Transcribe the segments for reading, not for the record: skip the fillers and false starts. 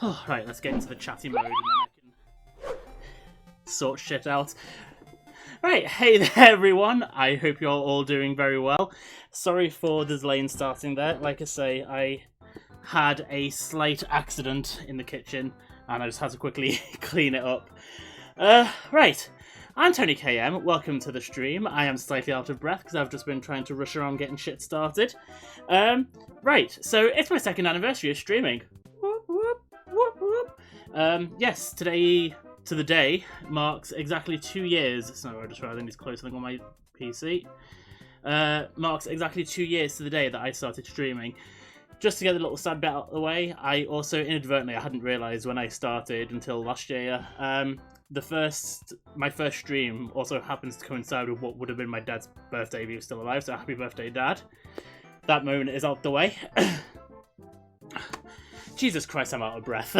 Oh, right, let's get into the chatty mode and then I can sort shit out. Right, hey there everyone, I hope you're all doing very well. Sorry for the delay in starting there. Like I say, I had a slight accident in the kitchen and I just had to quickly clean it up. Right, I'm TonyKM, welcome to the stream. I am slightly out of breath because I've just been trying to rush around getting shit started. Right, so it's my second anniversary of streaming. Whoop, whoop, whoop, whoop. Yes, today to the day marks exactly 2 years. So I just realized I need to close something on my PC. Marks exactly 2 years to the day that I started streaming. Just to get the little sad bit out of the way, I also inadvertently, I hadn't realised when I started until last year, my first stream also happens to coincide with what would have been my dad's birthday if he was still alive, so happy birthday, Dad. That moment is out the way. Jesus Christ, I'm out of breath.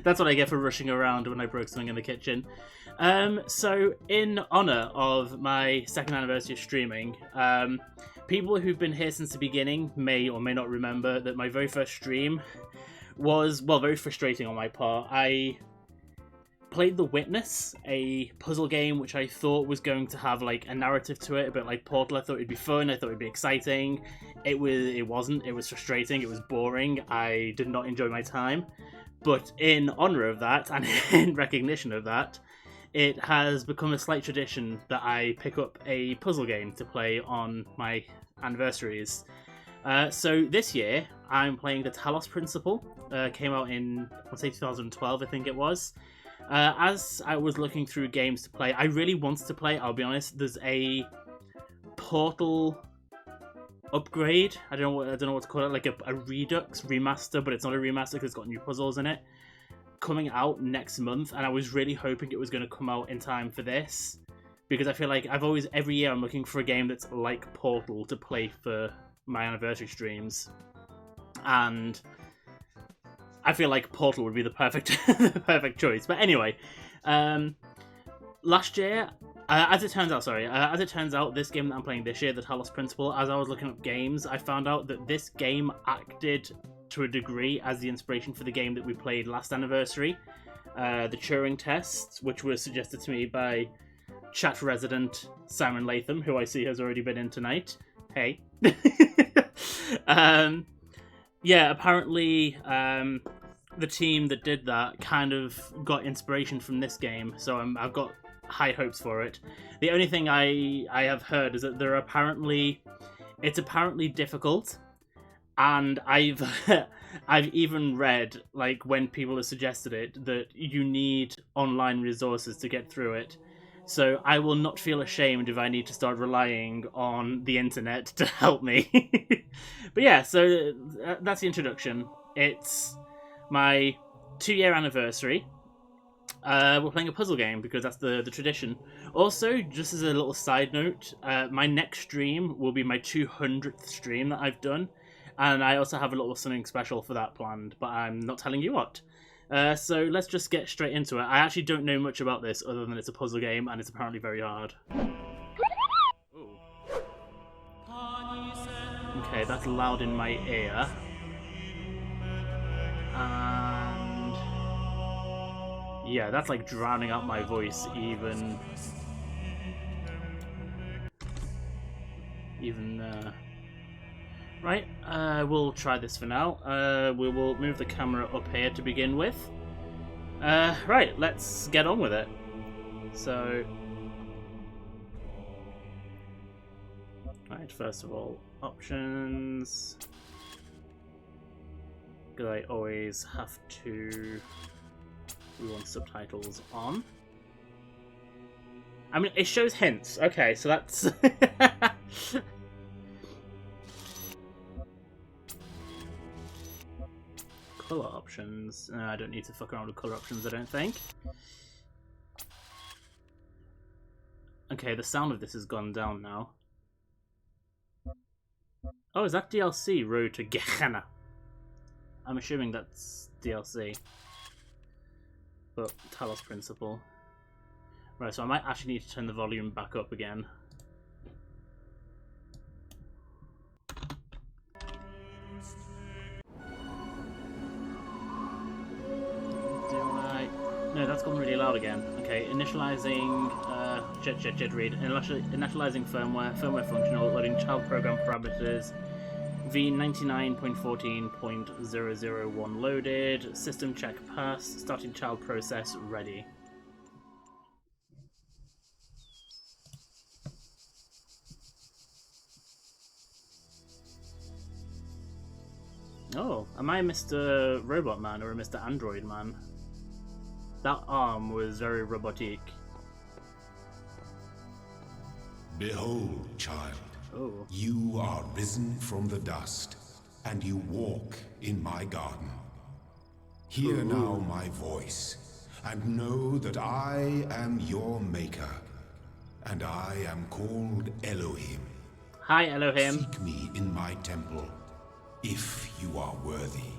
That's what I get for rushing around when I broke something in the kitchen. So, in honour of my second anniversary of streaming, people who've been here since the beginning may or may not remember that my very first stream was, well, very frustrating on my part. I played The Witness, a puzzle game which I thought was going to have like a narrative to it, a bit like Portal. I thought it'd be fun, I thought it'd be exciting. It wasn't, it was frustrating, it was boring, I did not enjoy my time. But in honour of that, and in recognition of that, it has become a slight tradition that I pick up a puzzle game to play on my anniversaries. So this year, I'm playing the Talos Principle. Came out in, I'll say 2012, I think it was. As I was looking through games to play, I really wanted to play, I'll be honest, there's a Portal upgrade, I don't know what to call it, like a Redux remaster, but it's not a remaster because it's got new puzzles in it, coming out next month, and I was really hoping it was going to come out in time for this, because I feel like every year I'm looking for a game that's like Portal to play for my anniversary streams, and I feel like Portal would be the perfect the perfect choice. But anyway, last year, as it turns out, this game that I'm playing this year, the Talos Principle, as I was looking up games, I found out that this game acted to a degree as the inspiration for the game that we played last anniversary, the Turing test, which was suggested to me by chat resident Simon Latham, who I see has already been in tonight. Hey. Yeah, apparently the team that did that kind of got inspiration from this game, so I've got high hopes for it. The only thing I have heard is that it's apparently difficult, and I've even read, like, when people have suggested it, that you need online resources to get through it. So I will not feel ashamed if I need to start relying on the internet to help me. But yeah, so that's the introduction. It's my 2-year anniversary. We're playing a puzzle game because that's the tradition. Also, just as a little side note, my next stream will be my 200th stream that I've done. And I also have a little something special for that planned, but I'm not telling you what. So let's just get straight into it. I actually don't know much about this other than it's a puzzle game and it's apparently very hard. Ooh. Okay, that's loud in my ear. And yeah, that's like drowning out my voice even right, we'll try this for now. We will move the camera up here to begin with. Right, let's get on with it. So, right, first of all, options. Because I always have to. We want subtitles on. I mean, it shows hints. Okay, so that's. Colour options. I don't need to fuck around with colour options, I don't think. Okay, the sound of this has gone down now. Oh, is that DLC? Road to Gehenna. I'm assuming that's DLC. But Talos Principle. Right, so I might actually need to turn the volume back up again. No, that's gone really loud again. Okay, initializing jet read. Initializing firmware functional, loading child program parameters. V99.14.001 loaded. System check pass. Starting child process ready. Oh, am I Mr. Robot Man or a Mr. Android Man? That arm was very robotic. Behold, child, Oh. you are risen from the dust, and you walk in my garden. Hear now my voice, and know that I am your maker, and I am called Elohim. Hi, Elohim. Seek me in my temple, if you are worthy.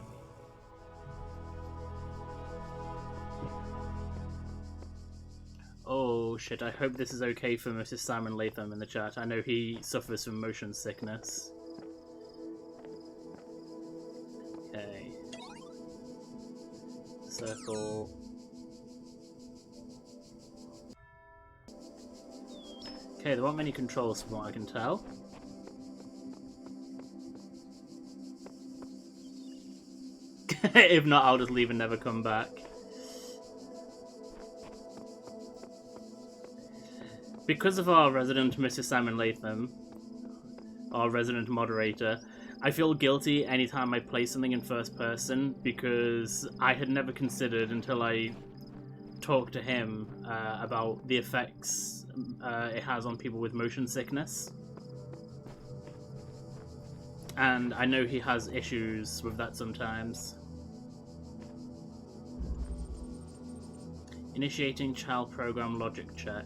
Oh shit, I hope this is okay for Mrs. Simon Latham in the chat. I know he suffers from motion sickness. Okay. Circle. Okay, there aren't many controls from what I can tell. If not, I'll just leave and never come back. Because of our resident Mrs. Simon Latham, our resident moderator, I feel guilty anytime I play something in first person because I had never considered until I talked to him about the effects it has on people with motion sickness. And I know he has issues with that sometimes. Initiating child program logic check.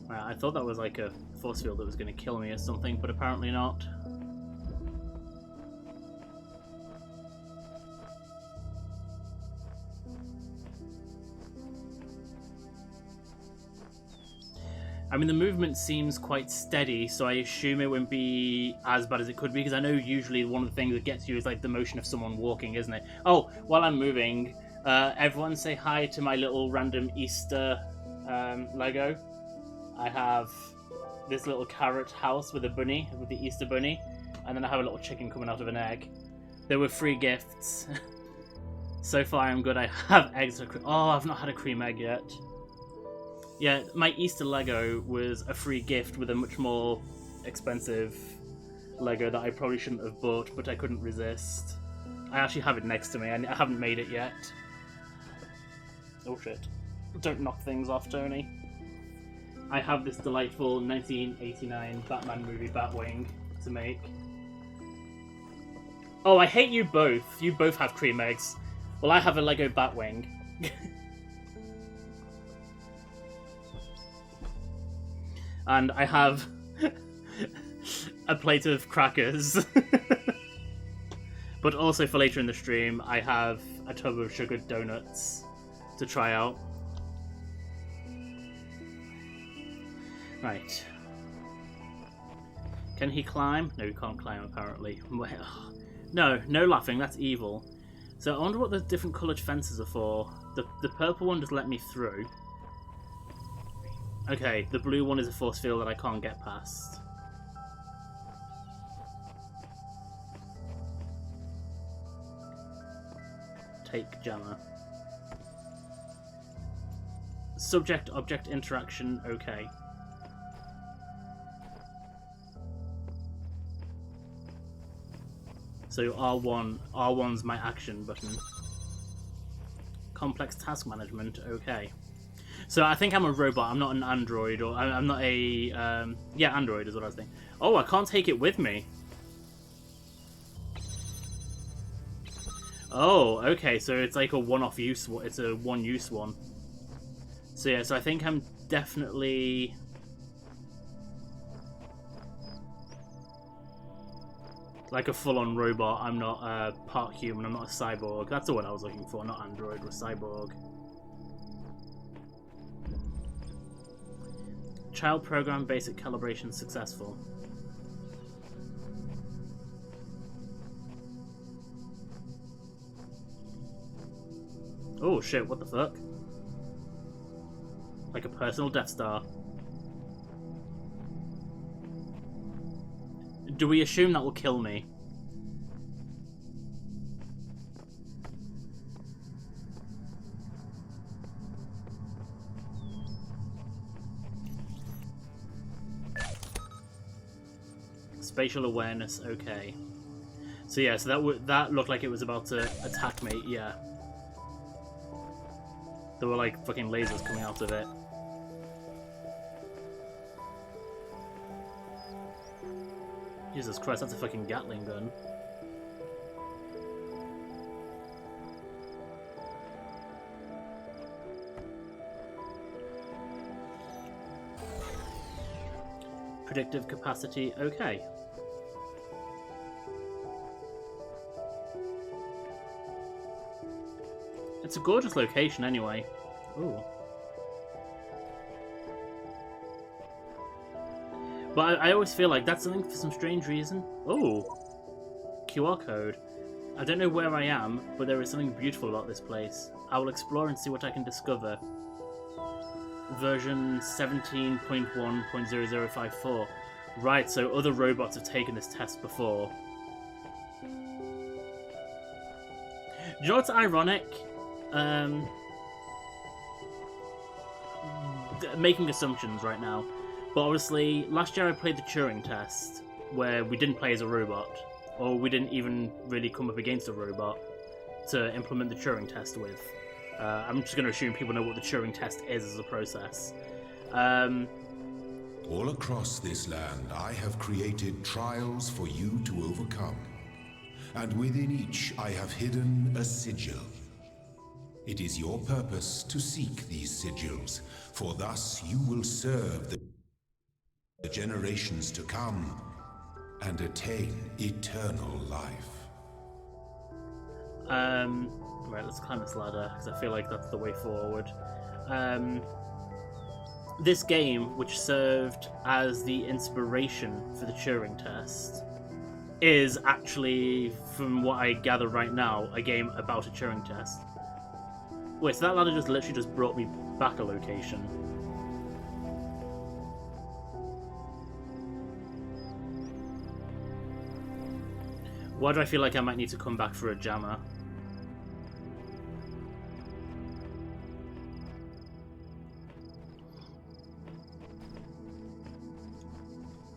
I thought that was like a force field that was going to kill me or something, but apparently not. I mean, the movement seems quite steady, so I assume it wouldn't be as bad as it could be, because I know usually one of the things that gets you is like the motion of someone walking, isn't it? Oh, while I'm moving, everyone say hi to my little random Easter Lego. I have this little carrot house with a bunny, with the Easter bunny, and then I have a little chicken coming out of an egg. There were free gifts. So far I'm good. I have eggs. Oh, I've not had a cream egg yet. Yeah, my Easter Lego was a free gift with a much more expensive Lego that I probably shouldn't have bought, but I couldn't resist. I actually have it next to me, and I haven't made it yet. Oh shit. Don't knock things off, Tony. I have this delightful 1989 Batman movie Batwing to make. Oh, I hate you both. You both have cream eggs. Well, I have a Lego Batwing. And I have a plate of crackers. But also for later in the stream, I have a tub of sugared donuts to try out. Right. Can he climb? No, he can't climb apparently. No, no laughing, that's evil. So I wonder what the different coloured fences are for. The purple one just let me through. Okay, the blue one is a force field that I can't get past. Take jammer. Subject-object interaction, okay. So R1's my action button. Complex task management, okay. So I think I'm a robot, I'm not an android, or I'm not a, yeah, android is what I was thinking. Oh, I can't take it with me. Oh, okay, so it's like a one-off use, it's a one-use one. So yeah, so I think I'm definitely... like a full-on robot. I'm not part human, I'm not a cyborg. That's the word I was looking for, not android, or cyborg. Child program basic calibration successful. Oh shit, what the fuck? Like a personal Death Star. Do we assume that will kill me? Spatial awareness, okay. So yeah, so that looked like it was about to attack me, yeah. There were like fucking lasers coming out of it. Jesus Christ, that's a fucking Gatling gun. Predictive capacity, okay. It's a gorgeous location anyway. Ooh. But I always feel like that's something for some strange reason. Oh, QR code. I don't know where I am, but there is something beautiful about this place. I will explore and see what I can discover. Version 17.1.0054. Right, so other robots have taken this test before. Do you know what's ironic? Making assumptions right now. But obviously, last year I played the Turing test, where we didn't play as a robot, or we didn't even really come up against a robot to implement the Turing test with. I'm just going to assume people know what the Turing test is as a process. All across this land, I have created trials for you to overcome. And within each, I have hidden a sigil. It is your purpose to seek these sigils, for thus you will serve the generations to come and attain eternal life. Right, let's climb this ladder, because I feel like that's the way forward. This game, which served as the inspiration for the Turing test, is actually, from what I gather right now, a game about a Turing test. Wait, so that ladder just literally just brought me back a location. Why do I feel like I might need to come back for a jammer?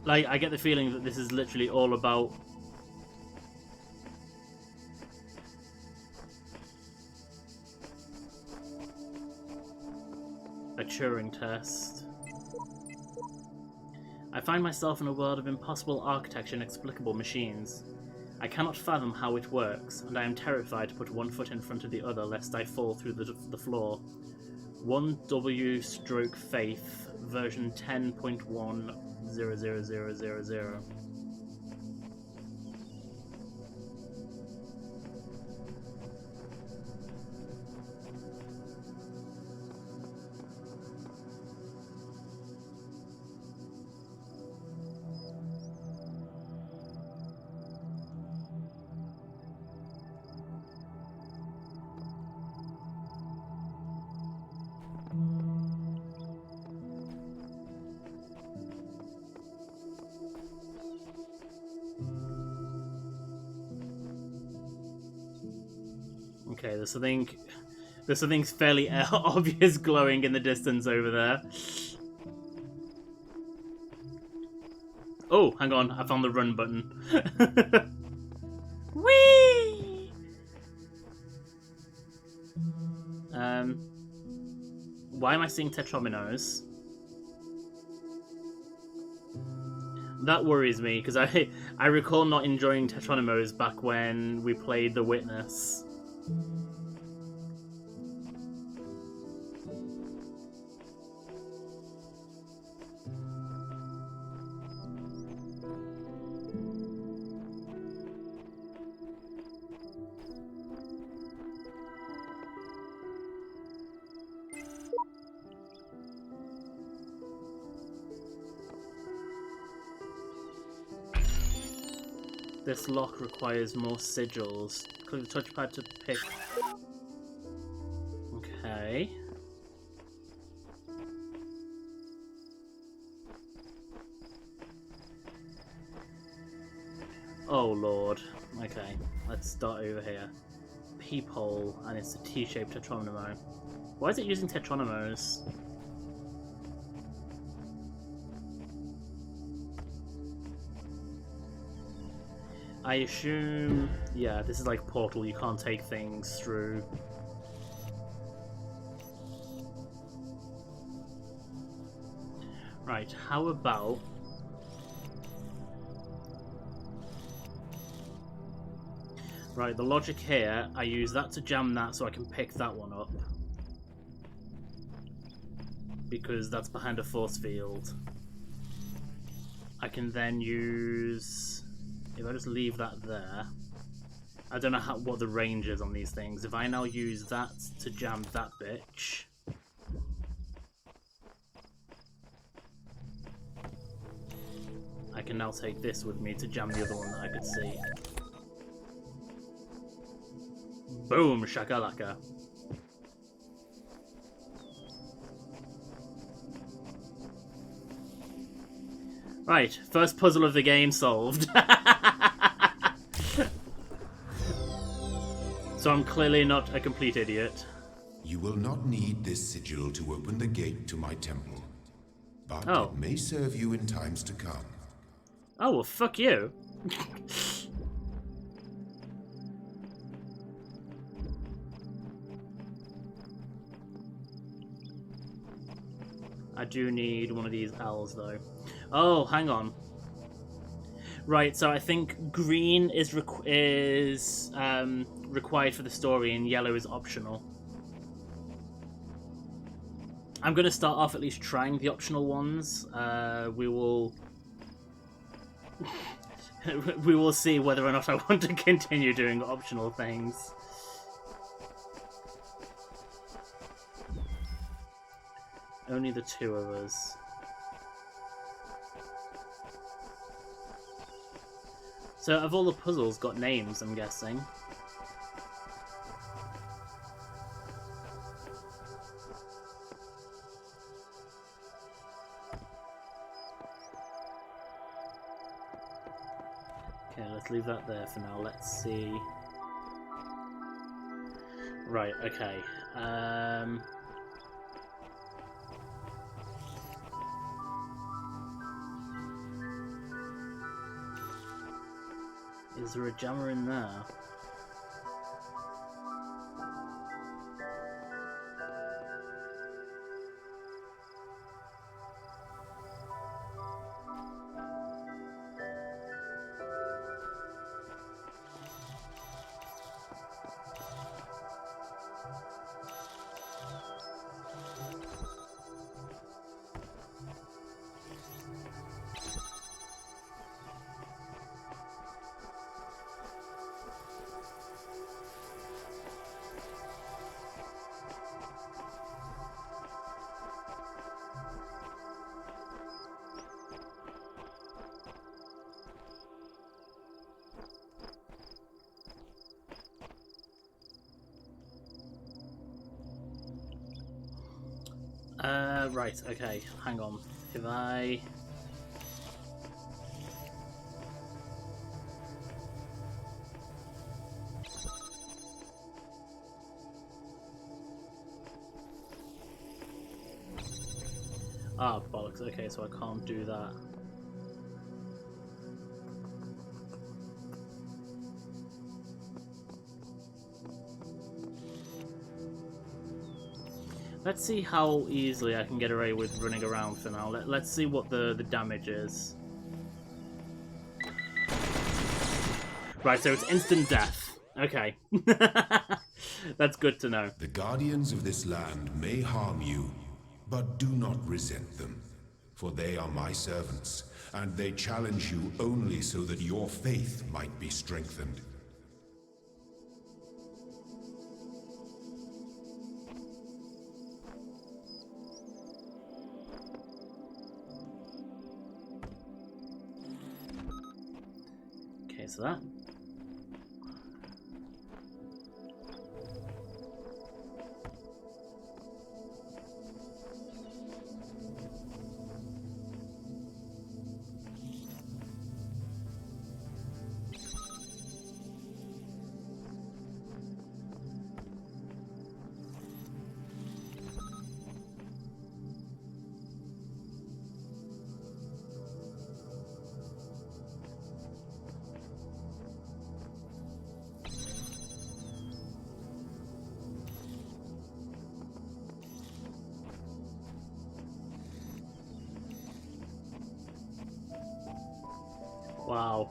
Like, I get the feeling that this is literally all about a Turing test. I find myself in a world of impossible architecture and inexplicable machines. I cannot fathom how it works, and I am terrified to put one foot in front of the other lest I fall through the floor. 1W/Faith, version 10.1.00000. Okay, there's something fairly obvious glowing in the distance over there. Oh, hang on, I found the run button. Whee! Why am I seeing Tetrominos? That worries me, because I recall not enjoying Tetronimos back when we played The Witness. This lock requires more sigils. Click the touchpad to pick. Okay. Oh lord. Okay, let's start over here. Peephole, and it's a T-shaped Tetronimo. Why is it using Tetronimos? I assume... yeah, this is like Portal, you can't take things through. Right, how about... right, the logic here, I use that to jam that so I can pick that one up. Because that's behind a force field. I can then use... if I just leave that there... I don't know what the range is on these things. If I now use that to jam that bitch... I can now take this with me to jam the other one that I could see. Boom, shakalaka. Right, first puzzle of the game solved. So I'm clearly not a complete idiot. You will not need this sigil to open the gate to my temple, but Oh. it may serve you in times to come. Oh, well, fuck you. I do need one of these L's, though. Oh, hang on. Right, so I think green is required for the story and yellow is optional. I'm going to start off at least trying the optional ones. We will see whether or not I want to continue doing optional things. Only the two of us. So have all the puzzles got names, I'm guessing? Okay, let's leave that there for now. Let's see. Right, okay. Is there a jammer in there? Right, okay, hang on. If I... ah, bollocks, okay, so I can't do that. Let's see how easily I can get away with running around for now. Let's see what the damage is. Right, so it's instant death. Okay. That's good to know. The guardians of this land may harm you, but do not resent them, for they are my servants, and they challenge you only so that your faith might be strengthened. Okay, so that. Wow.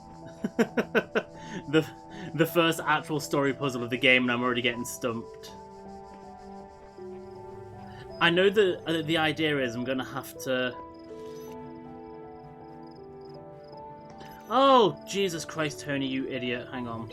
the first actual story puzzle of the game, and I'm already getting stumped. I know that the idea is I'm gonna have to... Oh, Jesus Christ, Tony, you idiot. Hang on.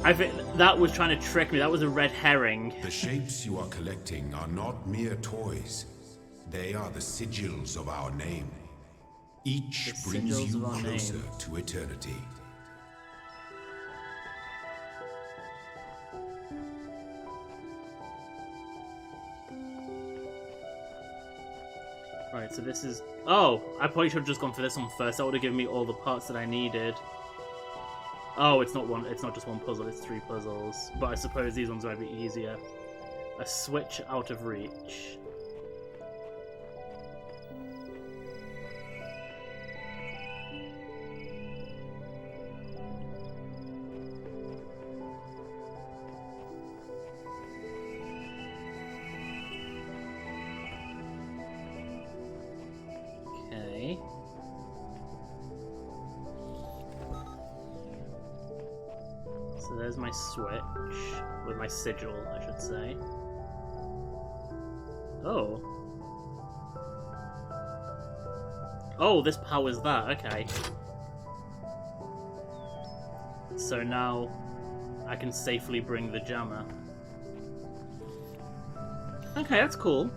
I think that was trying to trick me. That was a red herring. The shapes you are collecting are not mere toys. They are the sigils of our name. Each brings you closer to eternity. Right, so this is... Oh, I probably should have just gone for this one first. That would have given me all the parts that I needed. Oh, it's not just one puzzle, it's 3 puzzles. But I suppose these ones might be easier. A switch out of reach. Okay. So there's my switch, with my sigil, I should say. Oh. Oh, this powers that, okay. So now I can safely bring the jammer. Okay, that's cool.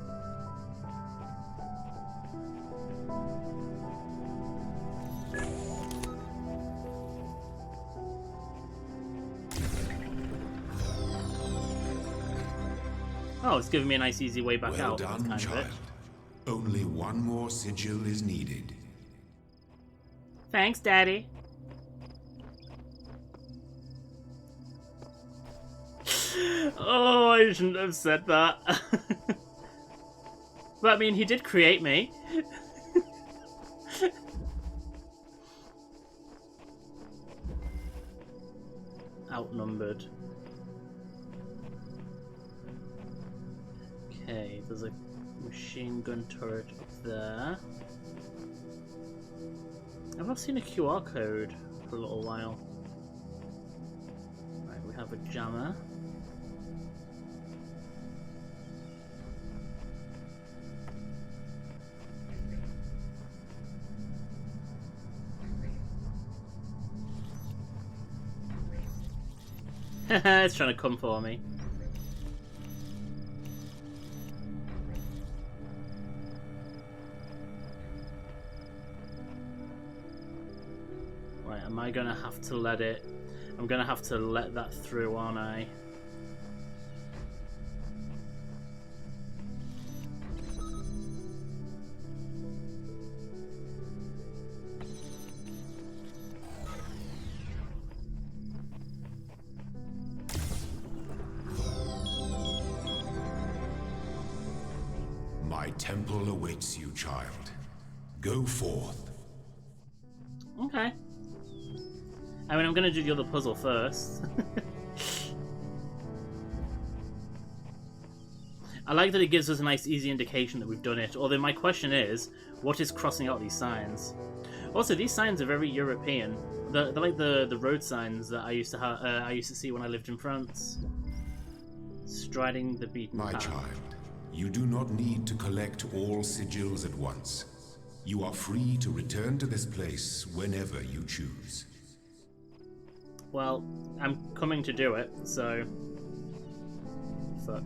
Oh, it's giving me a nice easy way back out. Well done, child. Only one more sigil is needed. Thanks, Daddy. Oh, I shouldn't have said that. But I mean, he did create me. Outnumbered. Okay, there's a machine gun turret up there. I've not seen a QR code for a little while. Right, we have a jammer. It's trying to come for me. Right, am I gonna have to let it... I'm gonna have to let that through, aren't I? My temple awaits you, child. Go forth. Okay. I mean, I'm gonna do the other puzzle first. I like that it gives us a nice easy indication that we've done it, although my question is, what is crossing out these signs? Also, these signs are very European. They're like the road signs that I used to see when I lived in France. Striding the beaten path. My child, you do not need to collect all sigils at once. You are free to return to this place whenever you choose. Well, I'm coming to do it, so... Fuck.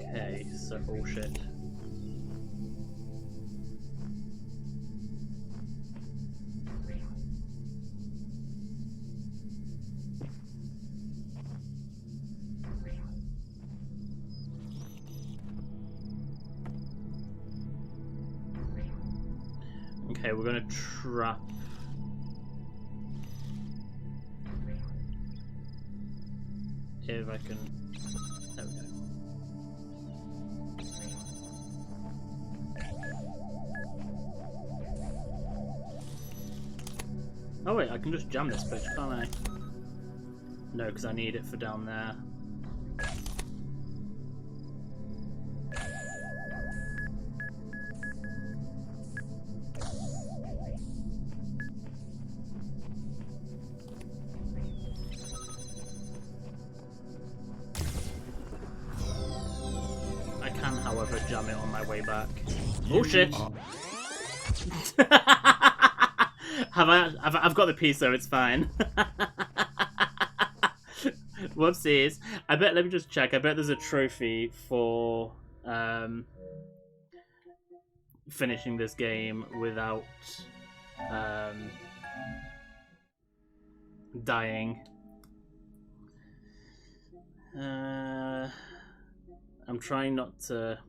Okay, so bullshit. Okay, we're gonna trap. If I can. There we go. Oh wait, I can just jam this bitch, can't I? No, because I need it for down there. I can, however, jam it on my way back. Oh shit! I've got the piece, so it's fine. Whoopsies. Let me just check. I bet there's a trophy for finishing this game without dying. I'm trying not to.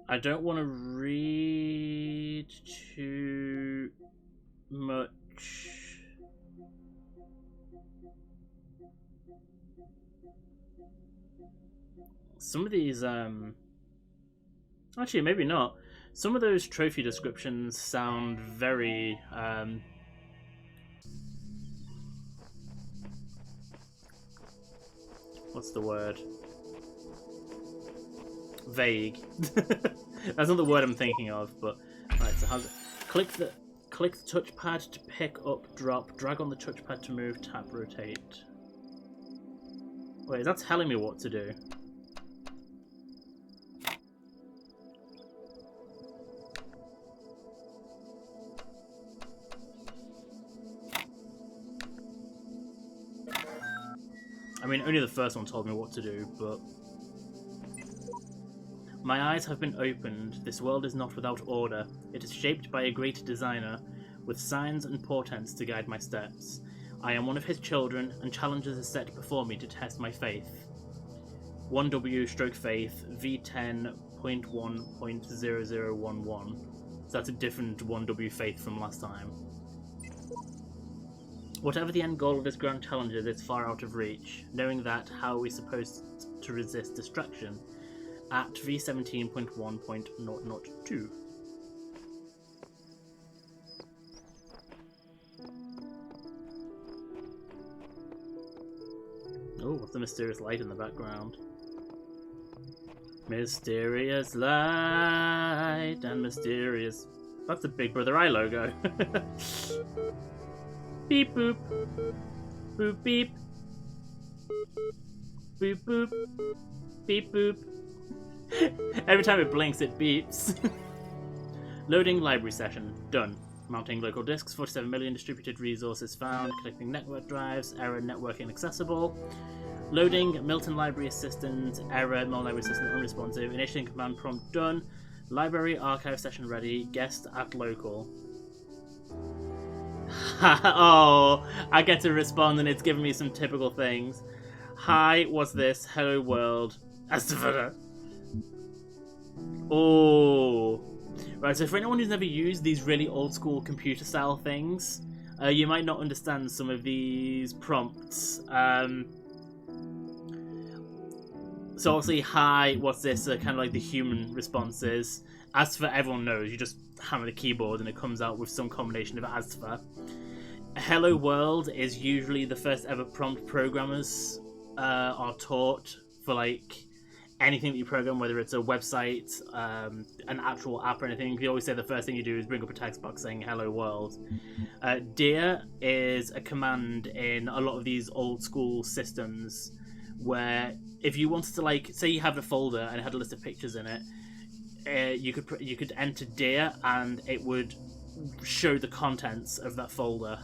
I don't want to read too much. Some of these, actually, maybe not. Some of those trophy descriptions sound very, what's the word? Vague. That's not the word I'm thinking of, but right. So how's it? Click the touchpad to pick up, drop, drag on the touchpad to move, tap, rotate. Wait, that's telling me what to do. I mean, only the first one told me what to do, but... My eyes have been opened. This world is not without order. It is shaped by a great designer, with signs and portents to guide my steps. I am one of his children, and challenges are set before me to test my faith. 1W/faith V10.1.0011. So that's a different 1W faith from last time. Whatever the end goal of this grand challenge is, it's far out of reach. Knowing that, how are we supposed to resist distraction? At V17.1.002. Oh, what's the mysterious light in the background? Mysterious light and mysterious... That's a Big Brother Eye logo. Beep boop. Boop beep. Boop boop. Beep boop. Every time it blinks, it beeps. Loading library session. Done. Mounting local disks. 47 million distributed resources found. Connecting network drives. Error network inaccessible. Loading Milton Library Assistant. Error Milton Library Assistant unresponsive. Initiating command prompt. Done. Library archive session ready. Guest at local. Oh, I get to respond and it's giving me some typical things. Hi, what's this? Hello world. Astafada. Oh, right. So for anyone who's never used these really old school computer style things, you might not understand some of these prompts. So obviously, hi, what's this? Kind of like the human responses. As for everyone knows, you just hammer the keyboard and it comes out with some combination of as for. Hello world is usually the first ever prompt programmers are taught for like anything that you program, whether it's a website, an actual app or anything. You always say the first thing you do is bring up a text box saying hello world. Dear is a command in a lot of these old school systems where if you wanted to, like, say you have a folder and it had a list of pictures in it, you could enter dear and it would show the contents of that folder.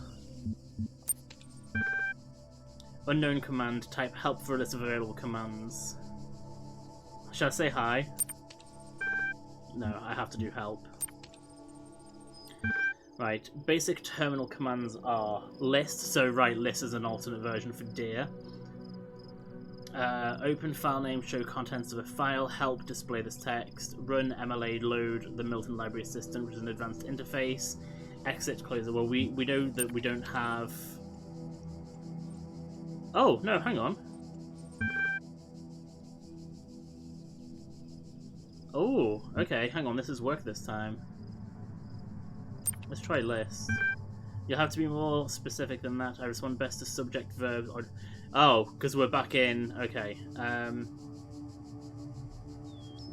Unknown command, type help for a list of available commands. Shall I say hi? No, I have to do help. Right, basic terminal commands are list, so write list as an alternate version for dear. Open file name, show contents of a file, help display this text, run MLA load the Milton Library Assistant, which is an advanced interface, exit close it. Well, we know that we don't have... Oh, no, hang on. Oh, okay, hang on, this has worked this time. Let's try list. You'll have to be more specific than that. I respond best to subject, verb, or... Oh, because we're back in... Okay.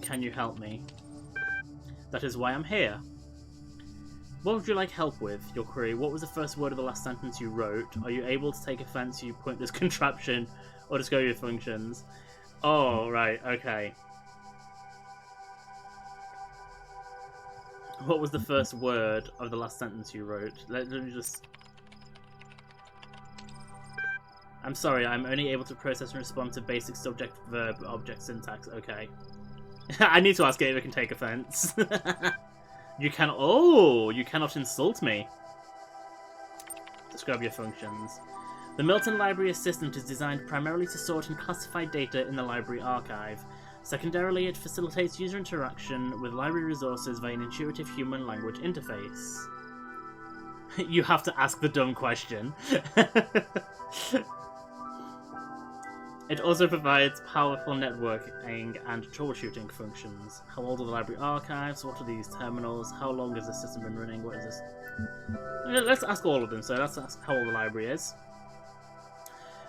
Can you help me? That is why I'm here. What would you like help with? Your query. What was the first word of the last sentence you wrote? Are you able to take offense you pointless contraption or discover your functions? Oh, right, okay. What was the first word of the last sentence you wrote? Let me just... I'm sorry, I'm only able to process and respond to basic subject, verb, object syntax. Okay. I need to ask it if it can take offense. You can... Oh! You cannot insult me. Describe your functions. The Milton Library Assistant is designed primarily to sort and classify data in the library archive. Secondarily, it facilitates user interaction with library resources via an intuitive human language interface. You have to ask the dumb question. It also provides powerful networking and troubleshooting functions. How old are the library archives? What are these terminals? How long has the system been running? What is this? Let's ask all of them. So let's ask how old the library is.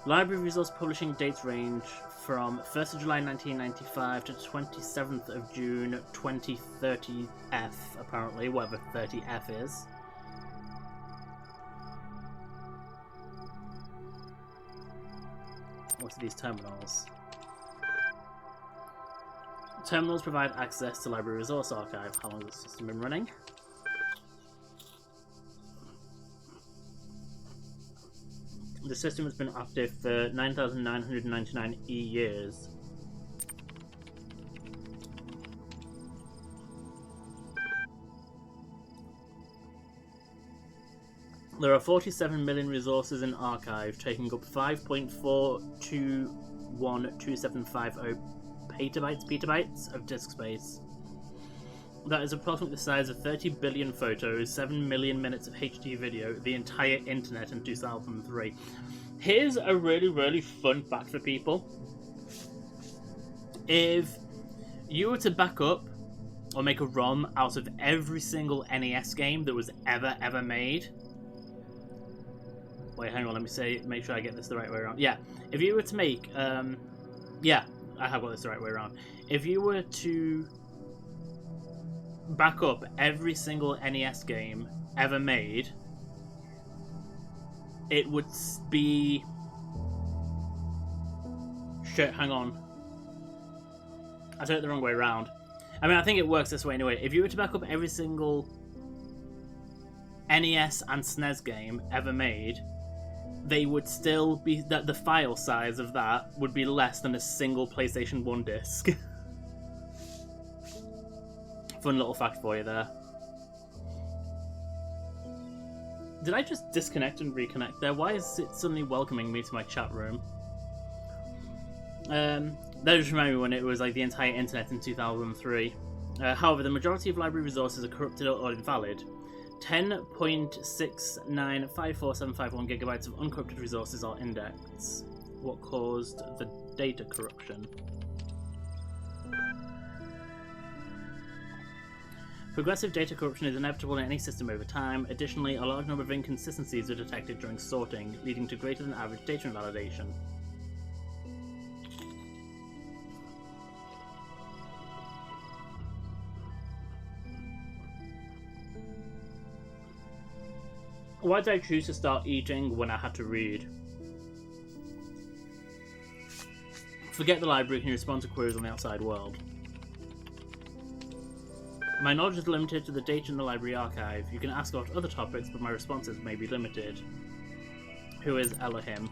Library resource publishing dates range from 1st of July 1995 to 27th of June 2030F, apparently, whatever 30F is. What are these terminals? Terminals provide access to Library Resource Archive. How long has the system been running? The system has been active for 9,999 years. There are 47 million resources in archive, taking up 5.4212750 petabytes of disk space. That is approximately the size of 30 billion photos, 7 million minutes of HD video, the entire internet in 2003. Here's a really fun fact for people. If you were to back up or make a ROM out of every single NES game that was ever made... Wait, hang on, let me make sure I get this the right way around. Yeah, if you were to make... yeah, I have got this the right way around. If you were to back up every single NES game ever made, it would be... Shit, hang on. I said it the wrong way around. I mean, I think it works this way anyway. If you were to back up every single NES and SNES game ever made, they would still be... the file size of that would be less than a single PlayStation 1 disc. Fun little fact for you there. Did I just disconnect and reconnect there? Why is it suddenly welcoming me to my chat room? That just reminded me when it was like the entire internet in 2003. However, the majority of library resources are corrupted or invalid. 10.6954751 gigabytes of uncorrupted resources are indexed. What caused the data corruption? Progressive data corruption is inevitable in any system over time. Additionally, a large number of inconsistencies are detected during sorting, leading to greater than average data invalidation. Why did I choose to start eating when I had to read? Forget the library, can you respond to queries on the outside world? My knowledge is limited to the data in the library archive. You can ask about other topics, but my responses may be limited. Who is Elohim?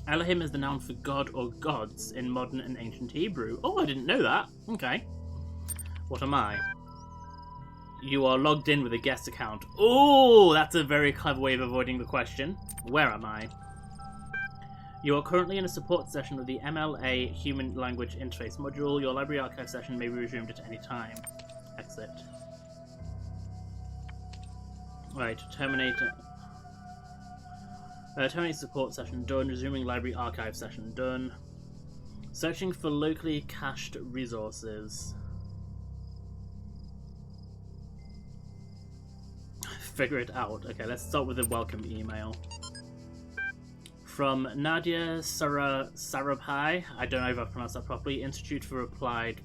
Elohim is the noun for god or gods in modern and ancient Hebrew. Oh, I didn't know that. Okay. What am I? You are logged in with a guest account. Oh, that's a very clever way of avoiding the question. Where am I? You are currently in a support session with the MLA Human Language Interface module. Your library archive session may be resumed at any time. Exit. Right, terminate support session done. Resuming library archive session done. Searching for locally cached resources. Figure it out. Okay, let's start with the welcome email. From Nadia Sarabhai, I don't know if I've pronounced that properly, Institute for Applied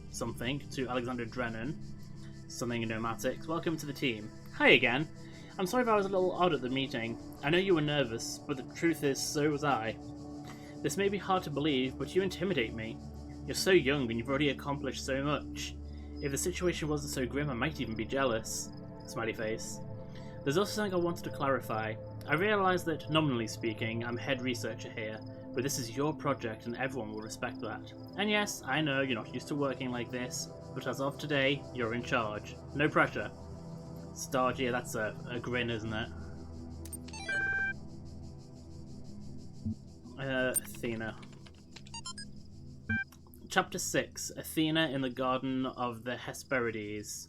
something, to Alexander Drennan, something in Nomatics. Welcome to the team. Hi again. I'm sorry if I was a little odd at the meeting. I know you were nervous, but the truth is, so was I. This may be hard to believe, but you intimidate me. You're so young and you've already accomplished so much. If the situation wasn't so grim, I might even be jealous. Smiley face. There's also something I wanted to clarify. I realise that, nominally speaking, I'm head researcher here, but this is your project and everyone will respect that. And yes, I know you're not used to working like this, but as of today, you're in charge. No pressure. Starge, yeah, that's a grin, isn't it? Athena. Chapter 6. Athena in the Garden of the Hesperides.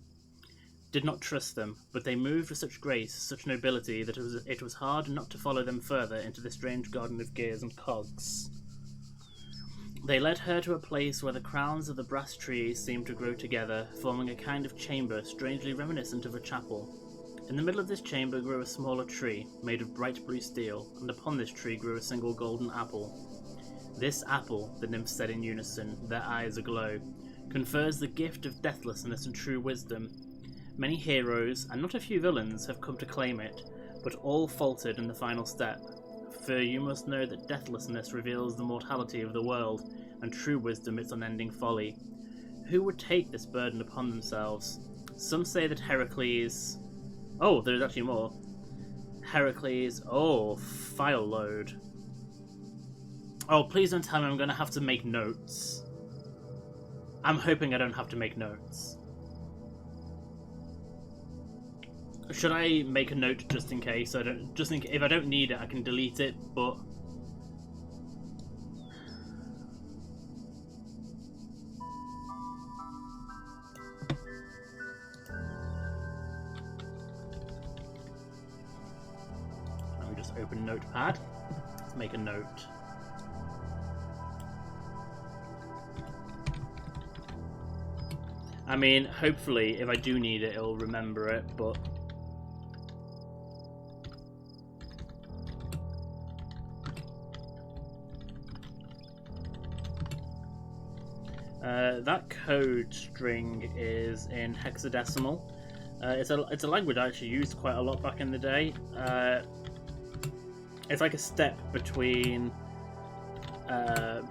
Did not trust them, but they moved with such grace, such nobility, that it was hard not to follow them further into the strange garden of gears and cogs. They led her to a place where the crowns of the brass trees seemed to grow together, forming a kind of chamber strangely reminiscent of a chapel. In the middle of this chamber grew a smaller tree, made of bright blue steel, and upon this tree grew a single golden apple. This apple, the nymphs said in unison, their eyes aglow, confers the gift of deathlessness and true wisdom. Many heroes, and not a few villains, have come to claim it, but all faltered in the final step. For you must know that deathlessness reveals the mortality of the world, and true wisdom its unending folly. Who would take this burden upon themselves? Some say that Heracles... Oh, there's actually more. Heracles... Oh, file load. Oh, please don't tell me I'm going to have to make notes. I'm hoping I don't have to make notes. Should I make a note just in case? If I don't need it, I can delete it. But let me just open Notepad. Let's make a note. I mean, hopefully, if I do need it, it'll remember it. But that code string is in hexadecimal. It's a language I actually used quite a lot back in the day. It's like a step between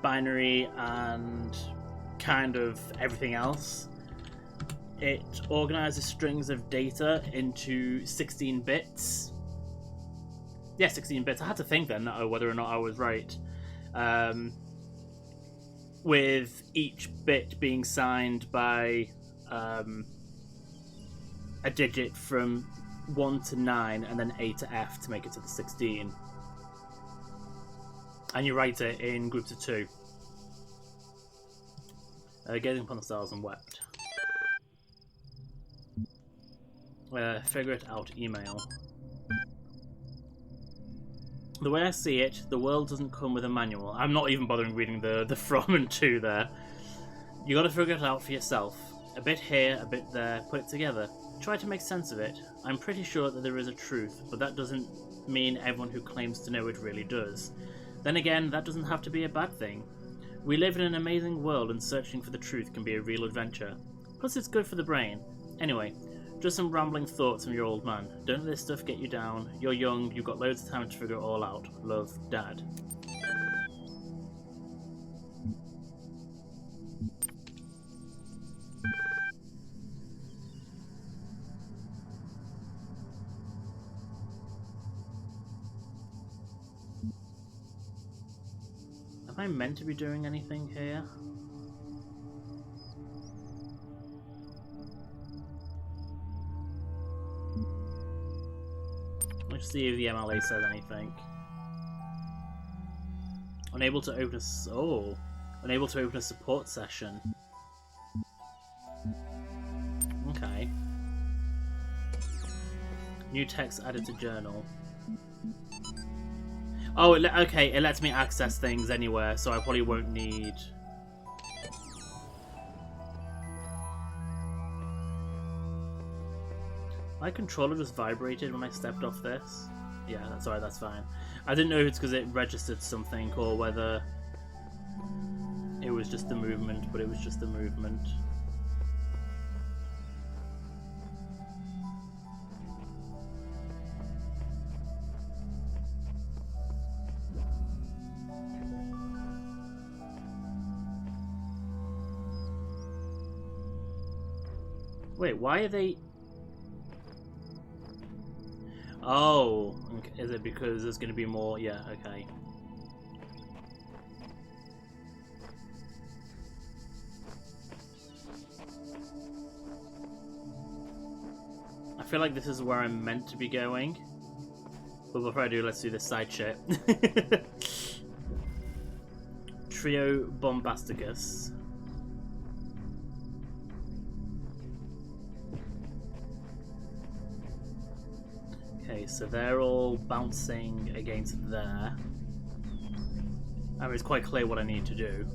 binary and kind of everything else. It organizes strings of data into 16 bits. Yeah, 16 bits. I had to think then whether or not I was right. With each bit being signed by a digit from 1 to 9 and then A to F to make it to the 16. And you write it in groups of 2. Gazing upon the stars and wept. Figure it out email. The way I see it, the world doesn't come with a manual. I'm not even bothering reading the from and to there. You gotta figure it out for yourself. A bit here, a bit there, put it together. Try to make sense of it. I'm pretty sure that there is a truth, but that doesn't mean everyone who claims to know it really does. Then again, that doesn't have to be a bad thing. We live in an amazing world and searching for the truth can be a real adventure. Plus it's good for the brain. Anyway, just some rambling thoughts from your old man. Don't let this stuff get you down. You're young, you've got loads of time to figure it all out. Love, Dad. Am I meant to be doing anything here? Let's see if the MLA says anything. Unable to open unable to open a support session. Okay. New text added to journal. Oh, okay, it lets me access things anywhere, so I probably won't need... My controller just vibrated when I stepped off this. Yeah, that's alright, that's fine. I didn't know if it's because it registered something or whether it was just the movement, but it was just the movement. Wait, why are they... Oh, okay. Is it because there's going to be more? Yeah, okay. I feel like this is where I'm meant to be going. But before I do, let's do this side shit. Trio Bombasticus. Okay, so they're all bouncing against there. I mean, it's quite clear what I need to do.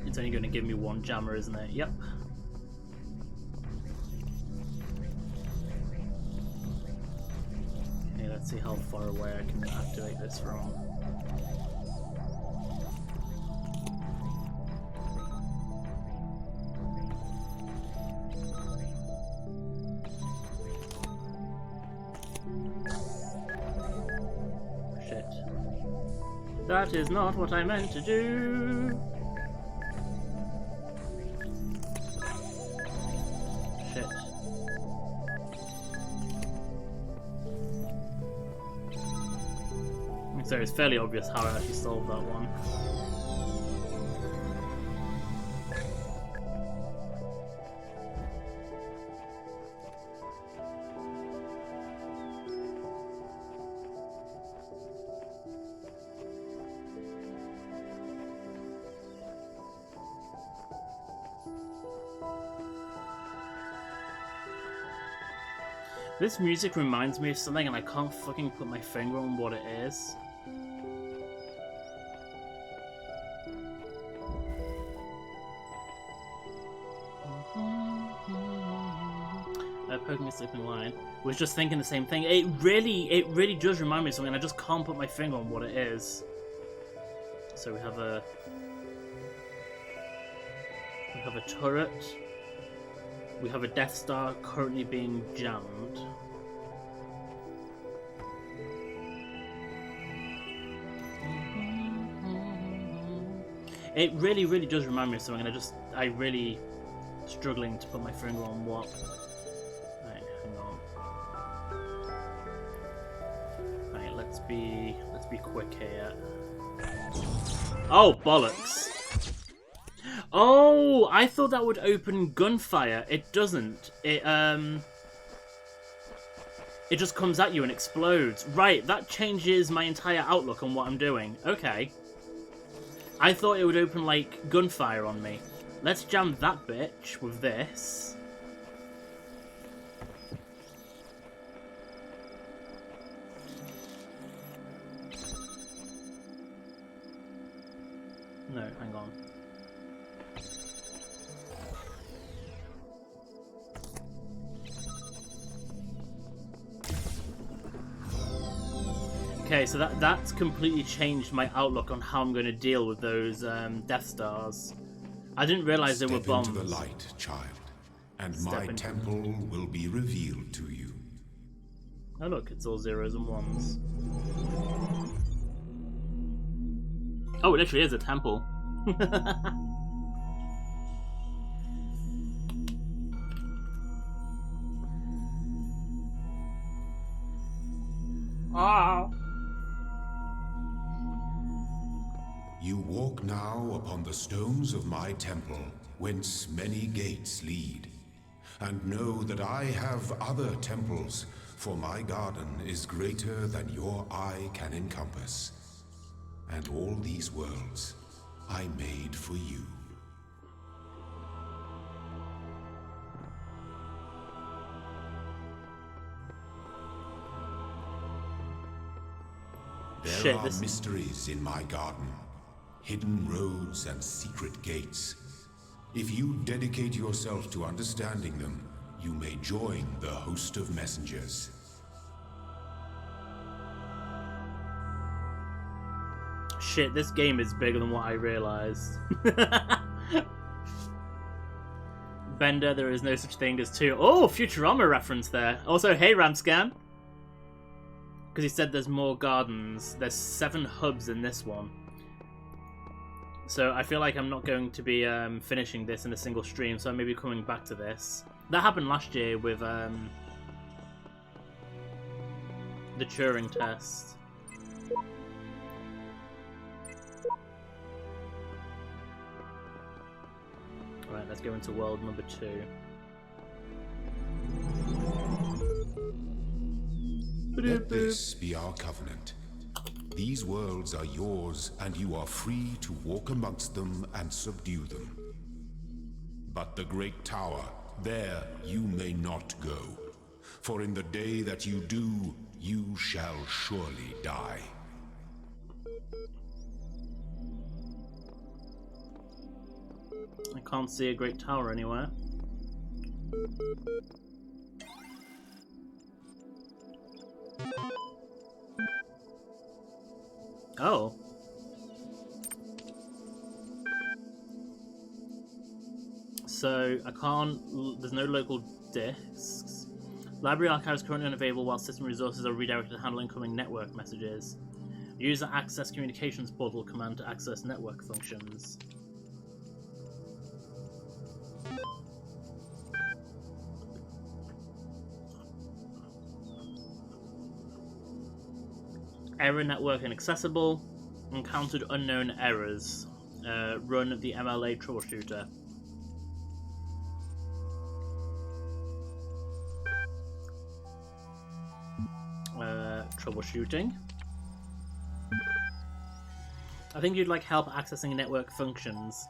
It's only going to give me one jammer, isn't it? Yep. Okay, let's see how far away I can activate this from. Shit. That is not what I meant to do! Shit. So it's fairly obvious how I actually solved that one. This music reminds me of something and I can't fucking put my finger on what it is. Poking a sleeping lion. Was just thinking the same thing. It really does remind me of something. I just can't put my finger on what it is. So we have a turret. We have a Death Star currently being jammed. It really does remind me of something, and I'm really struggling to put my finger on what. Right, hang on. Right, let's be quick here. Oh, bollocks! Oh, I thought that would open gunfire. It doesn't. It just comes at you and explodes. Right, that changes my entire outlook on what I'm doing. Okay. I thought it would open, like, gunfire on me. Let's jam that bitch with this. No, hang on. Okay, so that's completely changed my outlook on how I'm going to deal with those Death Stars. I didn't realize they were bombs. Step into the light, child, and my temple will be revealed to you. Oh look, it's all zeros and ones. Oh, it literally is a temple. Ah. You walk now upon the stones of my temple, whence many gates lead, and know that I have other temples For my garden is greater than your eye can encompass, and all these worlds I made for you. There are mysteries in my garden, hidden roads and secret gates. If you dedicate yourself to understanding them, you may join the host of messengers. Shit, this game is bigger than what I realized. Bender, there is no such thing as two. Oh, Futurama reference there. Also, hey, Ramscan. Because he said there's more gardens. There's 7 hubs in this one. So I feel like I'm not going to be finishing this in a single stream, so I may be coming back to this. That happened last year with the Turing test. Alright, let's go into world number 2. Let this be our covenant. These worlds are yours, and you are free to walk amongst them and subdue them. But the great tower, there you may not go. For in the day that you do, you shall surely die. I can't see a great tower anywhere. Oh. So, I can't... There's no local disks. Library archives currently unavailable while system resources are redirected to handle incoming network messages. Use the access communications portal command to access network functions. Error network inaccessible. Encountered unknown errors. Run the MLA troubleshooter. Troubleshooting. I think you'd like help accessing network functions.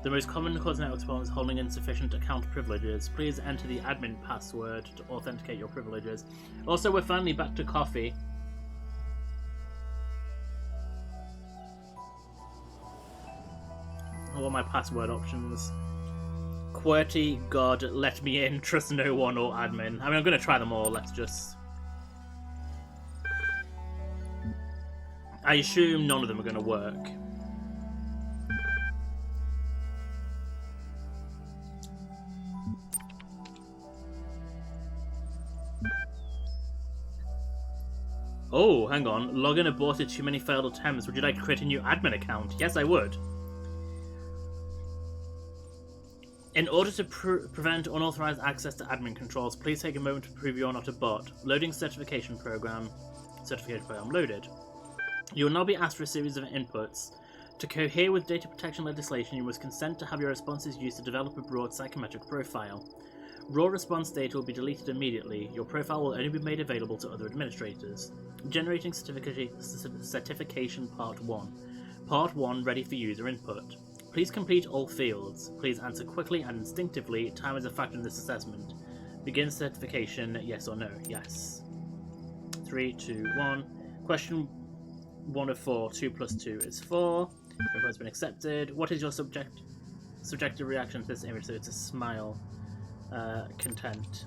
The most common cause of network problems is holding insufficient account privileges. Please enter the admin password to authenticate your privileges. Also, we're finally back to coffee. What are my password options? QWERTY, God, let me in, trust no one, or admin. I mean, I'm going to try them all. Let's just... I assume none of them are going to work. Oh, hang on. Login aborted, too many failed attempts. Would you like to create a new admin account? Yes, I would. In order to prevent unauthorized access to admin controls, please take a moment to prove you are not a bot. Loading certification program. Certification program loaded. You will now be asked for a series of inputs. To cohere with data protection legislation, you must consent to have your responses used to develop a broad psychometric profile. Raw response data will be deleted immediately. Your profile will only be made available to other administrators. Generating certification Part 1. Part 1 ready for user input. Please complete all fields. Please answer quickly and instinctively. Time is a factor in this assessment. Begin certification, yes or no? Yes. 3, 2, 1. Question 1 of 4. 2 plus 2 is 4. Report has been accepted. What is your subjective reaction to this image? So it's a smile. Content.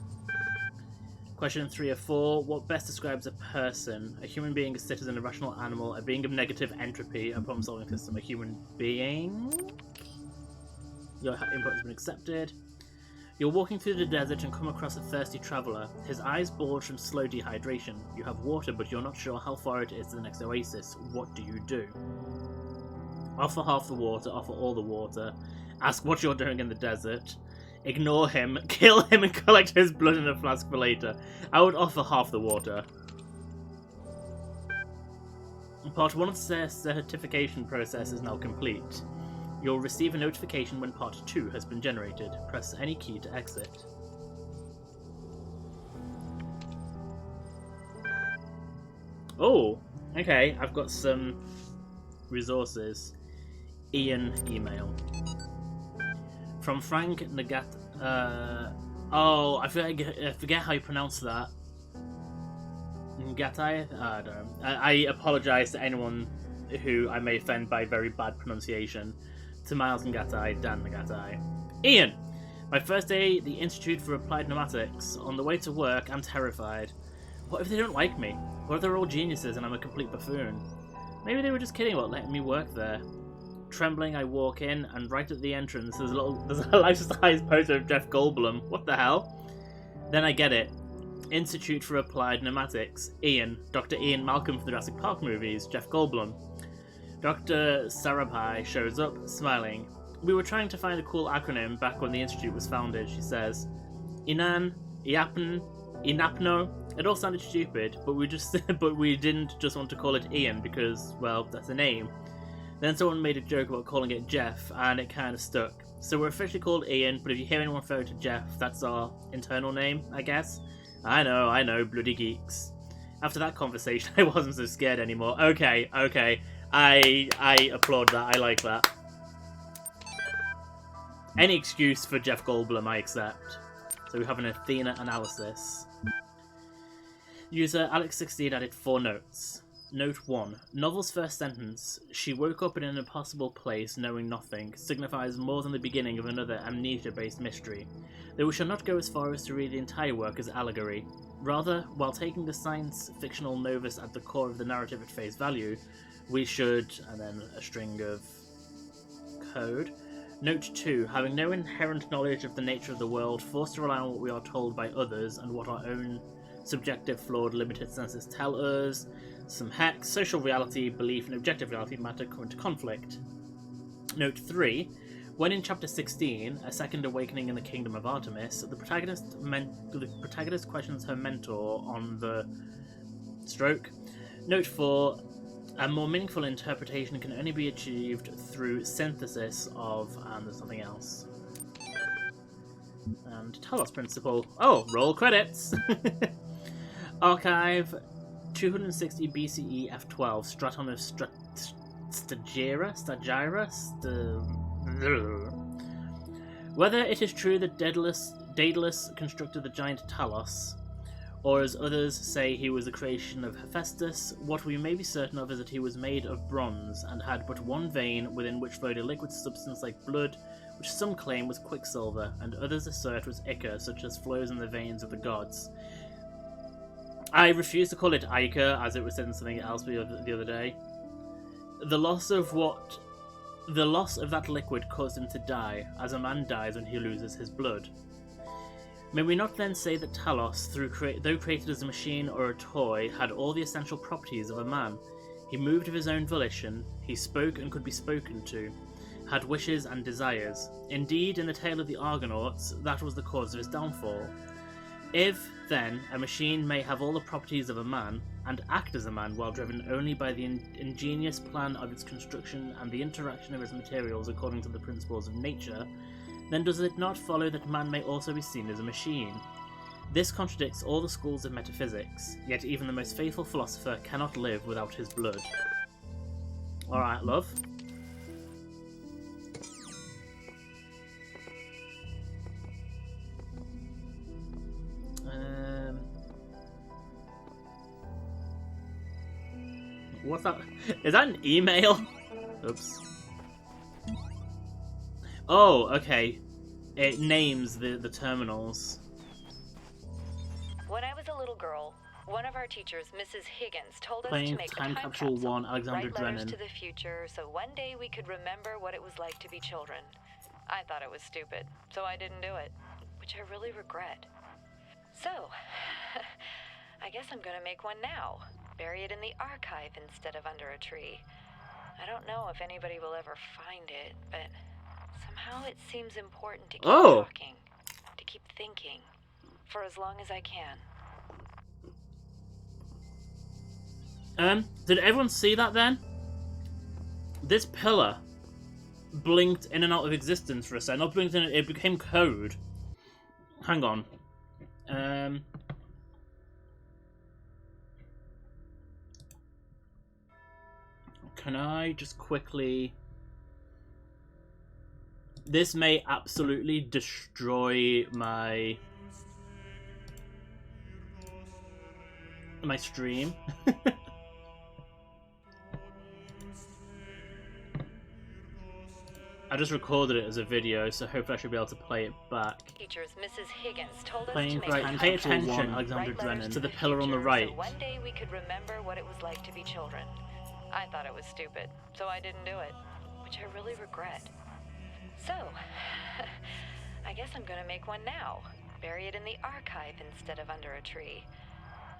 Question 3 of 4. What best describes a person? A human being, a citizen, a rational animal, a being of negative entropy, a problem-solving system, a human being? Your input has been accepted. You're walking through the desert and come across a thirsty traveller. His eyes bulge from slow dehydration. You have water, but you're not sure how far it is to the next oasis. What do you do? Offer half the water, offer all the water. Ask what you're doing in the desert. Ignore him, kill him, and collect his blood in a flask for later. I would offer half the water. Part 1 of the certification process is now complete. You'll receive a notification when Part 2 has been generated. Press any key to exit. Oh, okay. I've got some resources. Ian email from Frank Nagat. Oh, I forget how you pronounce that. Ngatai? I don't know. I apologise to anyone who I may offend by very bad pronunciation. To Miles Ngatai, Dan Ngatai. Ian! My first day at the Institute for Applied Pneumatics. On the way to work, I'm terrified. What if they don't like me? What if they're all geniuses and I'm a complete buffoon? Maybe they were just kidding about letting me work there. Trembling, I walk in, and right at the entrance, there's a life-size poster of Jeff Goldblum. What the hell? Then I get it. Institute for Applied Pneumatics. Ian. Dr. Ian Malcolm from the Jurassic Park movies. Jeff Goldblum. Dr. Sarabhai shows up, smiling. We were trying to find a cool acronym back when the institute was founded, she says. Inan, Iapn, Inapno. It all sounded stupid, but we didn't just want to call it Ian because, well, that's a name. Then someone made a joke about calling it Jeff, and it kind of stuck. So we're officially called Ian, but if you hear anyone refer to Jeff, that's our internal name, I guess. I know, bloody geeks. After that conversation, I wasn't so scared anymore. Okay. I applaud that. I like that. Any excuse for Jeff Goldblum, I accept. So we have an Athena analysis. User Alex16 added 4 notes. Note 1. Novel's first sentence, she woke up in an impossible place knowing nothing, signifies more than the beginning of another amnesia-based mystery, though we shall not go as far as to read the entire work as allegory. Rather, while taking the science-fictional novus at the core of the narrative at face value, we should, and then a string of code. Note 2. Having no inherent knowledge of the nature of the world, forced to rely on what we are told by others and what our own subjective, flawed, limited senses tell us, some hex, social reality, belief, and objective reality matter come into conflict. Note 3. When in Chapter 16, A Second Awakening in the Kingdom of Artemis, the protagonist questions her mentor on the stroke. Note 4. A more meaningful interpretation can only be achieved through synthesis of, and there's something else. And Talos Principle. Oh, roll credits! Archive 260 BCE F12 Straton of Stagira. Whether it is true that Daedalus constructed the giant Talos, or as others say he was the creation of Hephaestus, what we may be certain of is that he was made of bronze and had but one vein within which flowed a liquid substance like blood, which some claim was quicksilver, and others assert was ichor, such as flows in the veins of the gods. I refuse to call it ichor, as it was said in something else the other day. The loss of that liquid caused him to die, as a man dies when he loses his blood. May we not then say that Talos, though created as a machine or a toy, had all the essential properties of a man? He moved of his own volition, he spoke and could be spoken to, had wishes and desires. Indeed, in the tale of the Argonauts, that was the cause of his downfall. If, then, a machine may have all the properties of a man, and act as a man while driven only by the ingenious plan of its construction and the interaction of its materials according to the principles of nature, then does it not follow that man may also be seen as a machine? This contradicts all the schools of metaphysics, yet even the most faithful philosopher cannot live without his blood. Alright, love. What's that? Is that an email? Oops. Oh, okay. It names the terminals. When I was a little girl, one of our teachers, Mrs. Higgins, told us Playing to make Time a time Capsule 1, Alexander write letters Drennan. to the future, so one day we could remember what it was like to be children. I thought it was stupid, so I didn't do it, which I really regret. So, I guess I'm gonna make one now. Bury it in the archive instead of under a tree. I don't know if anybody will ever find it, but somehow it seems important to keep talking, to keep thinking, for as long as I can. Did everyone see that then? This pillar blinked in and out of existence for a second. Not blinked in, it became code. Hang on. can I just quickly... This may absolutely destroy my stream. I just recorded it as a video, so hopefully I should be able to play it back. Teachers, Mrs. Higgins told us Playing to make right, pay attention, one, Alexander write letters Drennan, to the the pillar on the future, right. So one day we could remember what it was like to be children. I thought it was stupid, so I didn't do it, which I really regret. So, I guess I'm gonna make one now. Bury it in the archive instead of under a tree.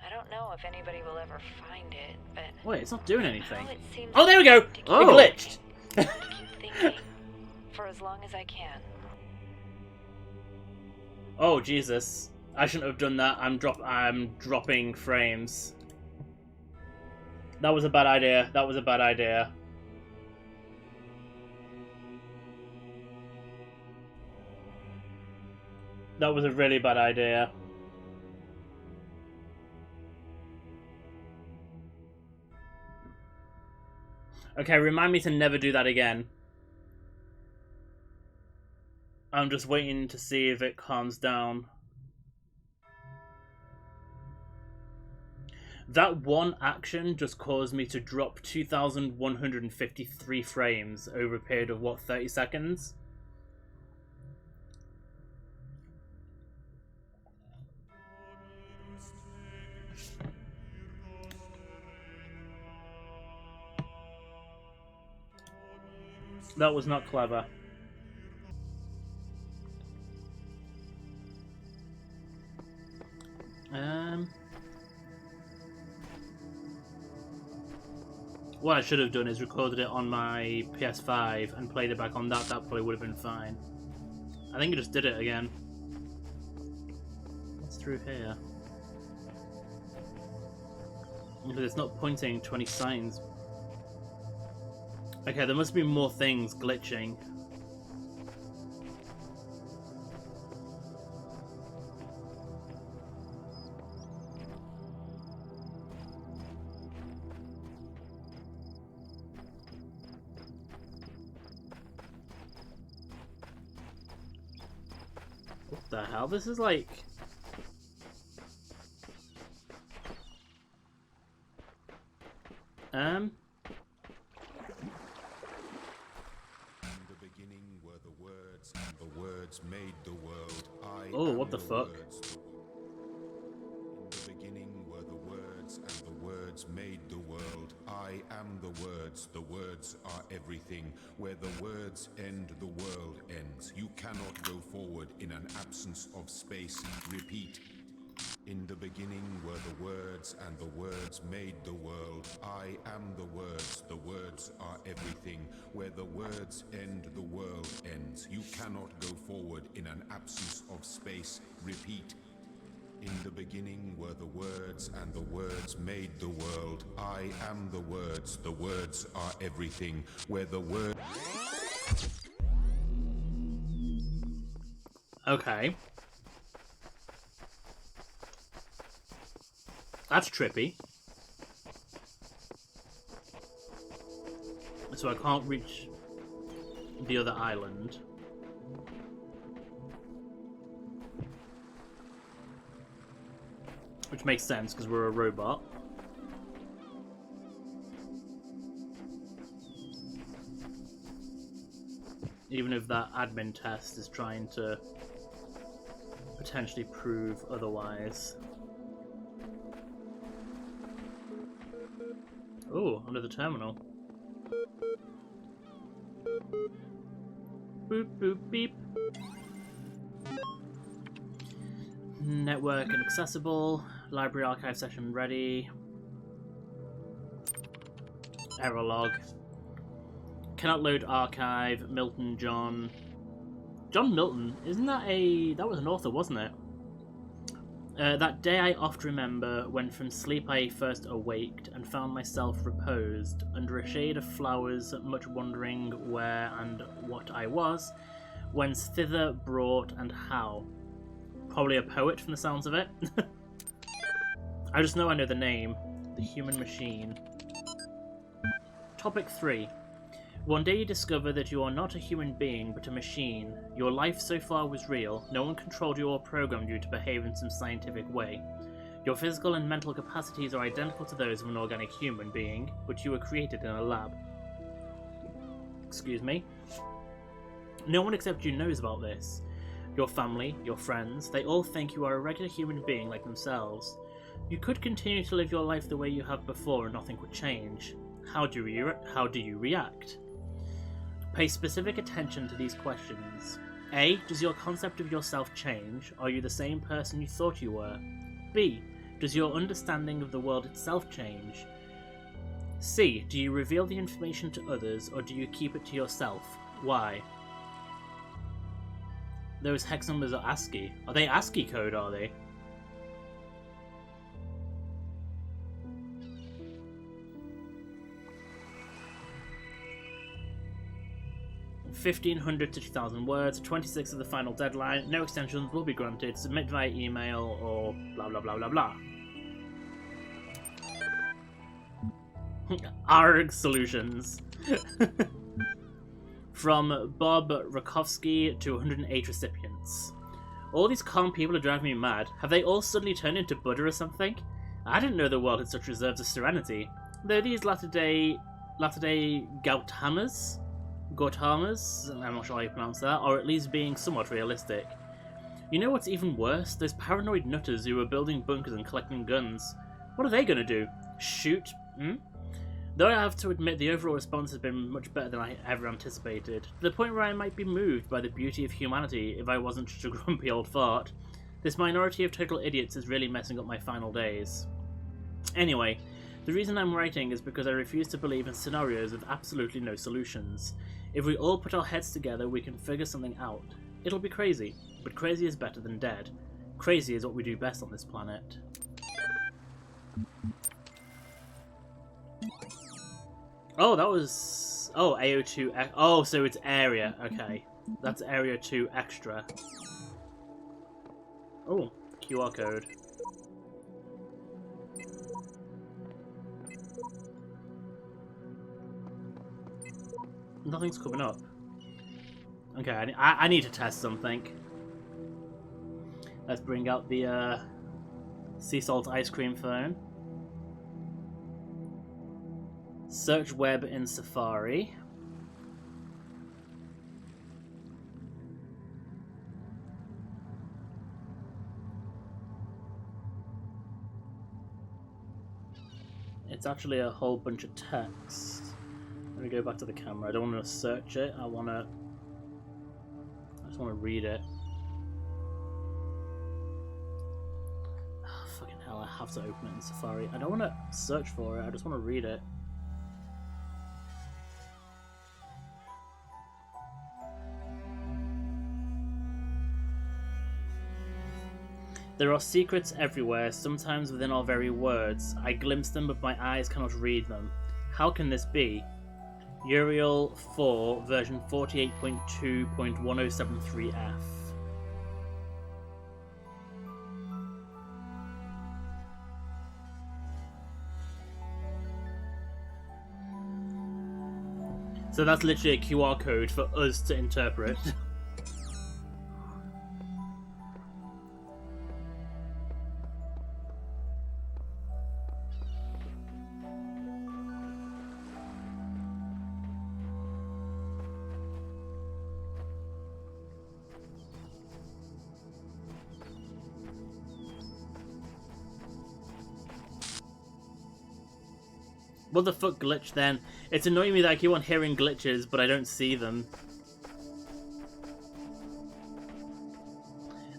I don't know if anybody will ever find it, but... Wait, it's not doing anything. It seems Oh, there we go! oh. It glitched! to keep thinking for as long as I can. Oh, Jesus. I shouldn't have done that. I'm dropping frames. That was a bad idea. That was a bad idea. That was a really bad idea. Okay, remind me to never do that again. I'm just waiting to see if it calms down. That one action just caused me to drop 2,153 frames over a period of, what, 30 seconds? That was not clever. What I should have done is recorded it on my PS5 and played it back on that. That probably would have been fine. I think I just did it again. What's through here? Because it's not pointing to any signs. Okay, there must be more things glitching. What the hell? This is like... In the beginning were the words, and the words made the world. Oh, what the fuck? Words. In the beginning were the words, and the words made the world. I am the words are everything. Where the words end, the world ends. You cannot go forward in an absence of space. Repeat. In the beginning were the words, and the words made the world. I am the words are everything. Where the words end, the world ends. You cannot go forward in an absence of space. Repeat. In the beginning were the words, and the words made the world. I am the words are everything. Where the word... Okay. That's trippy. So I can't reach the other island. Which makes sense, because we're a robot. Even if that admin test is trying to potentially prove otherwise. Oh, under the terminal. Boop, boop, beep. Network inaccessible. Library archive session ready. Error log. Cannot load archive. Milton John. John Milton? Isn't that a... That was an author, wasn't it? That day I oft remember, when from sleep I first awaked, and found myself reposed, under a shade of flowers, much wondering where and what I was, whence thither brought and how. Probably a poet from the sounds of it. I just know I know the name. The Human Machine. Topic 3. One day you discover that you are not a human being, but a machine. Your life so far was real. No one controlled you or programmed you to behave in some scientific way. Your physical and mental capacities are identical to those of an organic human being, but you were created in a lab. Excuse me. No one except you knows about this. Your family, your friends, they all think you are a regular human being like themselves. You could continue to live your life the way you have before and nothing would change. How do you react? Pay specific attention to these questions. A. Does your concept of yourself change? Are you the same person you thought you were? B. Does your understanding of the world itself change? C. Do you reveal the information to others, or do you keep it to yourself? Why? Those hex numbers are ASCII. Are they ASCII code, are they? (1,500 to 2,000 words, 26 of the final deadline, no extensions will be granted, submit via email or blah blah blah blah blah. ARG Solutions. From Bob Rakowski to 108 recipients. All these calm people are driving me mad. Have they all suddenly turned into Buddha or something? I didn't know the world had such reserves of serenity. Though these latter-day Gautamas, I'm not sure how you pronounce that, or at least being somewhat realistic. You know what's even worse? Those paranoid nutters who are building bunkers and collecting guns. What are they going to do? Shoot? Though I have to admit the overall response has been much better than I ever anticipated, to the point where I might be moved by the beauty of humanity if I wasn't such a grumpy old fart. This minority of total idiots is really messing up my final days. Anyway, the reason I'm writing is because I refuse to believe in scenarios with absolutely no solutions. If we all put our heads together, we can figure something out. It'll be crazy, but crazy is better than dead. Crazy is what we do best on this planet. Oh, that was... Oh, AO2... Oh, so it's area. Okay. That's area 2 extra. Oh, QR code. Nothing's coming up. Okay, I need to test something. Let's bring out the sea salt ice cream phone. Search web in Safari. It's actually a whole bunch of text. Let me go back to the camera. I don't want to search it. I just want to read it. Oh, fucking hell, I have to open it in Safari. I don't want to search for it. I just want to read it. There are secrets everywhere, sometimes within our very words. I glimpse them, but my eyes cannot read them. How can this be? Uriel 4, version 48.2.1073F. So that's literally a QR code for us to interpret. What the fuck glitch then? It's annoying me that I keep on hearing glitches, but I don't see them.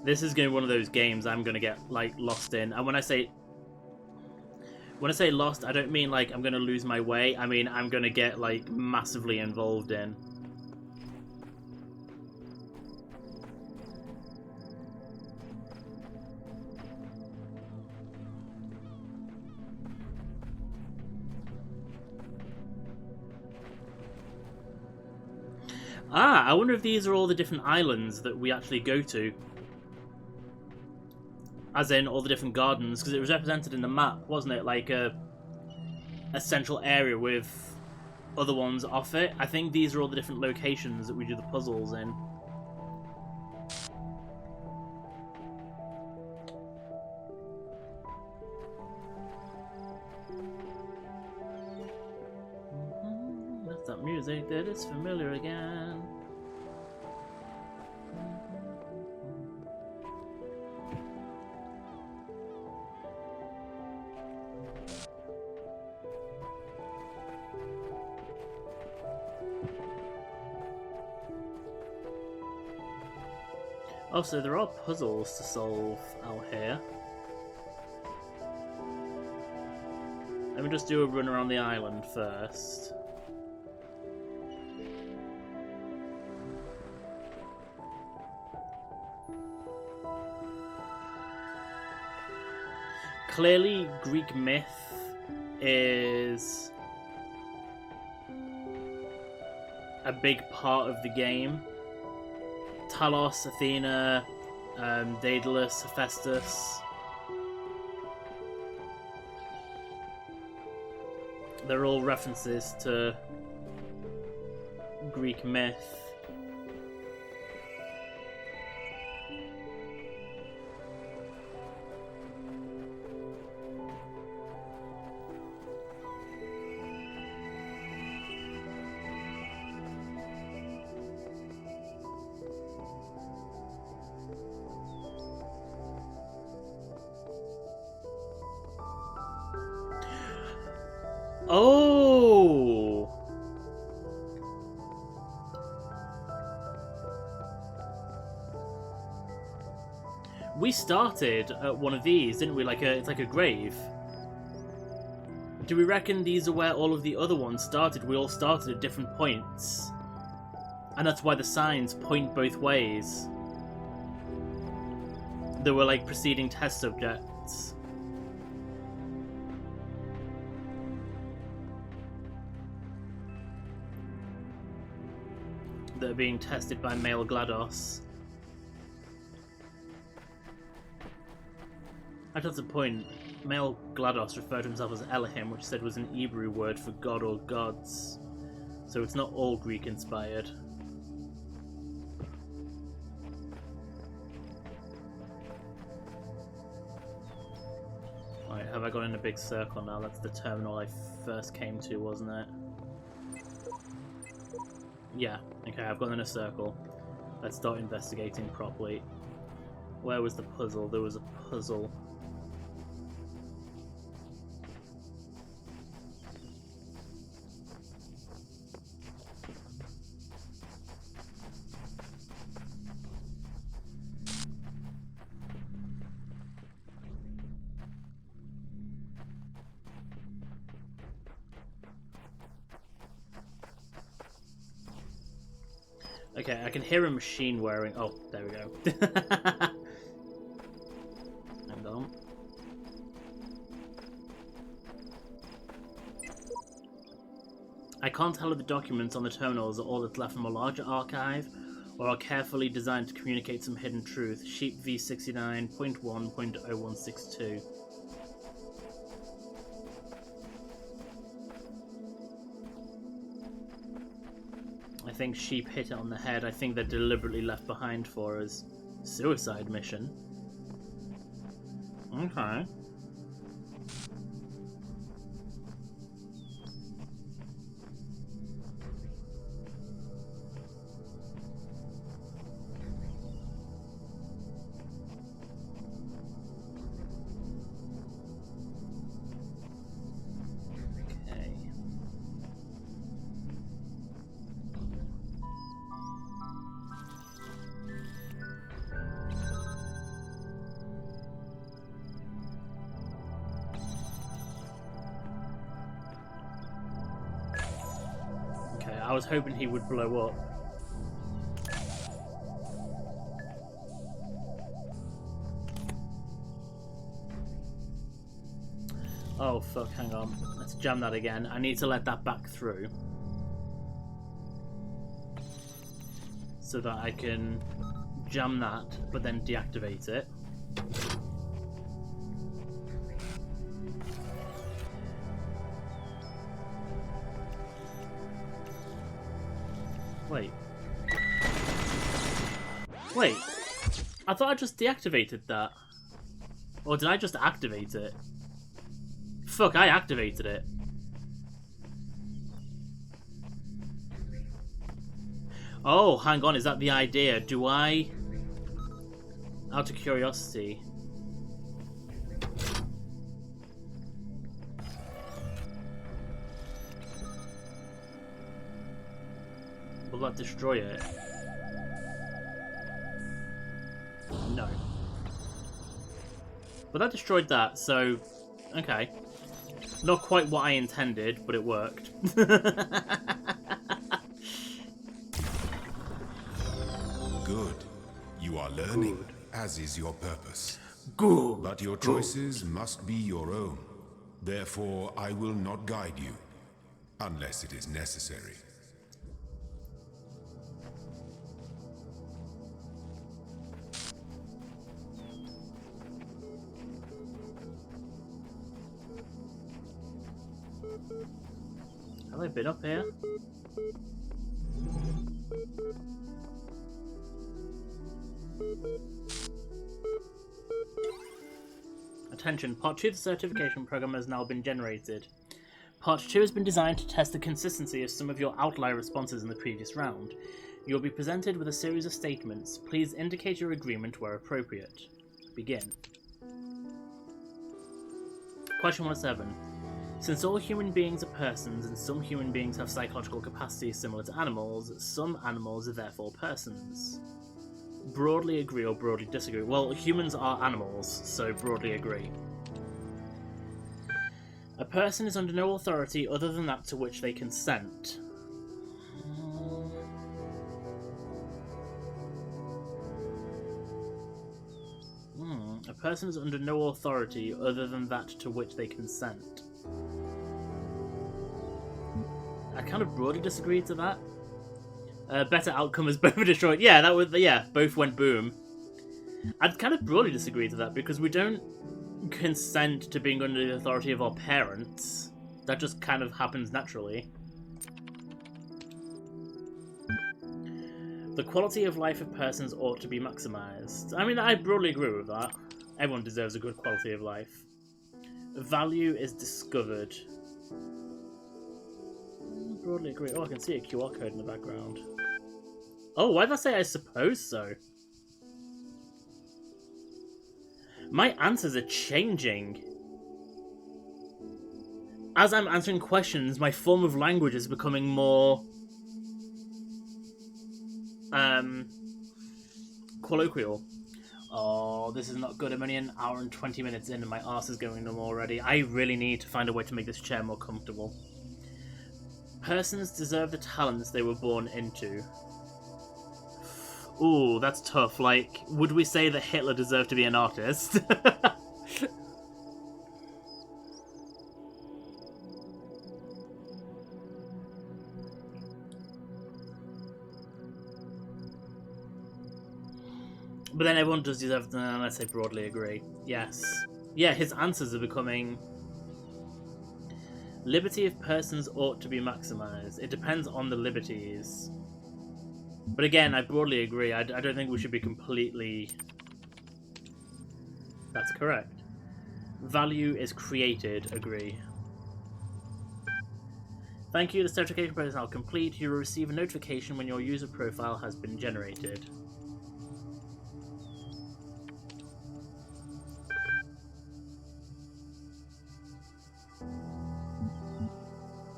This is going to be one of those games I'm going to get, like, lost in. And when I say lost, I don't mean, like, I'm going to lose my way. I mean, I'm going to get, like, massively involved in. Ah, I wonder if these are all the different islands that we actually go to. As in, all the different gardens, because it was represented in the map, wasn't it? Like a central area with other ones off it. I think these are all the different locations that we do the puzzles in. That's that music that is familiar again. Oh, so there are puzzles to solve out here. Let me just do a run around the island first. Clearly, Greek myth is a big part of the game. Talos, Athena, Daedalus, Hephaestus. They're all references to Greek myth. Oh! We started at one of these, didn't we? It's like a grave. Do we reckon these are where all of the other ones started? We all started at different points. And that's why the signs point both ways. They were like preceding test subjects. That are being tested by male GLaDOS. That's the point. Male GLaDOS referred to himself as Elohim, which said was an Hebrew word for god or gods. So it's not all Greek inspired. Right, have I gone in a big circle now? That's the terminal I first came to, wasn't it? Yeah, okay, I've gone in a circle. Let's start investigating properly. Where was the puzzle? There was a puzzle. Okay, I can hear a machine whirring. Oh, there we go. Hang on. I can't tell if the documents on the terminals are all that's left from a larger archive, or are carefully designed to communicate some hidden truth. Sheep V69.1.0162. I think Sheep hit it on the head. I think they're deliberately left behind for us. Suicide mission. Okay. I was hoping he would blow up. Oh fuck, hang on. Let's jam that again. I need to let that back through. So that I can jam that, but then deactivate it. Wait. Wait. I thought I just deactivated that. Or did I just activate it? Fuck, I activated it. Oh, hang on, is that the idea? Do I... Out of curiosity... Will that destroy it? No. But that destroyed that, so... Okay. Not quite what I intended, but it worked. Good. You are learning, as is your purpose. Good. But your choices must be your own. Therefore, I will not guide you, unless it is necessary. Have I been up here? Attention, Part 2 of the certification program has now been generated. Part 2 has been designed to test the consistency of some of your outlier responses in the previous round. You will be presented with a series of statements. Please indicate your agreement where appropriate. Begin. Question 107. Since all human beings are persons and some human beings have psychological capacities similar to animals, some animals are therefore persons. Broadly agree or broadly disagree? Well, humans are animals, so broadly agree. A person is under no authority other than that to which they consent. A person is under no authority other than that to which they consent. I kind of broadly disagree to that. Better outcome as both were destroyed. Yeah, that was both went boom. I'd kind of broadly disagree to that because we don't consent to being under the authority of our parents. That just kind of happens naturally. The quality of life of persons ought to be maximized. I mean, I broadly agree with that. Everyone deserves a good quality of life. Value is discovered. Broadly agree. Oh, I can see a QR code in the background. Oh, why did I say I suppose so? My answers are changing. As I'm answering questions, my form of language is becoming more... colloquial. Oh, this is not good. I'm only an hour and 20 minutes in and my arse is going numb already. I really need to find a way to make this chair more comfortable. Persons deserve the talents they were born into. Ooh, that's tough. Like, would we say that Hitler deserved to be an artist? But then everyone does deserve, let's say broadly agree. Yes. Yeah, his answers are becoming... Liberty of persons ought to be maximized. It depends on the liberties. But again, I broadly agree. I don't think we should be completely... That's correct. Value is created. Agree. Thank you. The certification process is now complete. You will receive a notification when your user profile has been generated.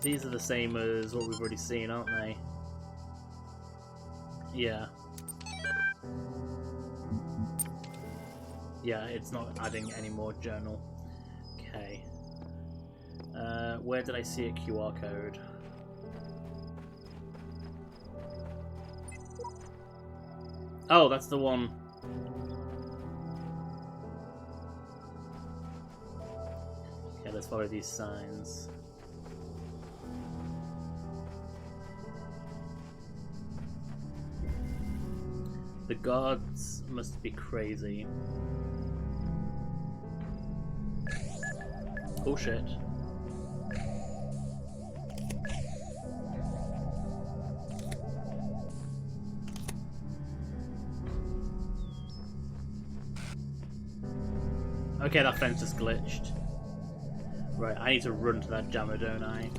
These are the same as what we've already seen, aren't they? Yeah. Yeah, it's not adding any more journal. Okay. Where did I see a QR code? Oh, that's the one. Okay, let's follow these signs. The gods must be crazy. Oh shit. Okay, that fence is glitched. Right, I need to run to that jammer, don't I?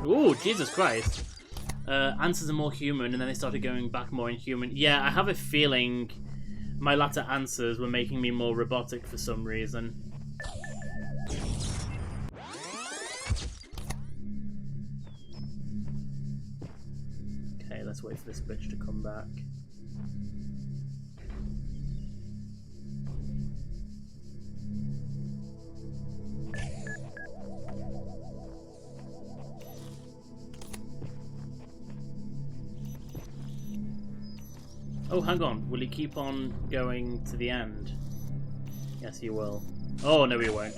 Ooh, Jesus Christ. Answers are more human, and then they started going back more inhuman. Yeah, I have a feeling my latter answers were making me more robotic for some reason. Okay, let's wait for this bitch to come back. Oh, hang on. Will he keep on going to the end? Yes, he will. Oh, no, he won't.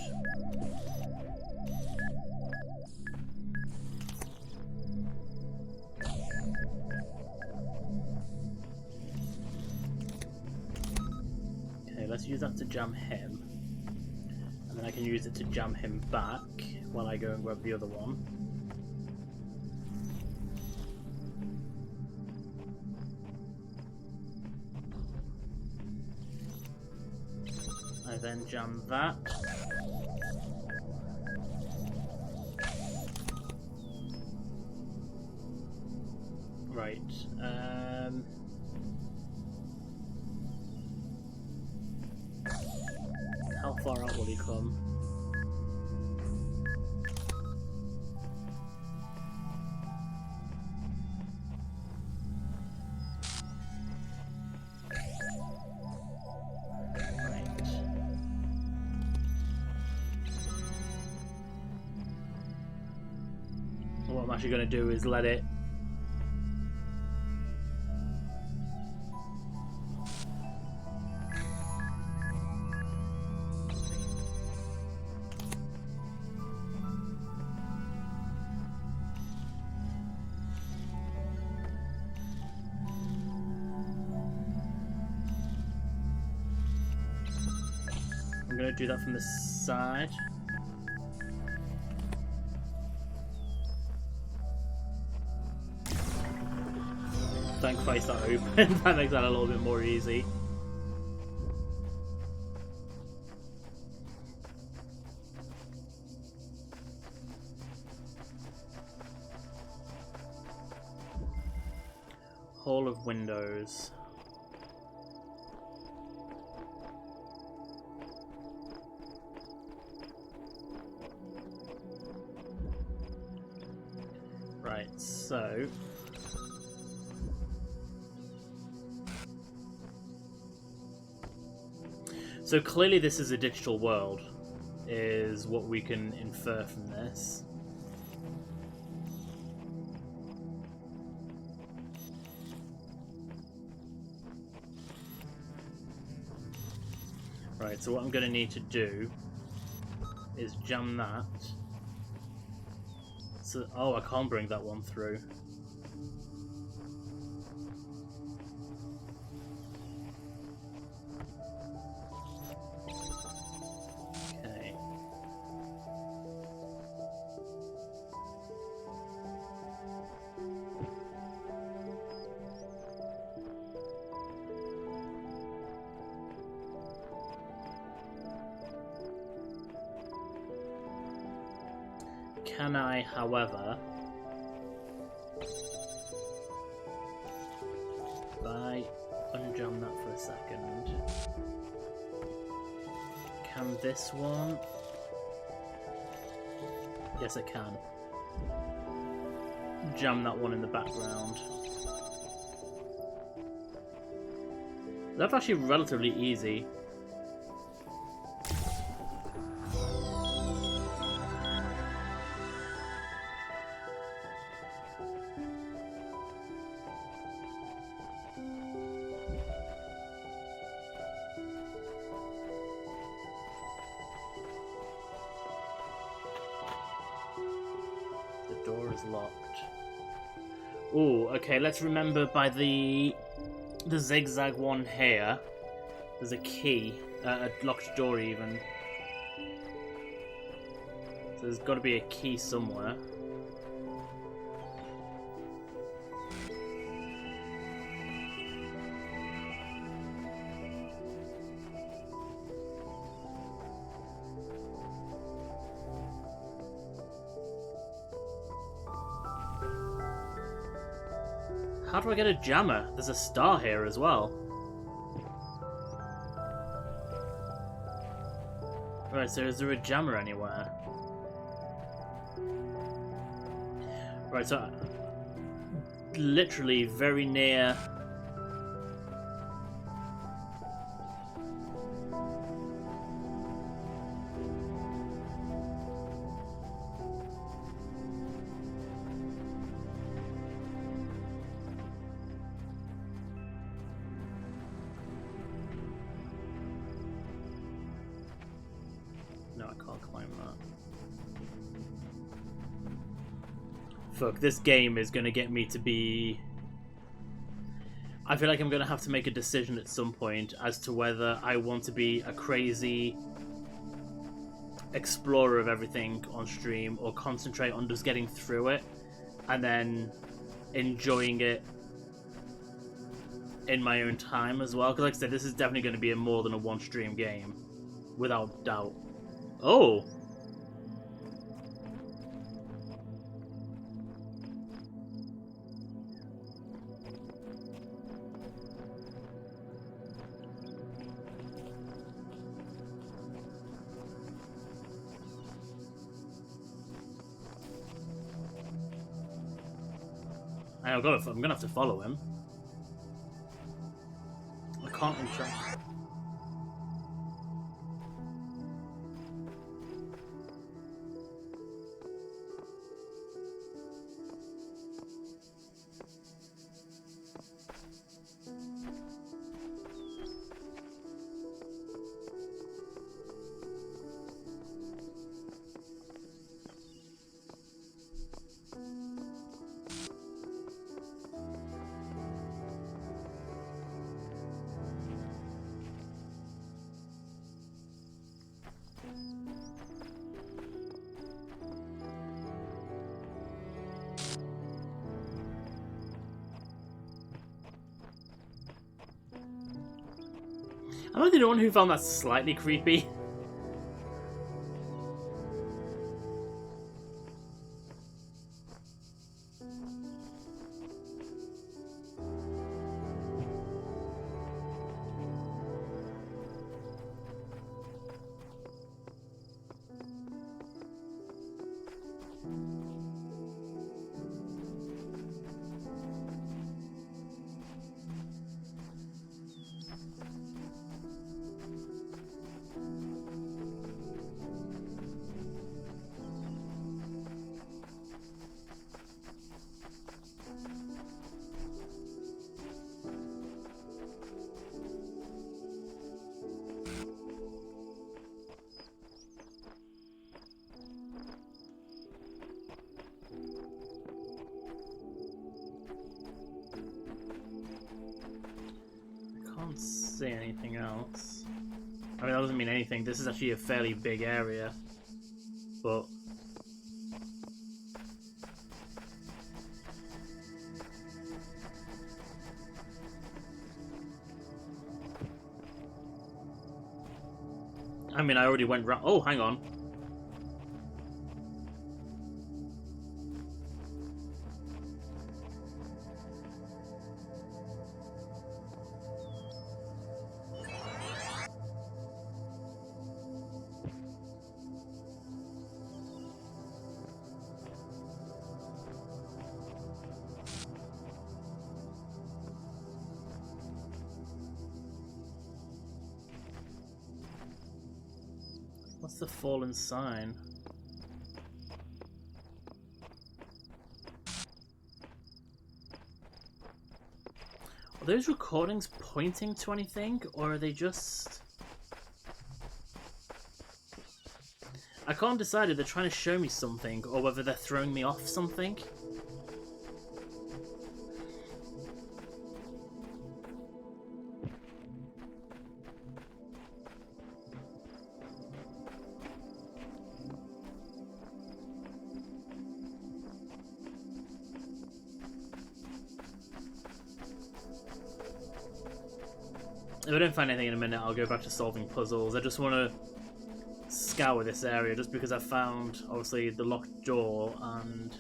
Okay, let's use that to jam him. And then I can use it to jam him back while I go and grab the other one. I then jam that. Right. How far out will he come? What I'm actually going to do is let it... I'm going to do that from the side. Thank Christ that opened. That makes that a little bit more easy. Hall of Windows. Right, so... So clearly this is a digital world, is what we can infer from this. Right, so what I'm going to need to do is jam that. So, oh, I can't bring that one through. Can I, however, if I unjam that for a second, can this one? Yes, I can. Jam that one in the background. That's actually relatively easy. Door is locked. Oh, okay, let's remember by the zigzag one here, there's a key, a locked door even. So there's got to be a key somewhere. How do I get a jammer? There's a star here as well. Right, so is there a jammer anywhere? Right, so literally very near. No, I can't climb that. Fuck, this game is gonna get me to be... I feel like I'm gonna have to make a decision at some point as to whether I want to be a crazy explorer of everything on stream or concentrate on just getting through it and then enjoying it in my own time as well. Because like I said, this is definitely going to be a more than a one stream game, without doubt. Oh! I'm gonna have to follow him. I can't interact. Am I the only one who found that slightly creepy? See anything else? I mean, that doesn't mean anything. This is actually a fairly big area, but I mean, I already went round. Oh, hang on. What's the fallen sign? Are those recordings pointing to anything, or are they just... I can't decide if they're trying to show me something, or whether they're throwing me off something. If I don't find anything in a minute, I'll go back to solving puzzles. I just want to scour this area, just because I found, obviously, the locked door, and...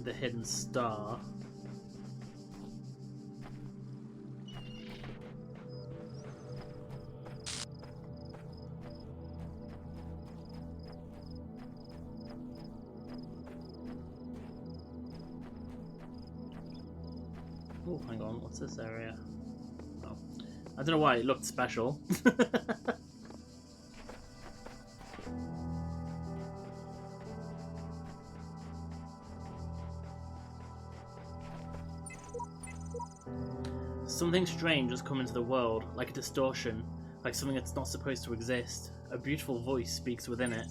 the hidden star. Oh, hang on, what's this area? Oh, I don't know why it looked special. Something strange has come into the world, like a distortion, like something that's not supposed to exist. A beautiful voice speaks within it.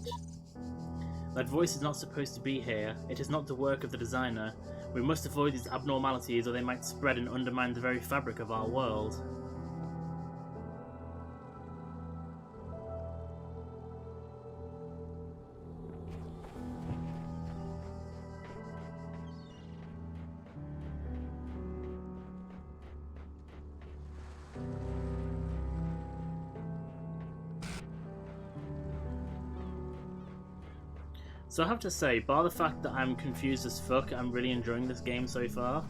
That voice is not supposed to be here. It is not the work of the designer. We must avoid these abnormalities or they might spread and undermine the very fabric of our world. So I have to say, bar the fact that I'm confused as fuck, I'm really enjoying this game so far.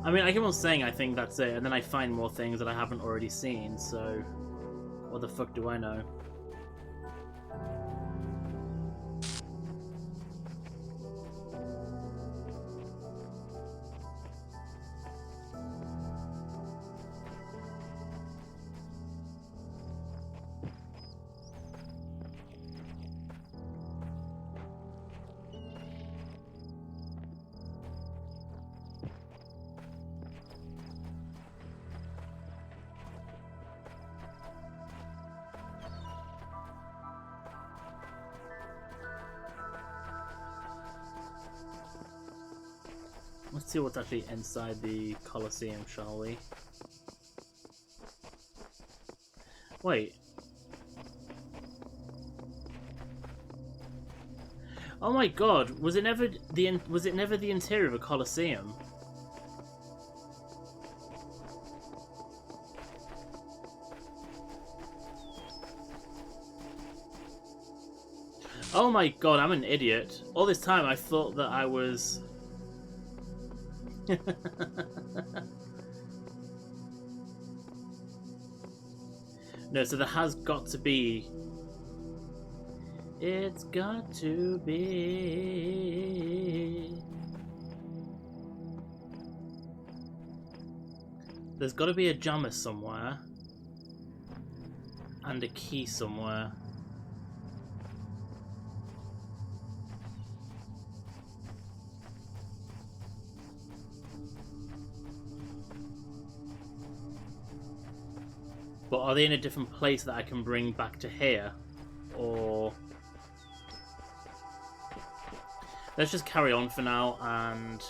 I mean, I keep on saying I think that's it, and then I find more things that I haven't already seen, so what the fuck do I know? Let's see what's actually inside the Colosseum, shall we? Wait. Oh my god, was it never the interior of a Colosseum? Oh my god, I'm an idiot. All this time I thought that I was... No, so there has got to be... It's got to be... There's got to be a jammer somewhere. And a key somewhere. But are they in a different place that I can bring back to here? Or... Let's just carry on for now and...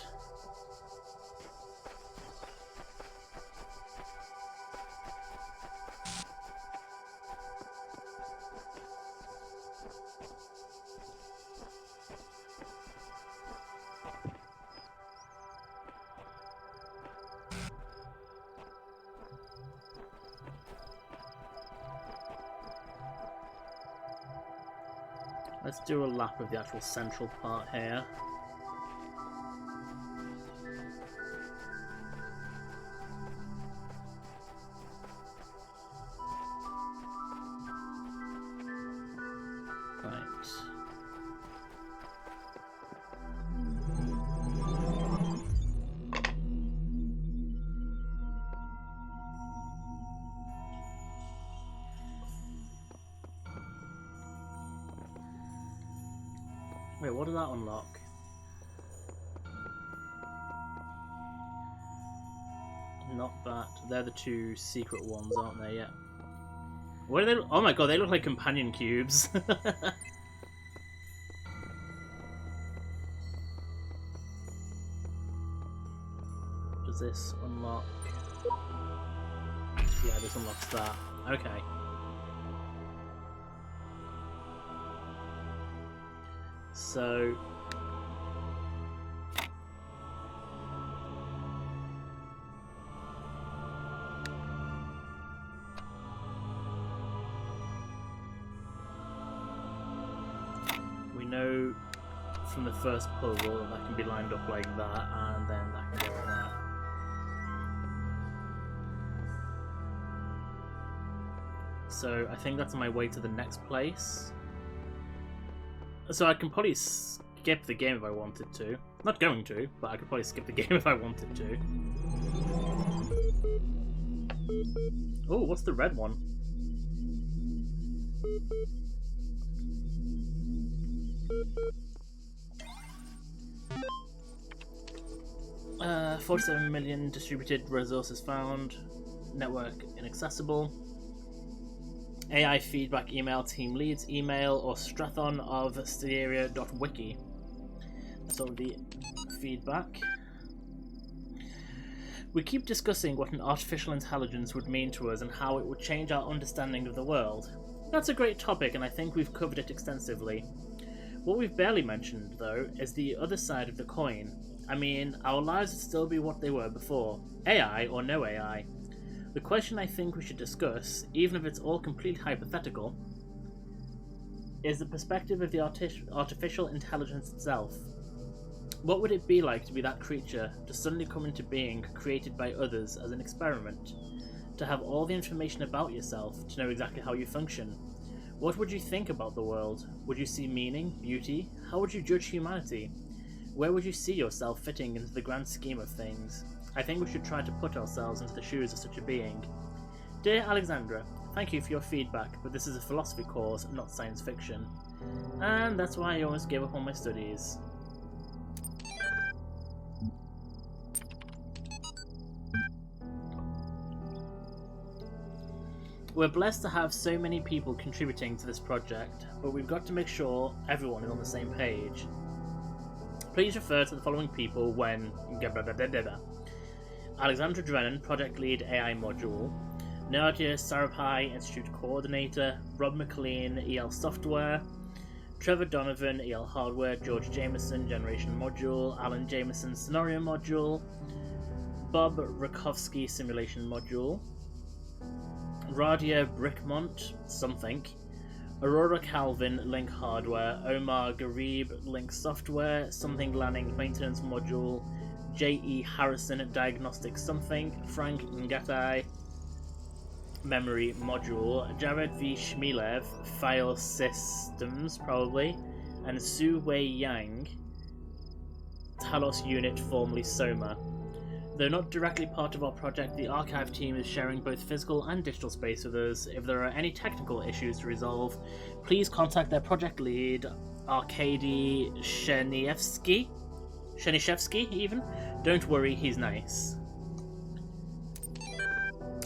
Let's do a lap of the actual central part here. Right. Wait, what did that unlock? Not that. They're the two secret ones, aren't they? Yeah. What are they? Oh my god, they look like companion cubes. does this unlock? Yeah, this unlocks that. Okay. So... we know from the first puzzle that can be lined up like that, and then that can go in there. So I think that's on my way to the next place. So I can probably skip the game if I wanted to. Not going to, but I could probably skip the game if I wanted to. Oh, what's the red one? 47 million distributed resources found. Network inaccessible. AI feedback email, team leads email, or strathon of Styria.wiki. That's all the feedback. We keep discussing what an artificial intelligence would mean to us and how it would change our understanding of the world. That's a great topic, and I think we've covered it extensively. What we've barely mentioned, though, is the other side of the coin. I mean, our lives would still be what they were before, AI or no AI. The question I think we should discuss, even if it's all completely hypothetical, is the perspective of the artificial intelligence itself. What would it be like to be that creature, to suddenly come into being, created by others as an experiment? To have all the information about yourself, to know exactly how you function? What would you think about the world? Would you see meaning, beauty? How would you judge humanity? Where would you see yourself fitting into the grand scheme of things? I think we should try to put ourselves into the shoes of such a being. Dear Alexandra, thank you for your feedback, but this is a philosophy course, not science fiction. And that's why I almost gave up on my studies. We're blessed to have so many people contributing to this project, but we've got to make sure everyone is on the same page. Please refer to the following people when... Alexandra Drennan, Project Lead AI Module, Nadia Sarapai, Institute Coordinator, Rob McLean, EL Software, Trevor Donovan, EL Hardware, George Jameson, Generation Module, Alan Jameson, Scenario Module, Bob Rakowski, Simulation Module, Radia Brickmont, Something, Aurora Calvin, Link Hardware, Omar Garib, Link Software, Something Lanning, Maintenance Module, J.E. Harrison, Diagnostic Something, Frank Ngatai, Memory Module, Jared V. Shmilev, File Systems, probably, and Su Wei Yang, Talos Unit, formerly Soma. Though not directly part of our project, the archive team is sharing both physical and digital space with us. If there are any technical issues to resolve, please contact their project lead, Arkady Chernyshevsky even. Don't worry, he's nice.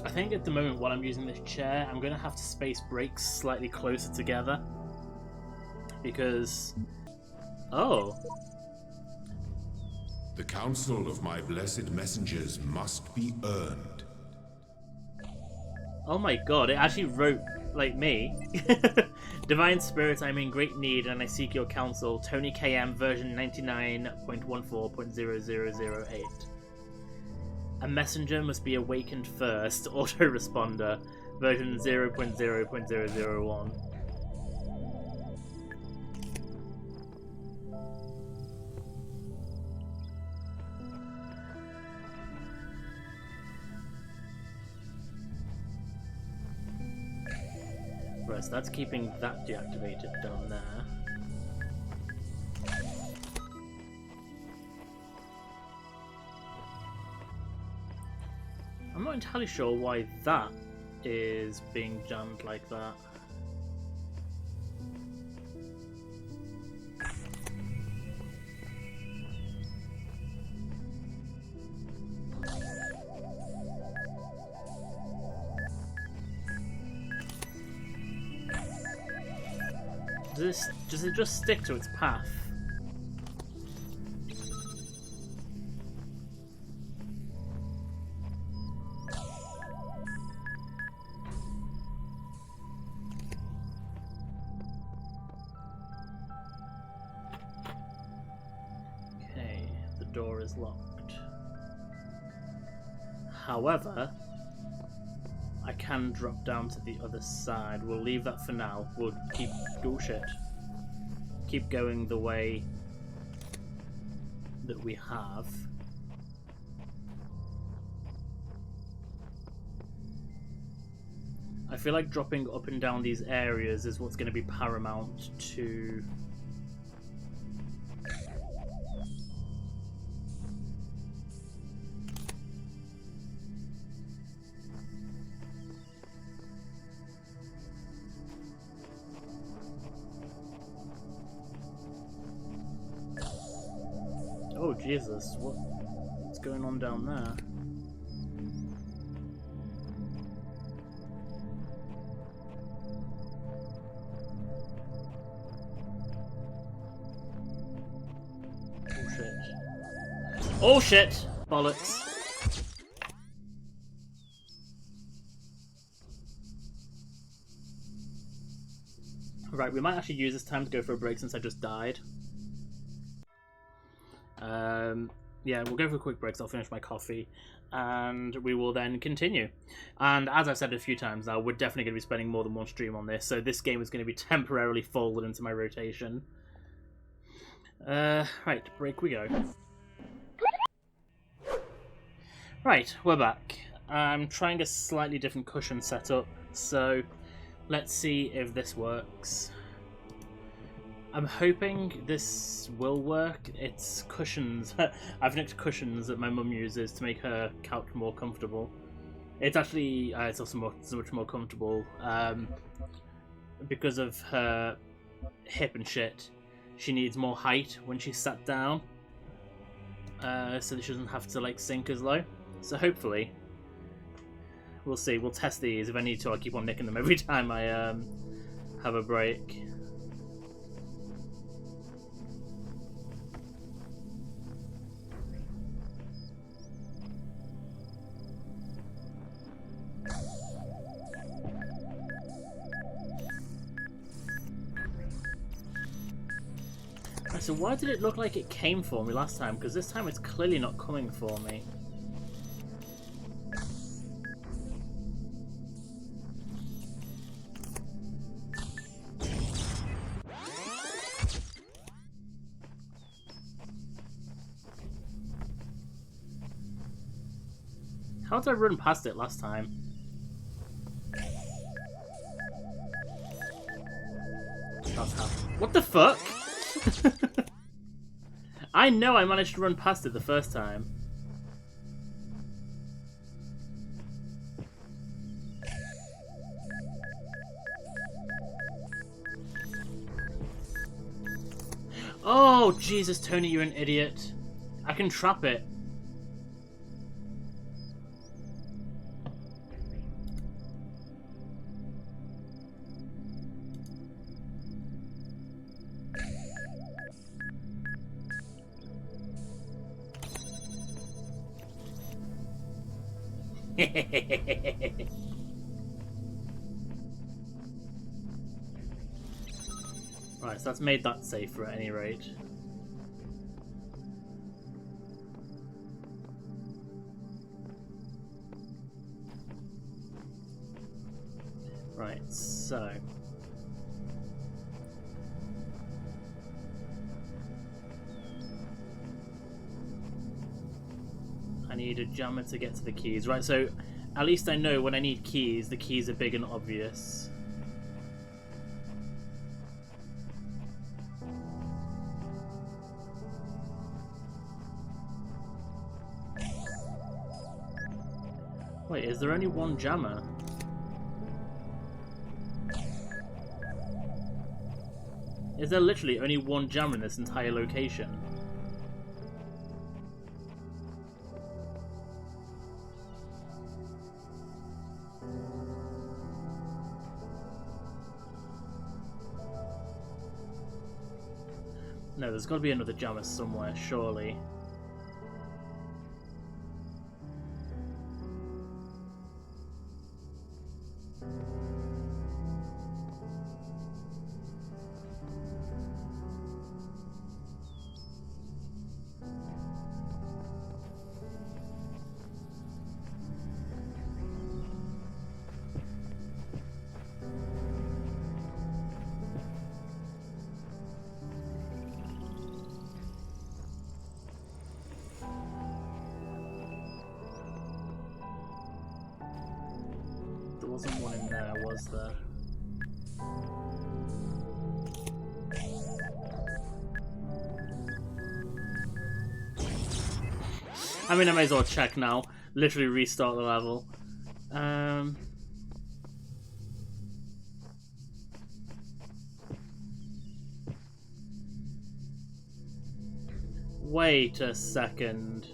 I think at the moment while I'm using this chair, I'm going to have to space brakes slightly closer together. Because... oh... The counsel of my blessed messengers must be earned. Oh my god, it actually wrote like me. Divine Spirit, I'm in great need and I seek your counsel. TonyKM version 99.14.0008. A messenger must be awakened first. Autoresponder version 0.0.001. Right, so that's keeping that deactivated down there. I'm not entirely sure why that is being jammed like that. Does it just stick to its path? door is locked. However, I can drop down to the other side. We'll leave that for now. We'll keep... oh shit. Keep going the way that we have. I feel like dropping up and down these areas is what's going to be paramount to... Oh Jesus, what's going on down there? Oh shit. Oh shit! Bollocks. Right, we might actually use this time to go for a break since I just died. Yeah, we'll go for a quick break so I'll finish my coffee and we will then continue. And as I've said a few times now, we're definitely going to be spending more than one stream on this, so this game is going to be temporarily folded into my rotation. Right, break we go. Right, we're back. I'm trying a slightly different cushion setup, so let's see if this works. I'm hoping this will work. It's cushions. I've nicked cushions that my mum uses to make her couch more comfortable. It's actually, it's also so much more comfortable because of her hip and shit. She needs more height when she's sat down, so that she doesn't have to like sink as low. So hopefully, we'll see. We'll test these. If I need to, I'll keep on nicking them every time I have a break. So why did it look like it came for me last time? Because this time it's clearly not coming for me. How did I run past it last time? That's how. What the fuck? I know I managed to run past it the first time. Oh, Jesus, Tony, you're an idiot. I can trap it. Right, so that's made that safer at any rate. Right, so... I need a jammer to get to the keys. Right, so at least I know when I need keys, the keys are big and obvious. Wait, is there only one jammer? Is there literally only one jammer in this entire location? No, there's got to be another jammer somewhere, surely. There wasn't one in there, was there? I mean, I may as well check now. Literally restart the level. Wait a second.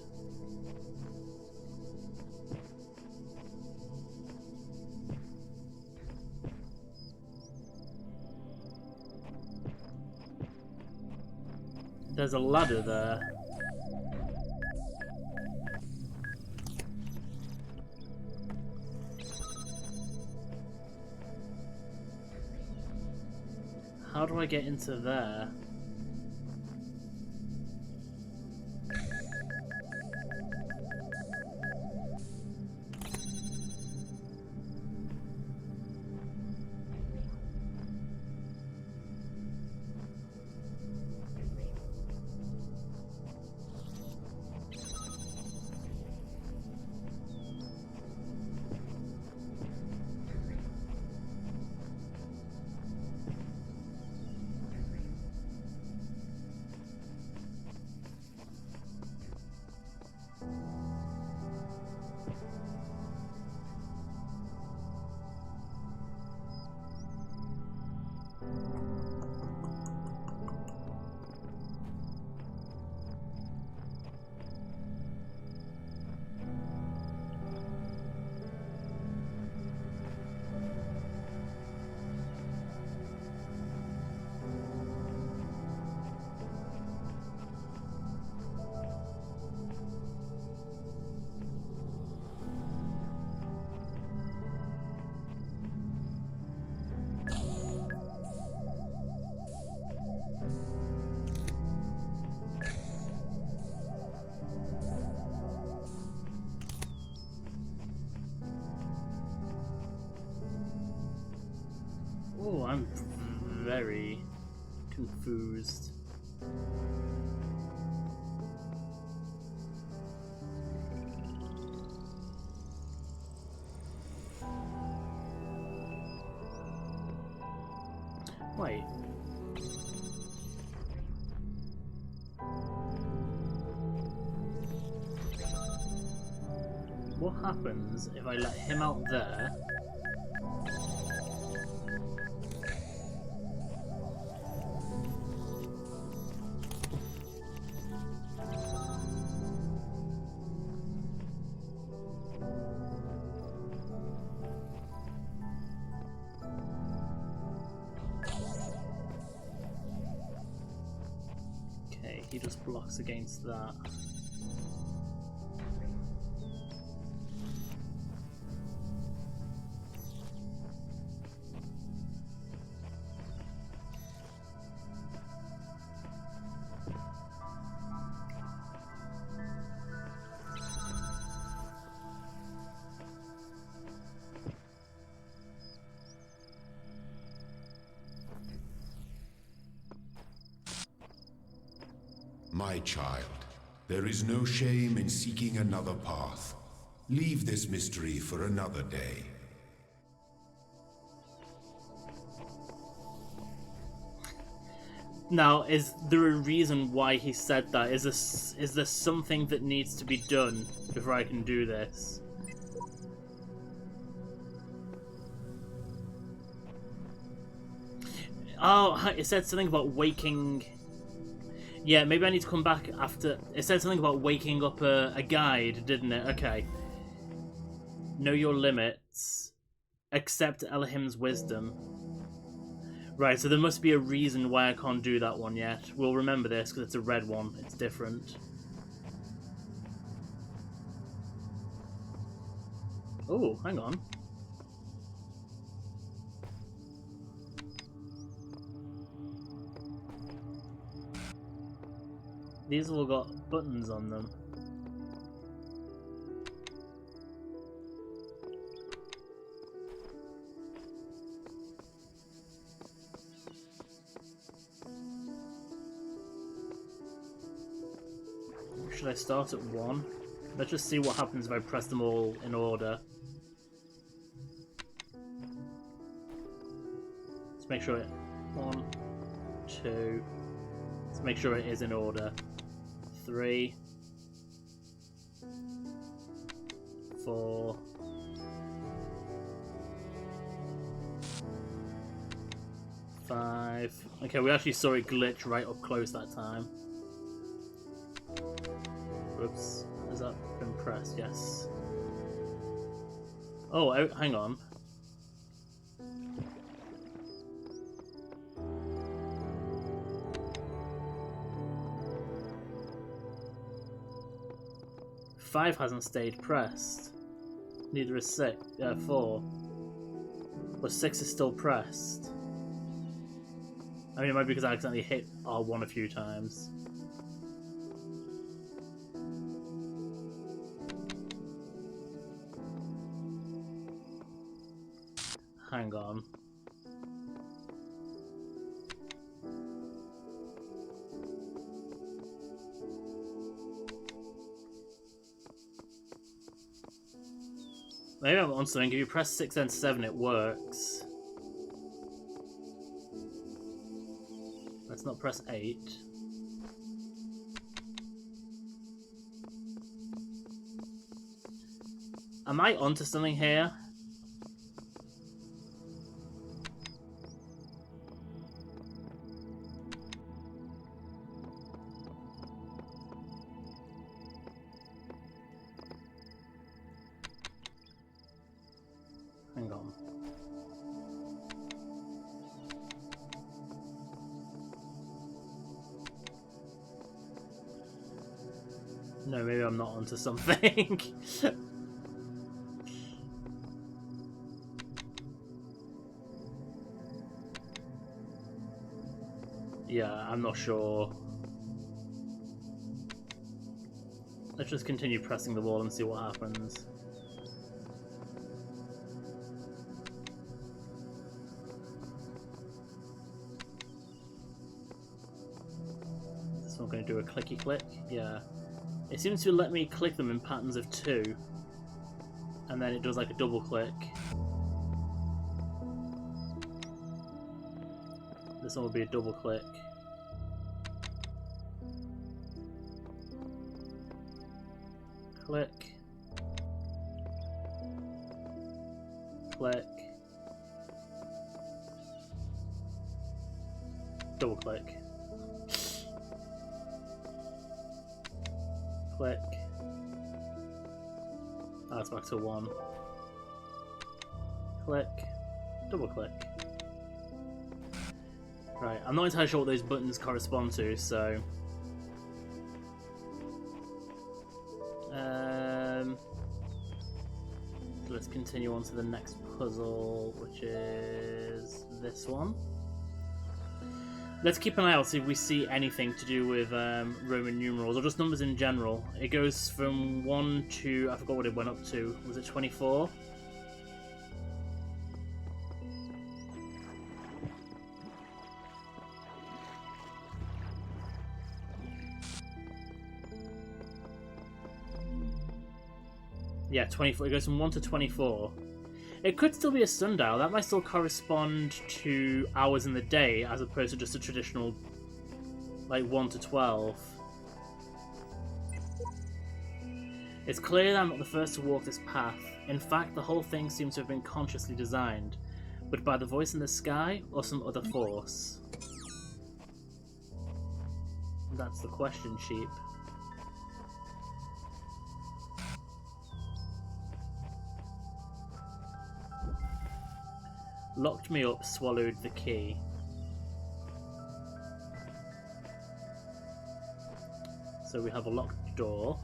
There's a ladder there. How do I get into there? Oh, I'm very confused. Wait. What happens if I let him out there? He just blocks against that. My child, there is no shame in seeking another path. Leave this mystery for another day. Now, is there a reason why he said that? Is there something that needs to be done before I can do this? Oh, it said something about waking... Yeah, maybe I need to come back after... It said something about waking up a guide, didn't it? Okay. Know your limits. Accept Elohim's wisdom. Right, so there must be a reason why I can't do that one yet. We'll remember this, because it's a red one. It's different. Oh, hang on. These have all got buttons on them. Should I start at 1? Let's just see what happens if I press them all in order. Let's make sure it... 1, 2... Let's make sure it is in order. 3... 4... 5... Okay, we actually saw it glitch right up close that time. Whoops. Has that been pressed? Yes. Oh, hang on. Five hasn't stayed pressed. Neither is 4. But 6 is still pressed. I mean, it might be because I accidentally hit R1 a few times. Hang on. Maybe I'm on something. If you press 6 and 7, it works. Let's not press 8. Am I onto something here? Hang on. No, maybe I'm not onto something. Yeah, I'm not sure. Let's just continue pressing the wall and see what happens. Is this one going to do a clicky click? Yeah. It seems to let me click them in patterns of 2. And then it does like a double click. This one will be a double click. Click. Click. Double click. Click. Oh, it's back to 1. Click. Double click. Right, I'm not entirely sure what those buttons correspond to, so... let's continue on to the next puzzle, which is this one. Let's keep an eye out, see if we see anything to do with Roman numerals, or just numbers in general. It goes from 1 to... I forgot what it went up to. Was it 24? Yeah, 24. It goes from 1 to 24. It could still be a sundial. That might still correspond to hours in the day, as opposed to just a traditional, like, 1 to 12. It's clear that I'm not the first to walk this path. In fact, the whole thing seems to have been consciously designed, but by the voice in the sky or some other force. That's the question, sheep. Locked me up, swallowed the key. So we have a locked door.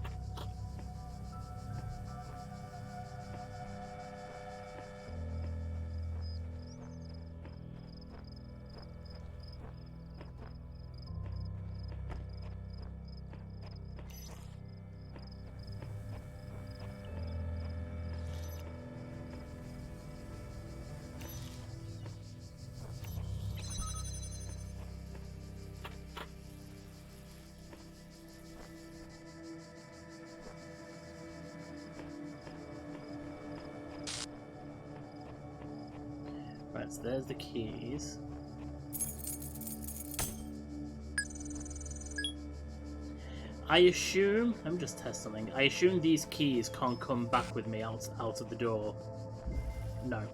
Right, so there's the keys. I assume... Let me just test something. I assume these keys can't come back with me out of the door. No.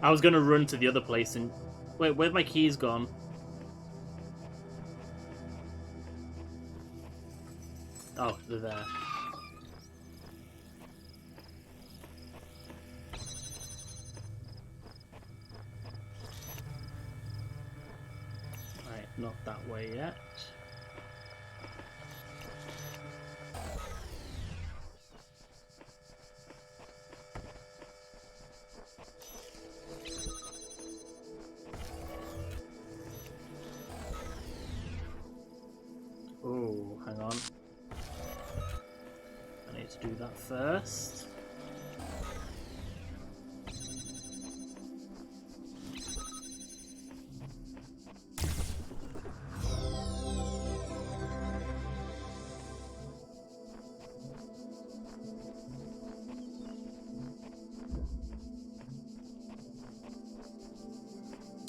I was going to run to the other place and... Wait, where'd my keys gone? Oh, they're there. Right, not that way yet. Oh, hang on. I need to do that first.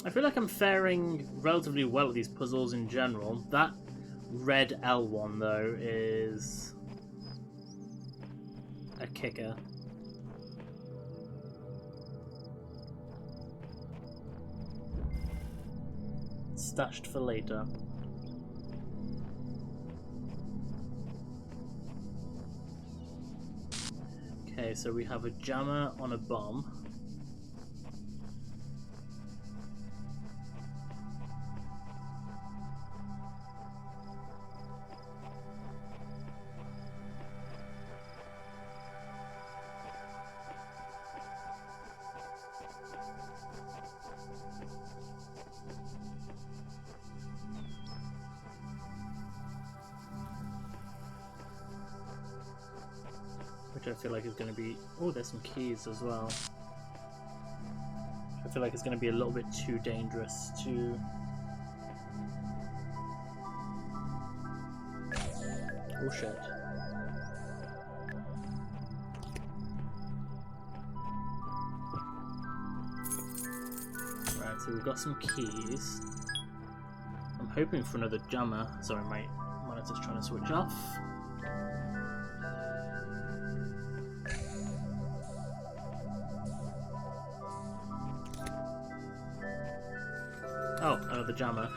I feel like I'm faring relatively well with these puzzles in general. That red L one, though, is a kicker. Stashed for later. Okay, so we have a jammer on a bomb. Which I feel like is going to be... Oh, there's some keys as well. I feel like it's going to be a little bit too dangerous to... Oh shit. Right, so we've got some keys. I'm hoping for another jammer. Sorry, my monitor's trying to switch off. Oh, another jammer.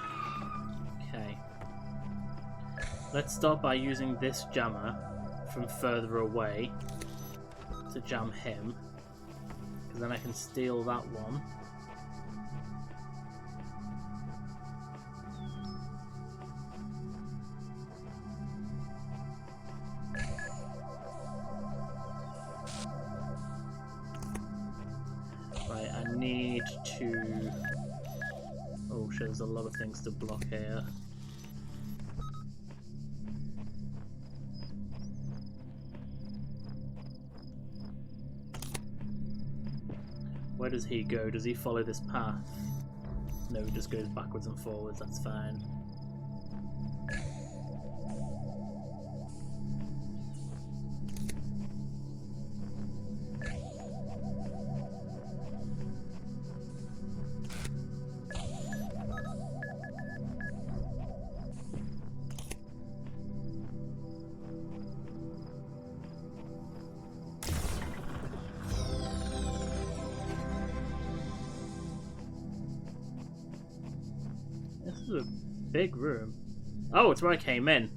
Okay. Let's start by using this jammer from further away to jam him. Because then I can steal that one. Right, I need to... Oh shit, there's a lot of things to block here. Where does he go? Does he follow this path? No, he just goes backwards and forwards, that's fine. This is a big room. Oh, it's where I came in.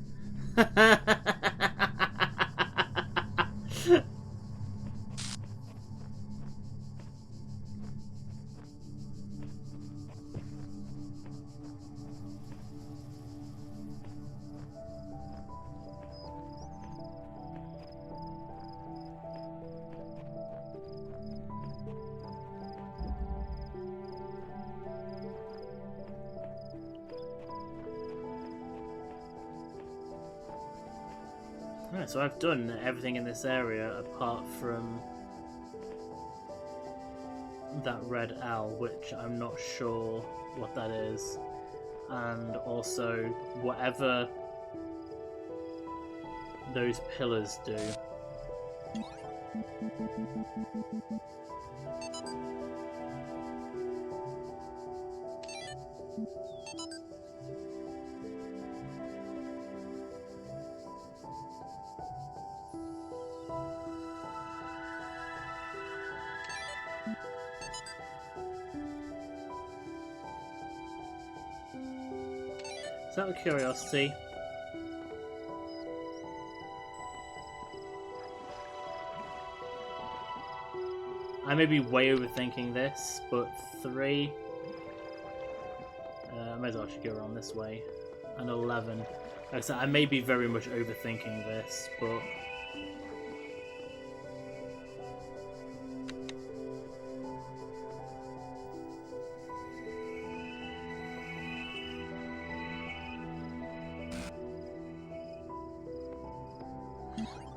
Right, so I've done everything in this area apart from that red L, which I'm not sure what that is, and also whatever those pillars do. Is that a curiosity? I may be way overthinking this, but 3... I might as well actually go around this way. And 11. Like I said, I may be very much overthinking this, but...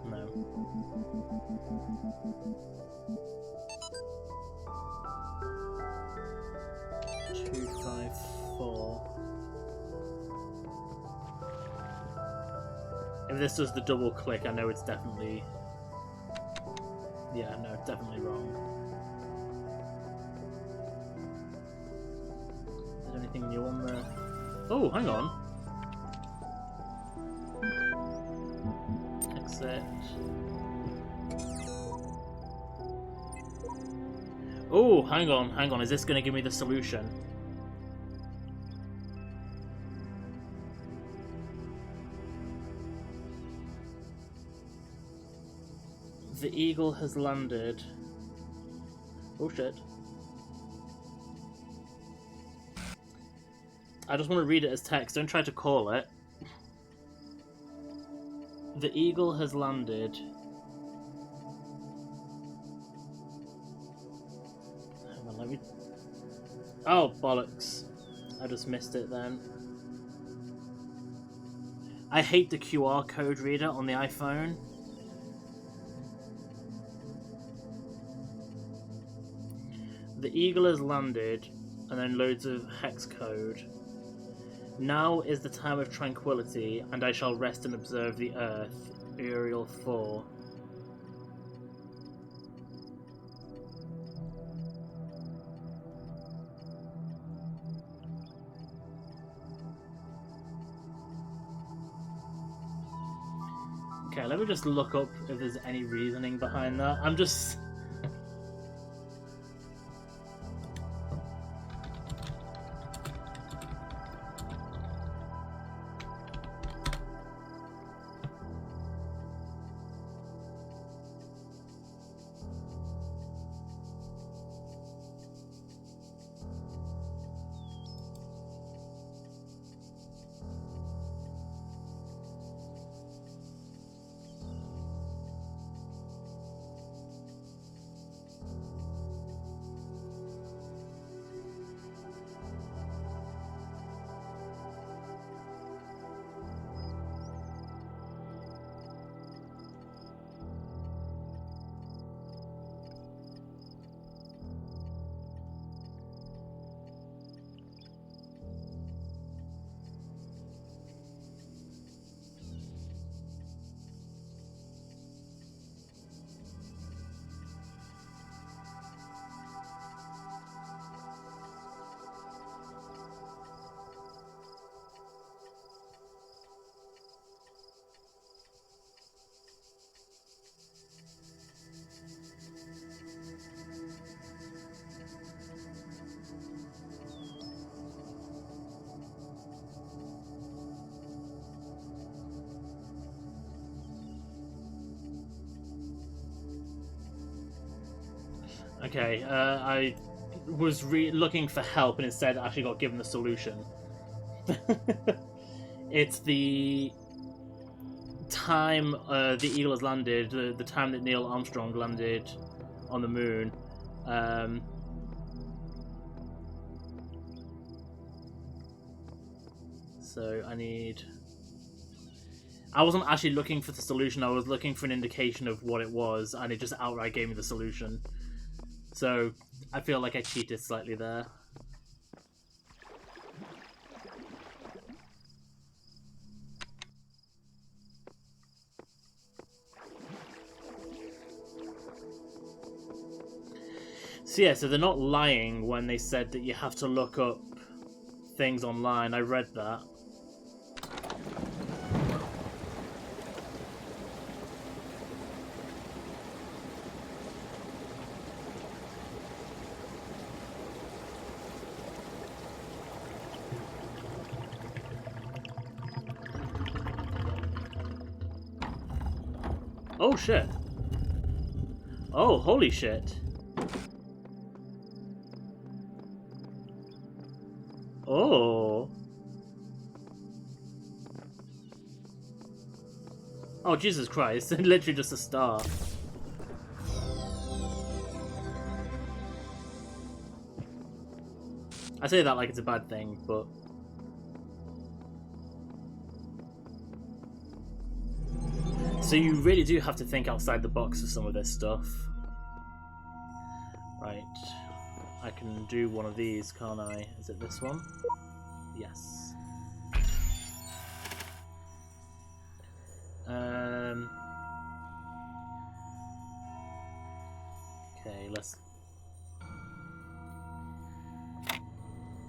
No. Two, 5, 4. If this does the double click, I know it's definitely... Yeah, no, it's definitely wrong. Is there anything new on there? Oh, hang on. Exit. Oh, hang on. Is this going to give me the solution? The eagle has landed. Oh shit. I just want to read it as text, don't try to call it. The eagle has landed. Hang on, let me... Oh, bollocks. I just missed it then. I hate the QR code reader on the iPhone. The eagle has landed, and then loads of hex code. Now is the time of tranquility, and I shall rest and observe the earth. Uriel 4. Okay, let me just look up if there's any reasoning behind that. I'm just... Okay, I was looking for help and instead actually got given the solution. It's the time the eagle has landed, the time that Neil Armstrong landed on the moon. So I need... I wasn't actually looking for the solution, I was looking for an indication of what it was, and it just outright gave me the solution. So I feel like I cheated slightly there. So yeah, so they're not lying when they said that you have to look up things online. I read that. Oh shit. Oh, holy shit. Oh. Oh, Jesus Christ. Literally just a star. I say that like it's a bad thing, but... So you really do have to think outside the box for some of this stuff. Right. I can do one of these, can't I? Is it this one? Yes. Okay, let's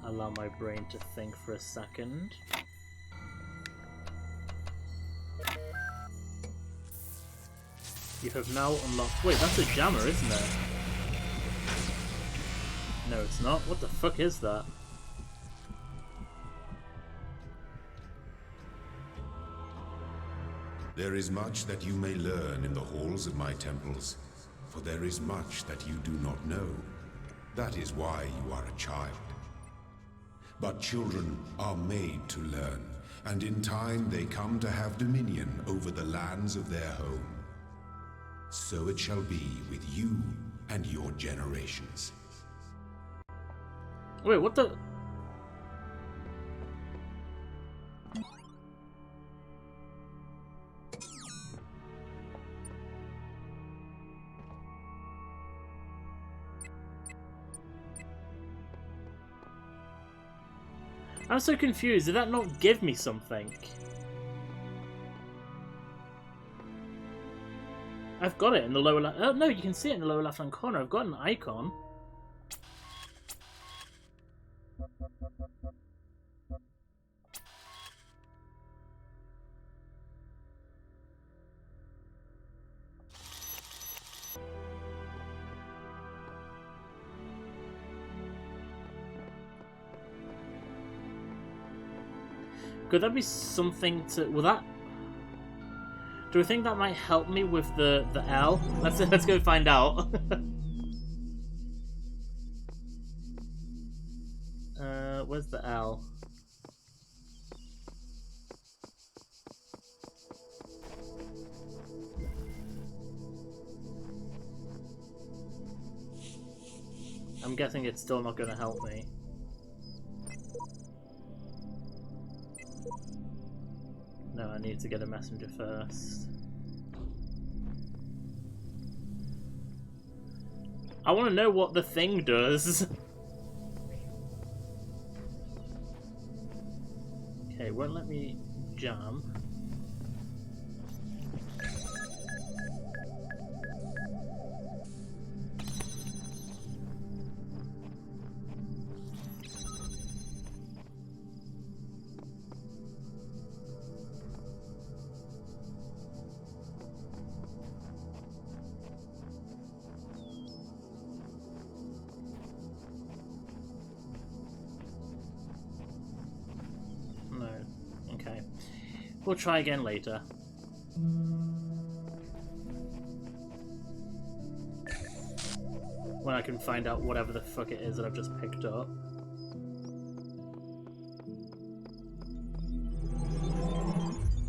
allow my brain to think for a second. You have now unlocked... Wait, that's a jammer, isn't it? No, it's not. What the fuck is that? There is much that you may learn in the halls of my temples, for there is much that you do not know. That is why you are a child. But children are made to learn, and in time they come to have dominion over the lands of their home. So it shall be with you and your generations. Wait, what the... I'm so confused. Did that not give me something? I've got it in the lower left. Oh no, you can see it in the lower left-hand corner. I've got an icon. Could that be something to... Will that... Do I think that might help me with the L? Let's go find out. Where's the L? I'm guessing it's still not going to help me. No, I need to get a messenger first. I want to know what the thing does. Okay, it won't let me jam. We'll try again later. When I can find out whatever the fuck it is that I've just picked up.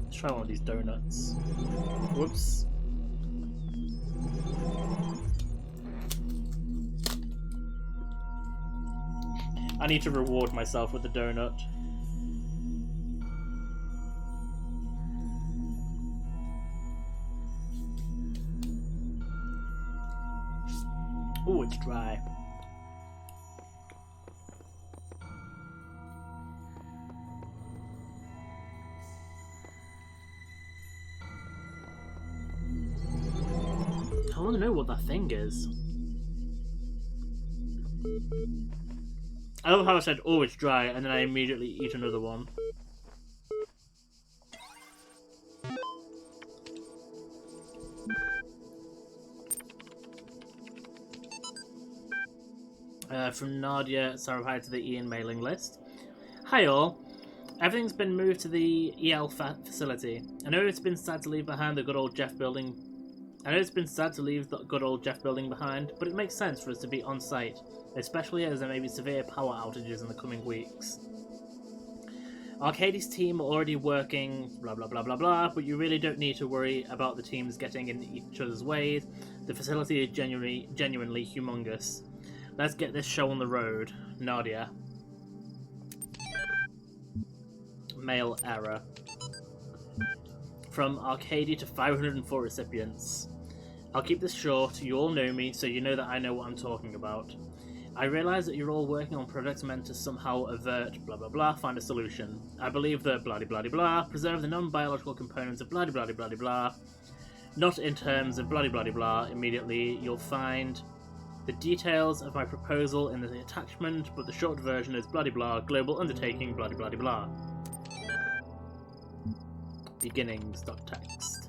Let's try one of these donuts. Whoops. I need to reward myself with the donut. Oh, it's dry. I want to know what that thing is. I love how I said, oh, it's dry, and then I immediately eat another one. From Nadia Sarabhai to the Ian mailing list. Hi all. Everything's been moved to the EL facility. I know it's been sad to leave behind the good old Jeff building. I know it's been sad to leave the good old Jeff building behind, but it makes sense for us to be on site, especially as there may be severe power outages in the coming weeks. Arcadie's team are already working blah blah blah blah blah, but you really don't need to worry about the teams getting in each other's ways. The facility is genuinely humongous. Let's get this show on the road. Nadia. Mail error. From Arcadie to 504 recipients. I'll keep this short, you all know me, so you know that I know what I'm talking about. I realise that you're all working on projects meant to somehow avert blah blah blah, find a solution. I believe that blah blah blah, preserve the non-biological components of blah blah blah blah, not in terms of blah blah blah. Immediately you'll find the details of my proposal in the attachment, but the short version is blah blah, global undertaking blah blah blah. Beginnings.txt.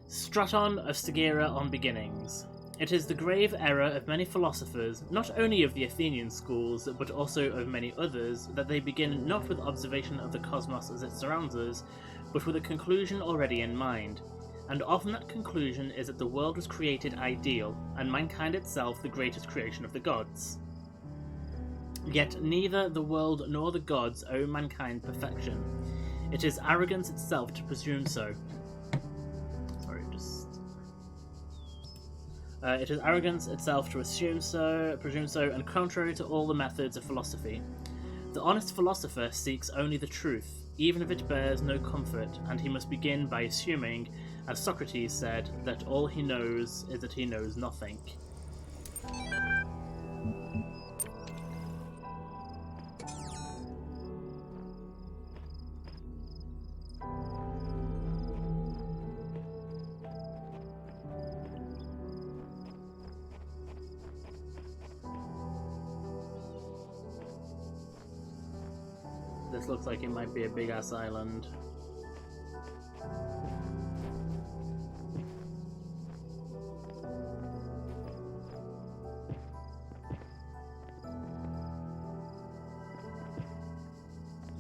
Straton of Stagira on beginnings. It is the grave error of many philosophers, not only of the Athenian schools, but also of many others, that they begin not with observation of the cosmos as it surrounds us, but with a conclusion already in mind. And often that conclusion is that the world was created ideal, and mankind itself the greatest creation of the gods. Yet neither the world nor the gods owe mankind perfection. It is arrogance itself to presume so. It is arrogance itself to presume so, and contrary to all the methods of philosophy. The honest philosopher seeks only the truth, even if it bears no comfort, and he must begin by assuming, as Socrates said, that all he knows is that he knows nothing. This looks like it might be a big-ass island.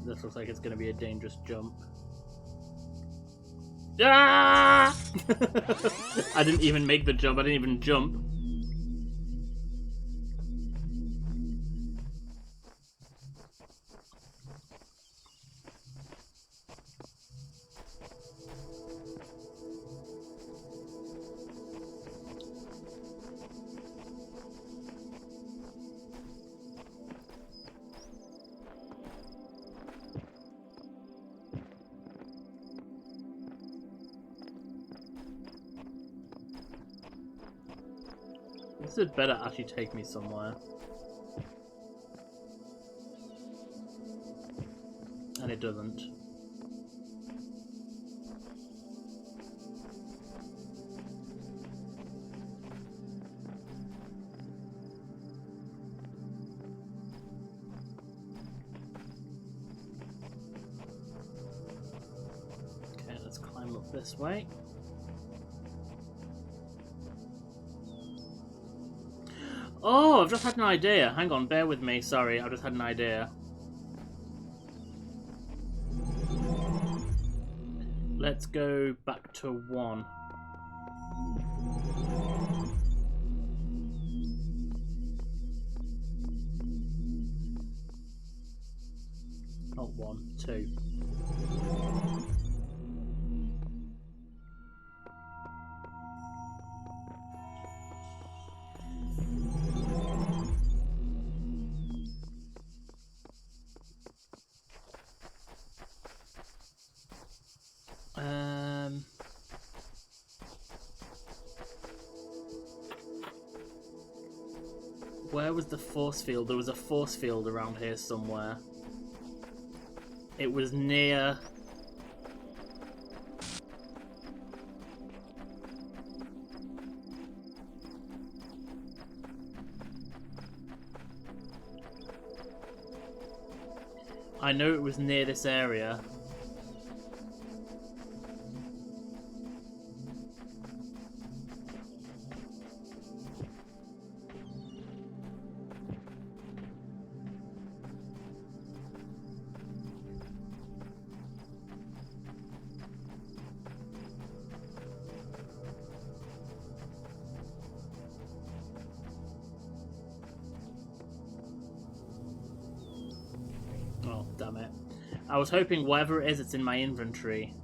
This looks like it's going to be a dangerous jump. Ah! I didn't even make the jump, I didn't even jump. This had better actually take me somewhere. And it doesn't. Okay, let's climb up this way. Oh, I've just had an idea. Hang on, bear with me. Sorry, I've just had an idea. Let's go back to 1. Not 1, 2. Where was the force field? There was a force field around here somewhere. It was near... I know it was near this area. Oh, damn it. I was hoping whatever it is, it's in my inventory.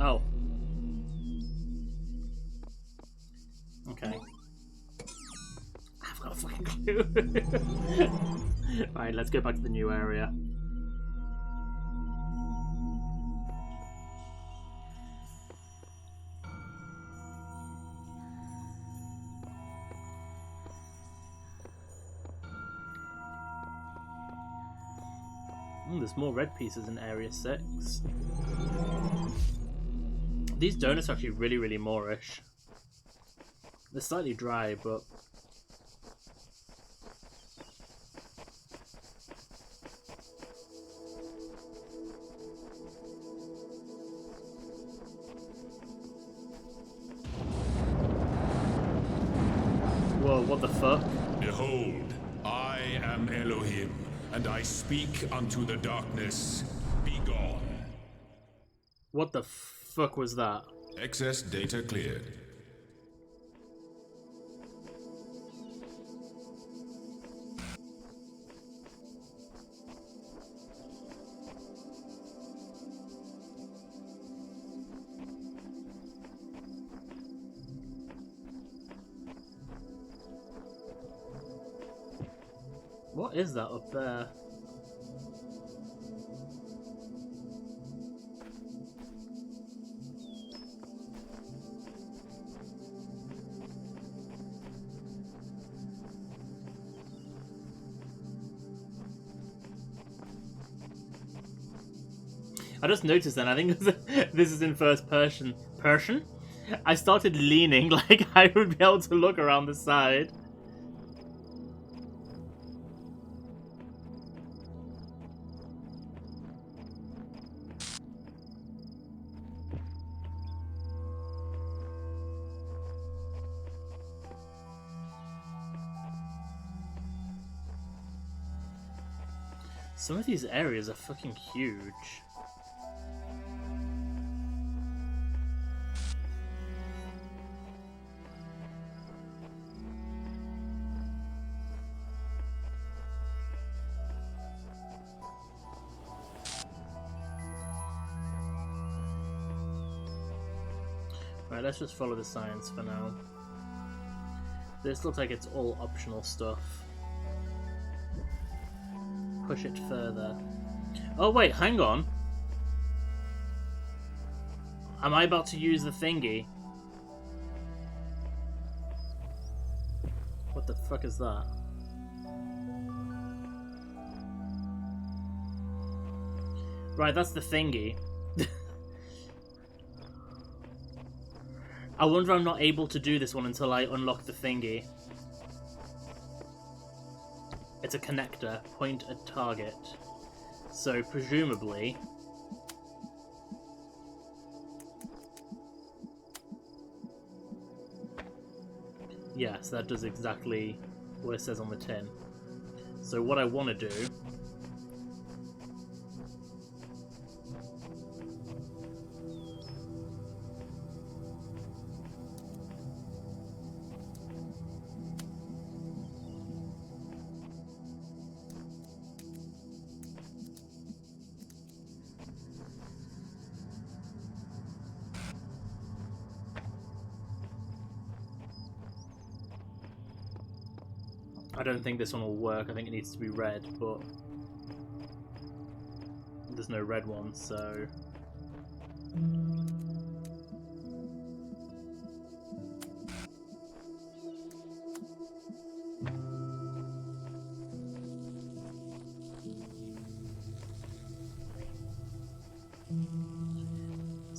Oh. Okay. I've got a fucking clue. Alright, let's go back to the new area. There's more red pieces in Area 6. These donuts are actually really, really Moorish. They're slightly dry, but... Whoa, what the fuck? Behold, I am Elohim, and I speak unto the darkness. Be gone. What the fuck was that? Excess data cleared. What is that up there? I just noticed then, I think this is in first person. I started leaning like I would be able to look around the side. Some of these areas are fucking huge. Right, let's just follow the science for now. This looks like it's all optional stuff. Push it further. Oh wait, hang on. Am I about to use the thingy? What the fuck is that? Right, that's the thingy. I wonder if I'm not able to do this one until I unlock the thingy. It's a connector, point at target. So presumably... Yes, that does exactly what it says on the tin. So what I want to do... I don't think this one will work. I think it needs to be red, but there's no red one, so...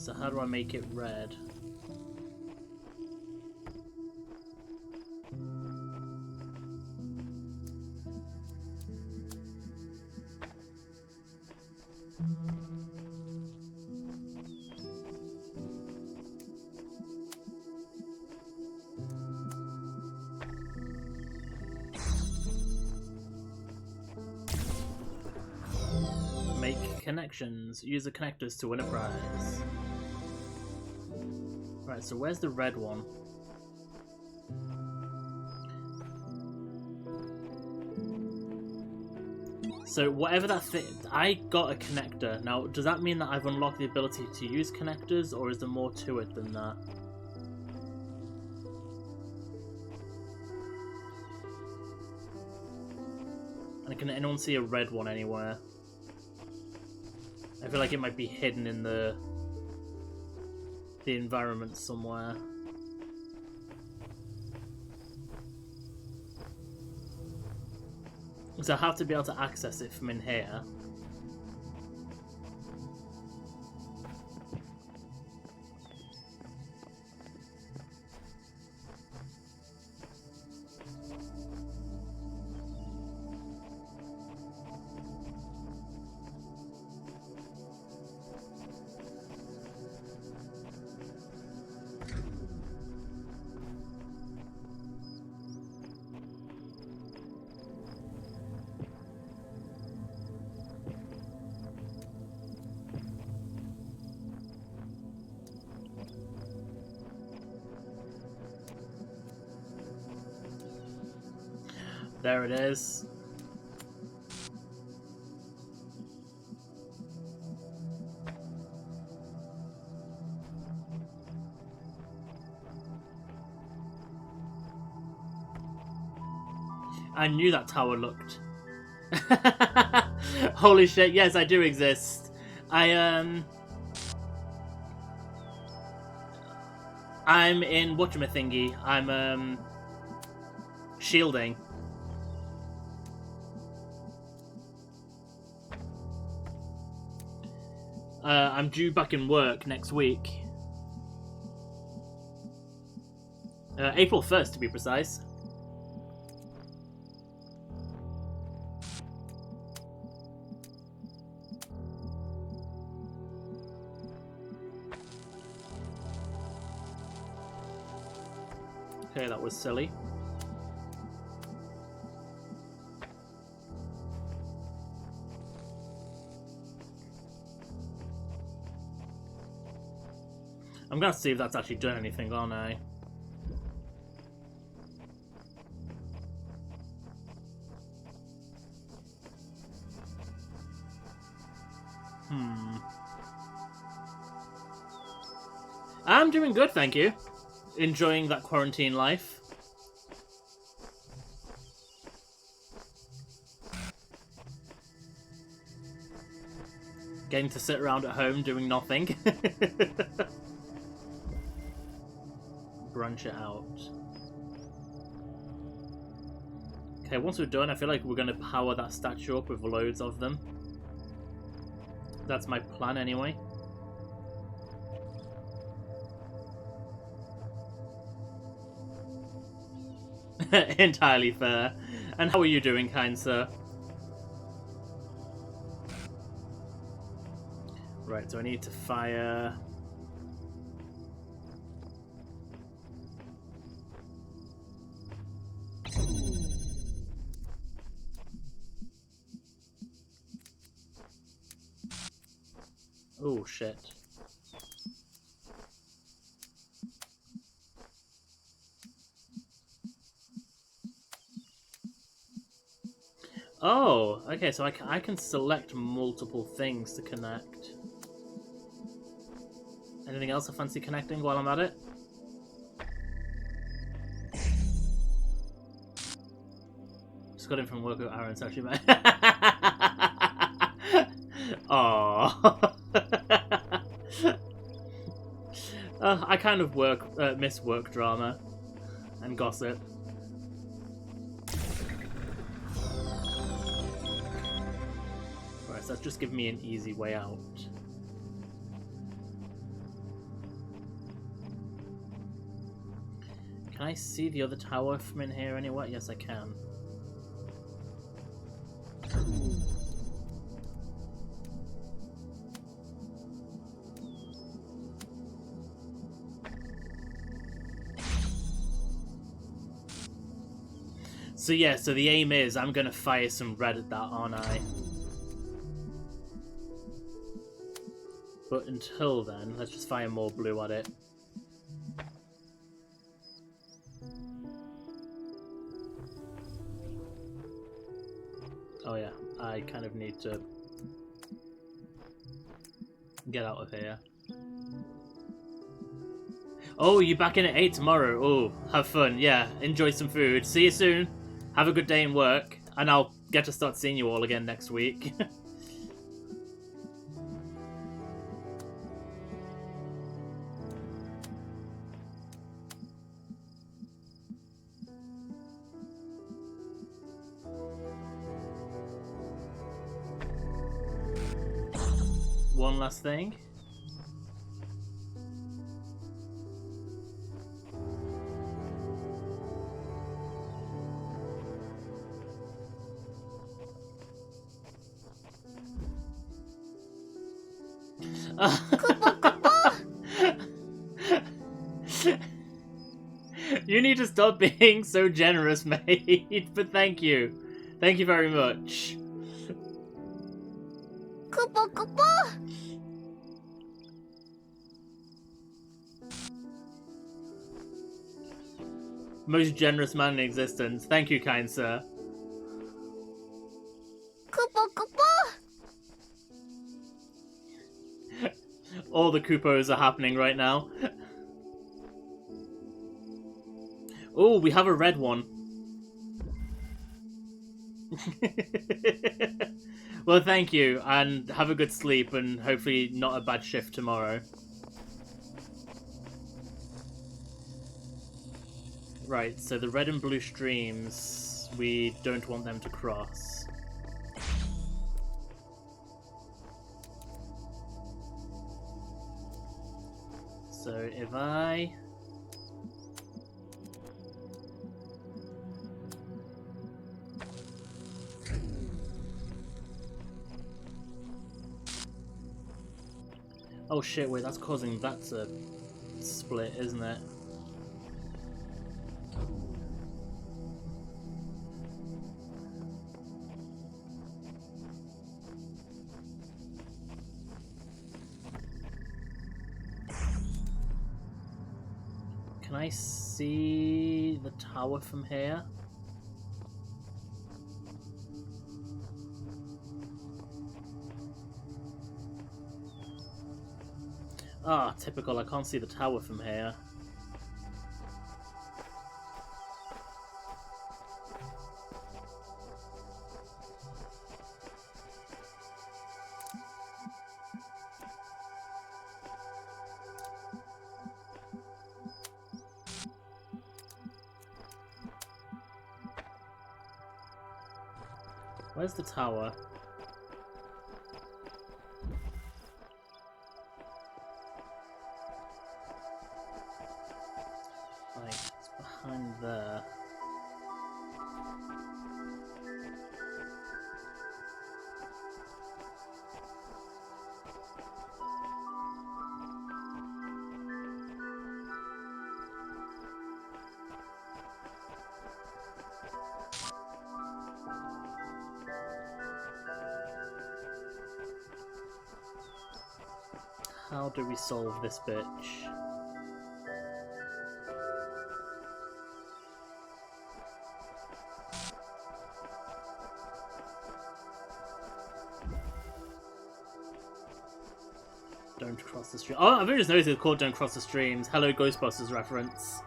So how do I make it red? Make connections. Use the connectors to win a prize. Right, so where's the red one? So whatever that thing... I got a connector. Now, does that mean that I've unlocked the ability to use connectors, or is there more to it than that? And can anyone see a red one anywhere? I feel like it might be hidden in the environment somewhere. So I have to be able to access it from in here. There it is. I knew that tower looked. Holy shit, yes, I do exist. I'm in whatchamathingy. I'm shielding. I'm due back in work next week. April 1st, to be precise. Okay, that was silly. I'm gonna see if that's actually done anything, aren't I? I'm doing good, thank you. Enjoying that quarantine life. Getting to sit around at home doing nothing. Branch it out. Okay, once we're done, I feel like we're going to power that statue up with loads of them. That's my plan anyway. Entirely fair. And how are you doing, kind sir? Right, so I need to fire... Oh, shit. Oh, okay, so I can select multiple things to connect. Anything else I fancy connecting while I'm at it? Just got in from work with Aaron's actually, mate. Aww. I kind of miss work drama and gossip. Right, so that's just giving me an easy way out. Can I see the other tower from in here anyway? Yes, I can. So yeah, so the aim is I'm gonna fire some red at that, aren't I? But until then, let's just fire more blue at it. Oh yeah, I kind of need to get out of here. Oh, you back in at 8 tomorrow? Oh, have fun. Yeah, enjoy some food. See you soon. Have a good day in work. And I'll get to start seeing you all again next week. One last thing. You need to stop being so generous, mate. But thank you. Thank you very much. Most generous man in existence. Thank you, kind sir. All the Koopos are happening right now. Oh, we have a red one. Well, thank you, and have a good sleep, and hopefully not a bad shift tomorrow. Right, so the red and blue streams, we don't want them to cross. So if I... Oh shit, wait, that's causing that to split, isn't it? Can I see the tower from here? Ah, typical, I can't see the tower from here. Where's the tower? Right, it's behind there. How do we solve this bitch? Don't cross the stream. Oh, I've only just noticed it's called Don't Cross the Streams. Hello, Ghostbusters reference.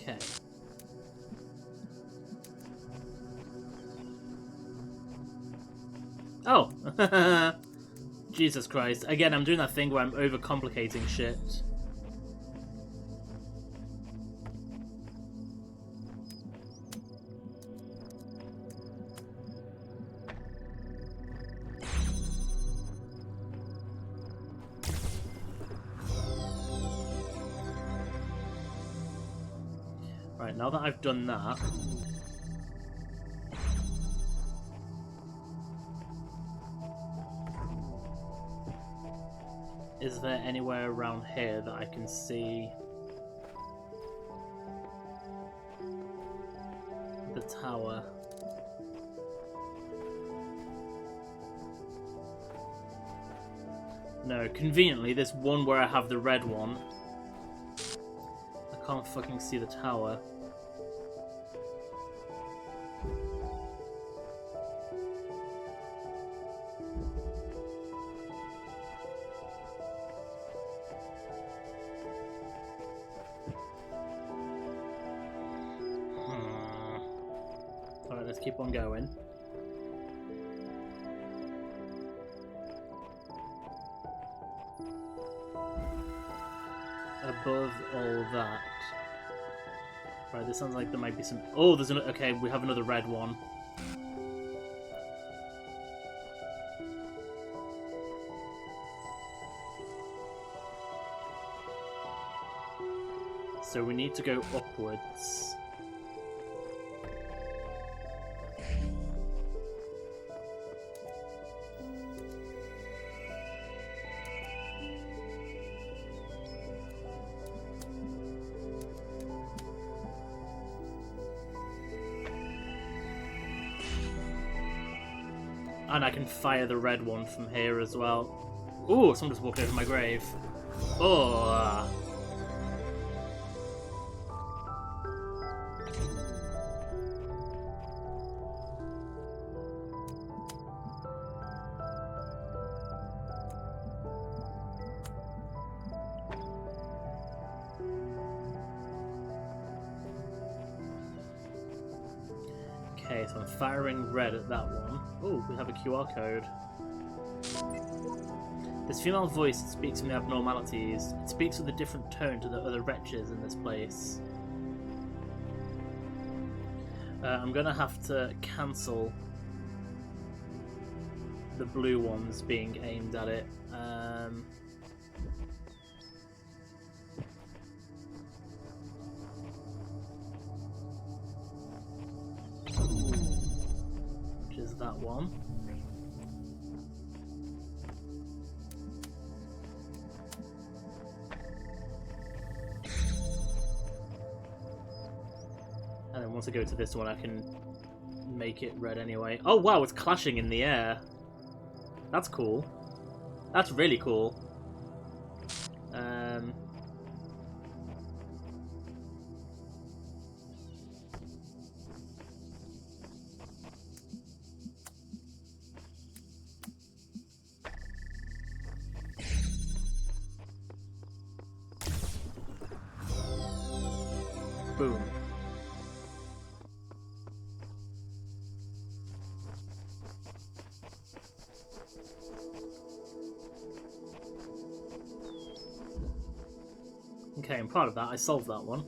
Okay. Oh! Jesus Christ. Again, I'm doing that thing where I'm overcomplicating shit. Right, now that I've done that... Is there anywhere around here that I can see the tower? No, conveniently, there's one where I have the red one. I can't fucking see the tower. Alright, let's keep on going. Above all that. Right, this sounds like there might be some... Oh, there's another... Okay, we have another red one. So we need to go upwards. And I can fire the red one from here as well. Ooh, someone just walked over my grave. Oh. Okay, so I'm firing red at that one. Oh, we have a QR code. This female voice speaks from the abnormalities. It speaks with a different tone to the other wretches in this place. I'm gonna have to cancel the blue ones being aimed at it. Which is that one. And then once I go to this one, I can make it red anyway. Oh wow, it's clashing in the air. That's cool. That's really cool. Boom. Okay, I'm proud of that. I solved that one.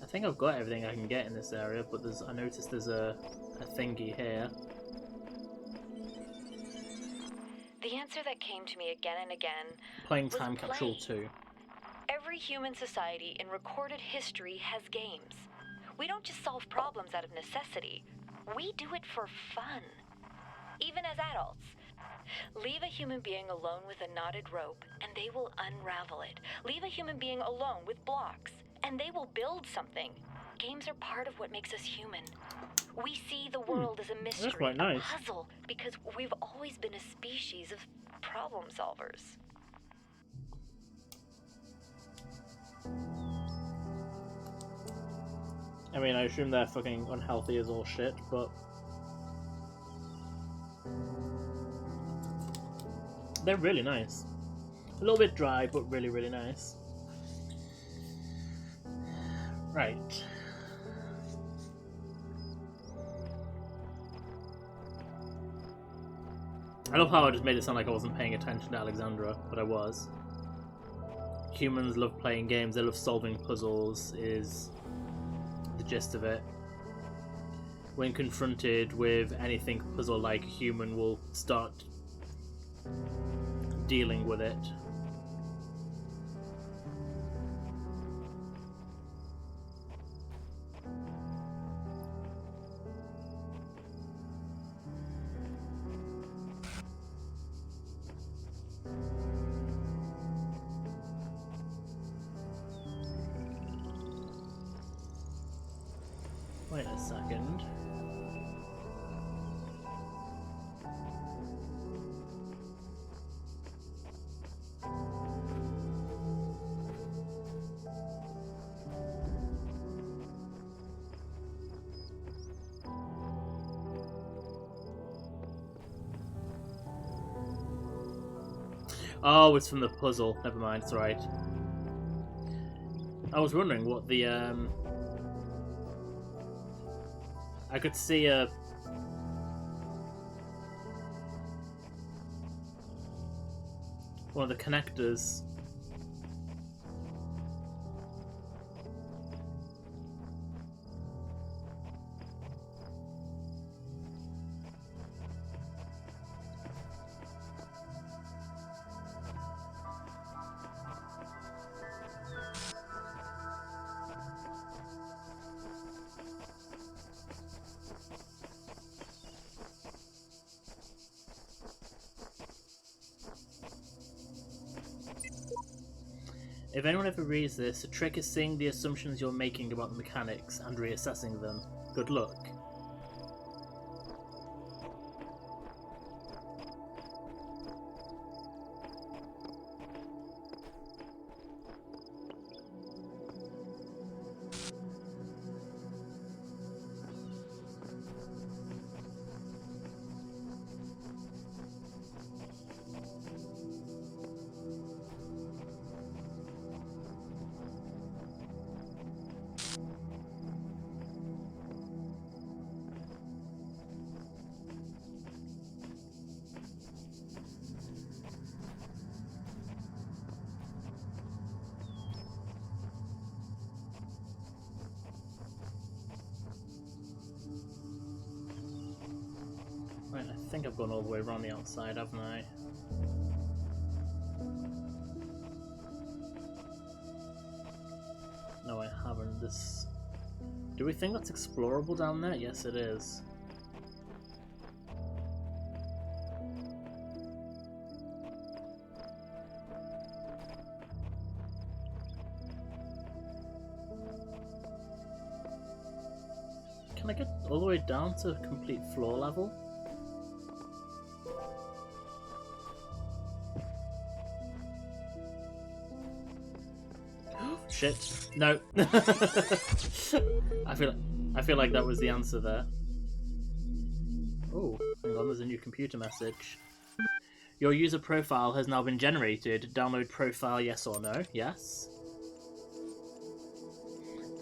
I think I've got everything I can get in this area, but I noticed there's a thingy here. The answer that came to me again and again Playing was Time Capsule play. 2. Every human society in recorded history has games. We don't just solve problems out of necessity. We do it for fun. Even as adults. Leave a human being alone with a knotted rope, and they will unravel it. Leave a human being alone with blocks, and they will build something. Games are part of what makes us human. We see the world as a mystery, quite nice. a puzzle, because we've always been a species of problem solvers. I mean, I assume they're fucking unhealthy as all shit, but they're really nice. A little bit dry, but really, really nice. Right. I love how I just made it sound like I wasn't paying attention to Alexandra, but I was. Humans love playing games, they love solving puzzles, is the gist of it. When confronted with anything puzzle-like, a human will start dealing with it. Wait a second. Oh, it's from the puzzle. Never mind, it's right. I was wondering what the I could see one of the connectors. If anyone ever reads this, the trick is seeing the assumptions you're making about the mechanics and reassessing them. Good luck. Right, I think I've gone all the way around the outside, haven't I? No, I haven't. This... Do we think that's explorable down there? Yes, it is. Can I get all the way down to complete floor level? Shit. No. I feel like that was the answer there. Oh, hang on, there's a new computer message. Your user profile has now been generated. Download profile, yes or no? Yes.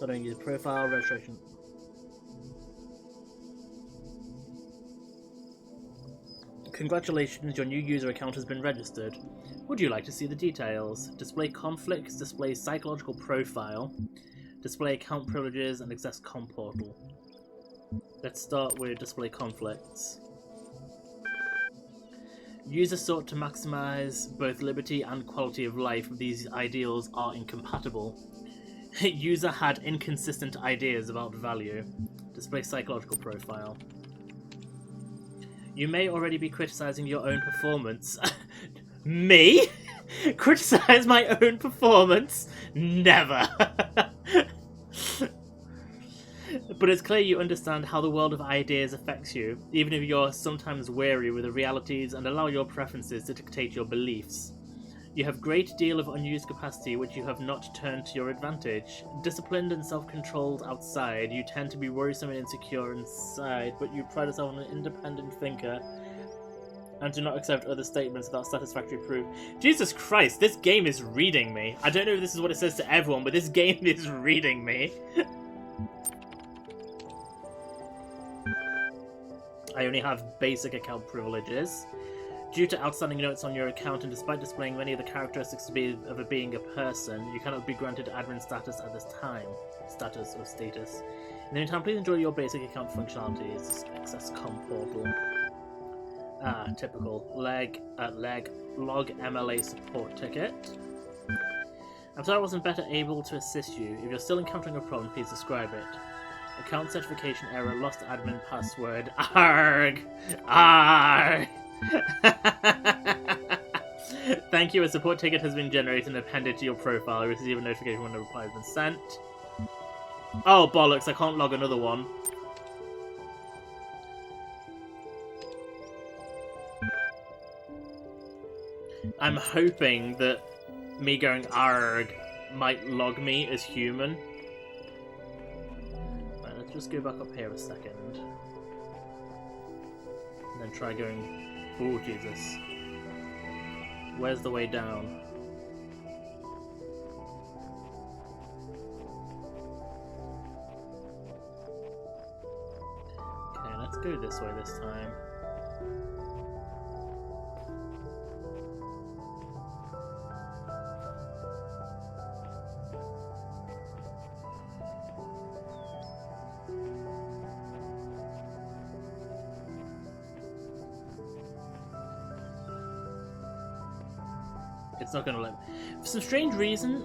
Downloading user profile, registration. Congratulations, your new user account has been registered. Would you like to see the details? Display conflicts, display psychological profile, display account privileges, and access com portal. Let's start with display conflicts. User sought to maximize both liberty and quality of life. These ideals are incompatible. User had inconsistent ideas about value. Display psychological profile. You may already be criticizing your own performance. Me? Criticize my own performance? Never. But it's clear you understand how the world of ideas affects you, even if you're sometimes wary with the realities and allow your preferences to dictate your beliefs. You have great deal of unused capacity which you have not turned to your advantage. Disciplined and self-controlled outside, you tend to be worrisome and insecure inside, but you pride yourself on an independent thinker and do not accept other statements without satisfactory proof. Jesus Christ, this game is reading me. I don't know if this is what it says to everyone, but this game is reading me. I only have basic account privileges. Due to outstanding notes on your account and despite displaying many of the characteristics of it being a person, you cannot be granted admin status at this time. Status or status. In the meantime, please enjoy your basic account functionalities. Access com portal. Typical. Log MLA support ticket. I'm sorry I wasn't better able to assist you. If you're still encountering a problem, please describe it. Account certification error, lost admin password. Arg! Arg! Thank you, a support ticket has been generated and appended to your profile. You receive a notification when the reply has been sent. Oh, bollocks, I can't log another one. I'm hoping that me going ARG might log me as human. Right, let's just go back up here a second. And then try going... Oh, Jesus. Where's the way down? Okay, let's go this way this time. It's not gonna let me. For some strange reason,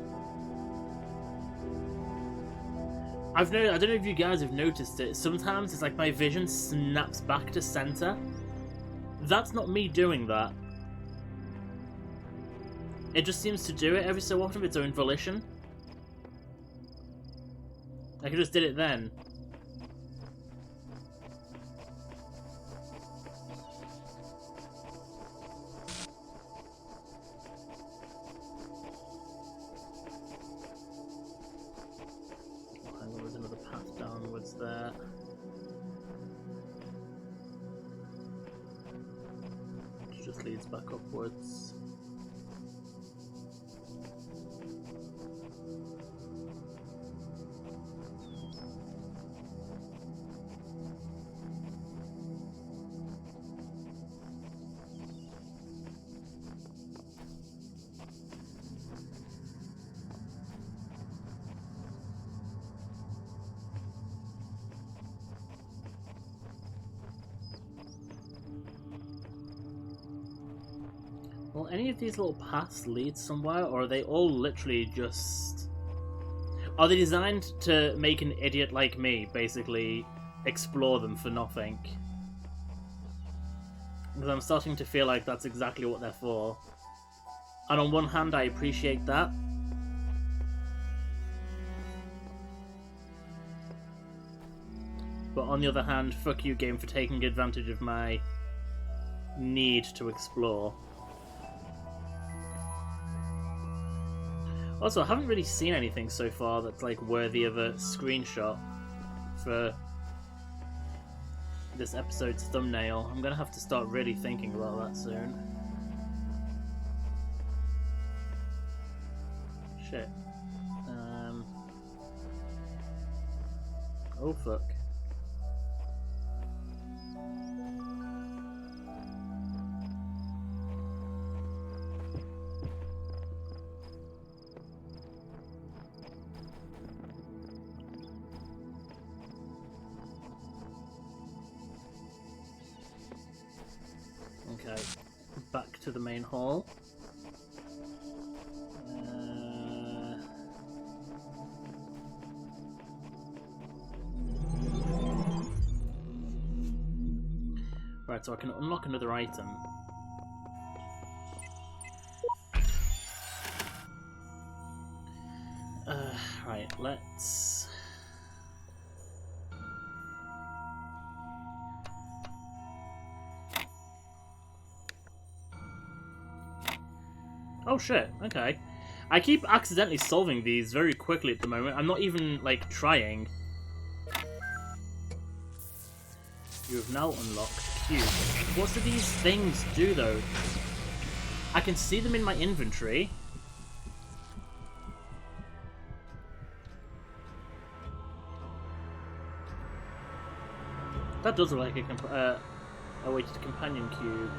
I don't know if you guys have noticed it. Sometimes it's like my vision snaps back to center. That's not me doing that. It just seems to do it every so often of its own volition. Like I just did it then. There's another path downwards there. Which just leads back upwards. Will any of these little paths lead somewhere, or are they all literally just... Are they designed to make an idiot like me, basically, explore them for nothing? Because I'm starting to feel like that's exactly what they're for. And on one hand, I appreciate that. But on the other hand, fuck you, game, for taking advantage of my need to explore. Also, I haven't really seen anything so far that's like worthy of a screenshot for this episode's thumbnail. I'm gonna have to start really thinking about that soon. Shit. Oh fuck. Okay, back to the main hall. Right, so I can unlock another item. Right, let's... Oh shit, okay. I keep accidentally solving these very quickly at the moment. I'm not even, like, trying. You have now unlocked cubes. What do these things do, though? I can see them in my inventory. That does look like a weighted companion cube.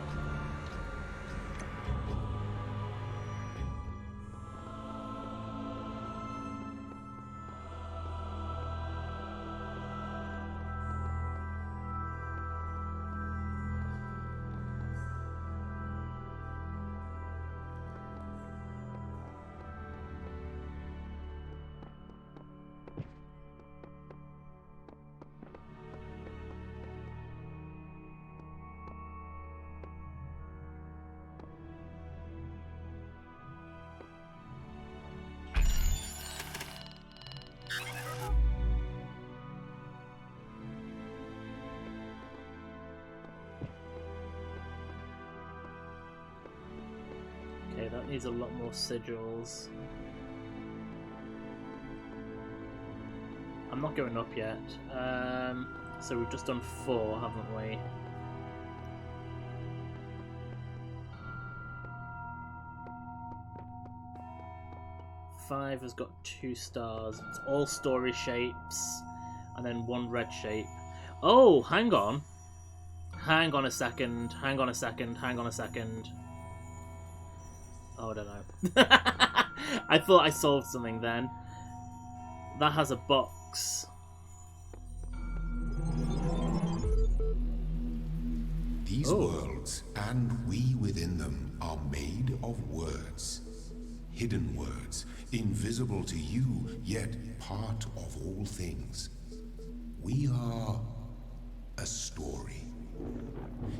Okay, that needs a lot more sigils. I'm not going up yet. So we've just done 4, haven't we? Five has got 2 stars. It's all story shapes, and then 1 red shape. Oh, hang on. Hang on a second. Hang on a second. Hang on a second. Oh, I don't know. I thought I solved something then. That has a box. These worlds, and we within them, are made of words. Hidden words, invisible to you, yet part of all things. We are a story.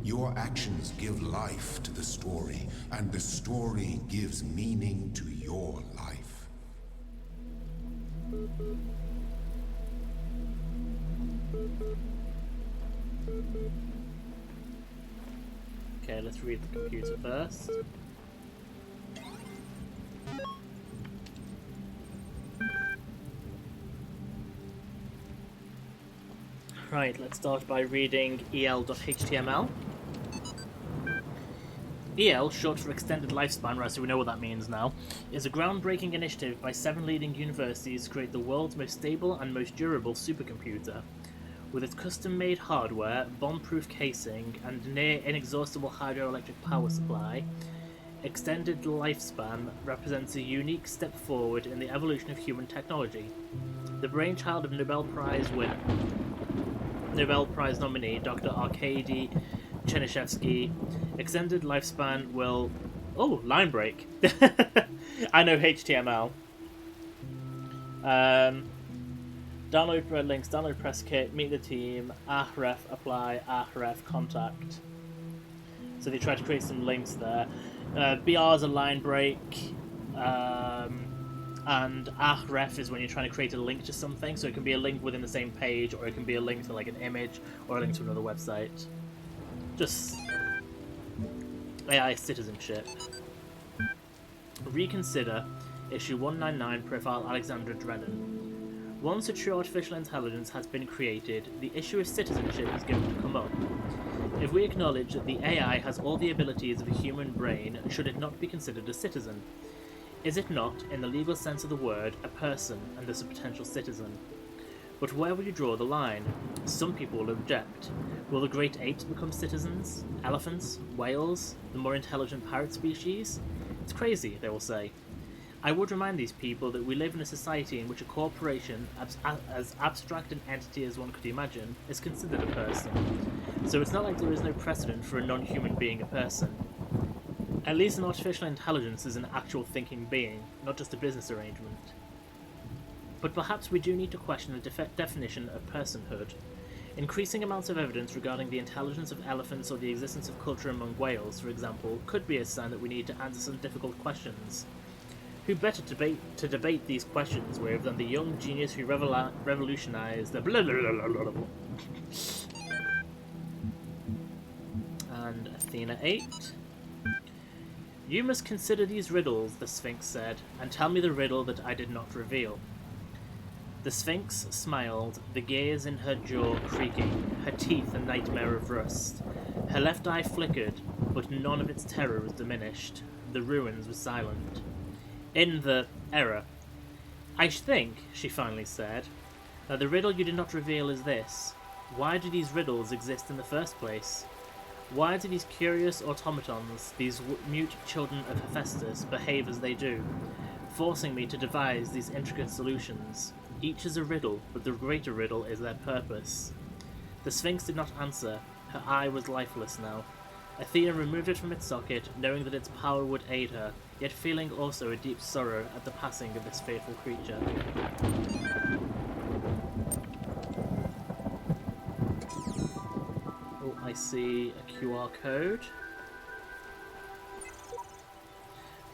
Your actions give life to the story, and the story gives meaning to your life. Okay, let's read the computer first. Right, let's start by reading el.html. EL, short for Extended Lifespan, right, so we know what that means now, is a groundbreaking initiative by 7 leading universities to create the world's most stable and most durable supercomputer. With its custom-made hardware, bomb-proof casing, and near-inexhaustible hydroelectric power supply, Extended Lifespan represents a unique step forward in the evolution of human technology. The brainchild of Nobel Prize nominee Dr. Arkady Chernyshevsky, Extended Lifespan will... Oh, line break. I know HTML. Download links, download press kit, meet the team, ahref, apply, ahref, contact. So they tried to create some links there. BR is a line break, and ahref is when you're trying to create a link to something, so it can be a link within the same page, or it can be a link to like an image, or a link to another website. Just AI citizenship. Reconsider issue 199 profile Alexandra Drennan. Once a true artificial intelligence has been created, the issue of citizenship is going to come up. If we acknowledge that the AI has all the abilities of a human brain, should it not be considered a citizen? Is it not, in the legal sense of the word, a person and thus a potential citizen? But where will you draw the line? Some people will object. Will the great apes become citizens? Elephants? Whales? The more intelligent parrot species? It's crazy, they will say. I would remind these people that we live in a society in which a corporation, as abstract an entity as one could imagine, is considered a person. So it's not like there is no precedent for a non-human being a person. At least an artificial intelligence is an actual thinking being, not just a business arrangement. But perhaps we do need to question the definition of personhood. Increasing amounts of evidence regarding the intelligence of elephants or the existence of culture among whales, for example, could be a sign that we need to answer some difficult questions. Who better to debate these questions with than the young genius who revolutionized the blah blah blah blah blah blah. And Athena 8. You must consider these riddles, the Sphinx said, and tell me the riddle that I did not reveal. The Sphinx smiled, the gears in her jaw creaking, her teeth a nightmare of rust. Her left eye flickered, but none of its terror was diminished. The ruins were silent. In the error. I think, she finally said, that the riddle you did not reveal is this. Why do these riddles exist in the first place? Why do these curious automatons, these mute children of Hephaestus, behave as they do, forcing me to devise these intricate solutions? Each is a riddle, but the greater riddle is their purpose. The Sphinx did not answer. Her eye was lifeless now. Athena removed it from its socket, knowing that its power would aid her, yet feeling also a deep sorrow at the passing of this faithful creature. Oh, I see a QR code.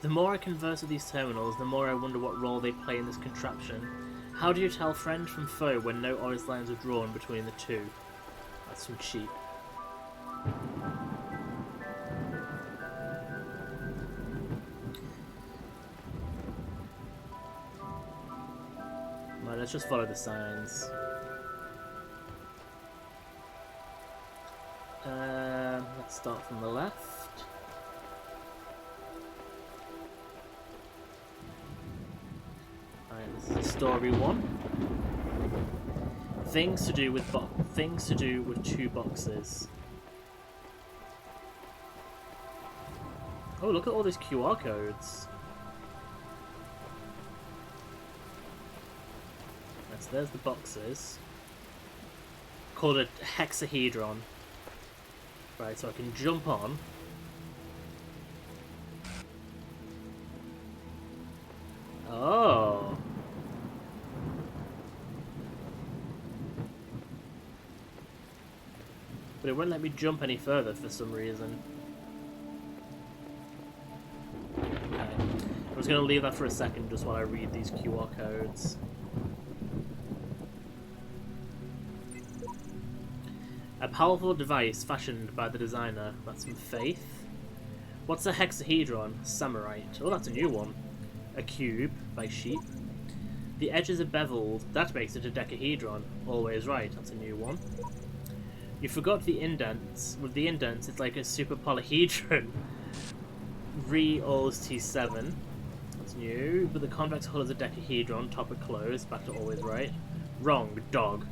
The more I converse with these terminals, the more I wonder what role they play in this contraption. How do you tell friend from foe when no honest lines are drawn between the two? That's some cheap. Right, let's just follow the signs. Let's start from the left. Alright, this is story 1. Things to do with 2 boxes. Oh, look at all these QR codes. Yes, there's the boxes. Called a hexahedron. Right, so I can jump on. Oh. But it won't let me jump any further for some reason. Okay. I'm just going to leave that for a second just while I read these QR codes. A powerful device fashioned by the designer. That's from Faith. What's a hexahedron? Samurite. Oh, that's a new one. A cube by Sheep. The edges are beveled. That makes it a decahedron. Always right. That's a new one. You forgot the indents. With the indents, it's like a super polyhedron. Re-alls T7. That's new. But the convex hull is a decahedron. Top are closed. Back to always right. Wrong. Dog.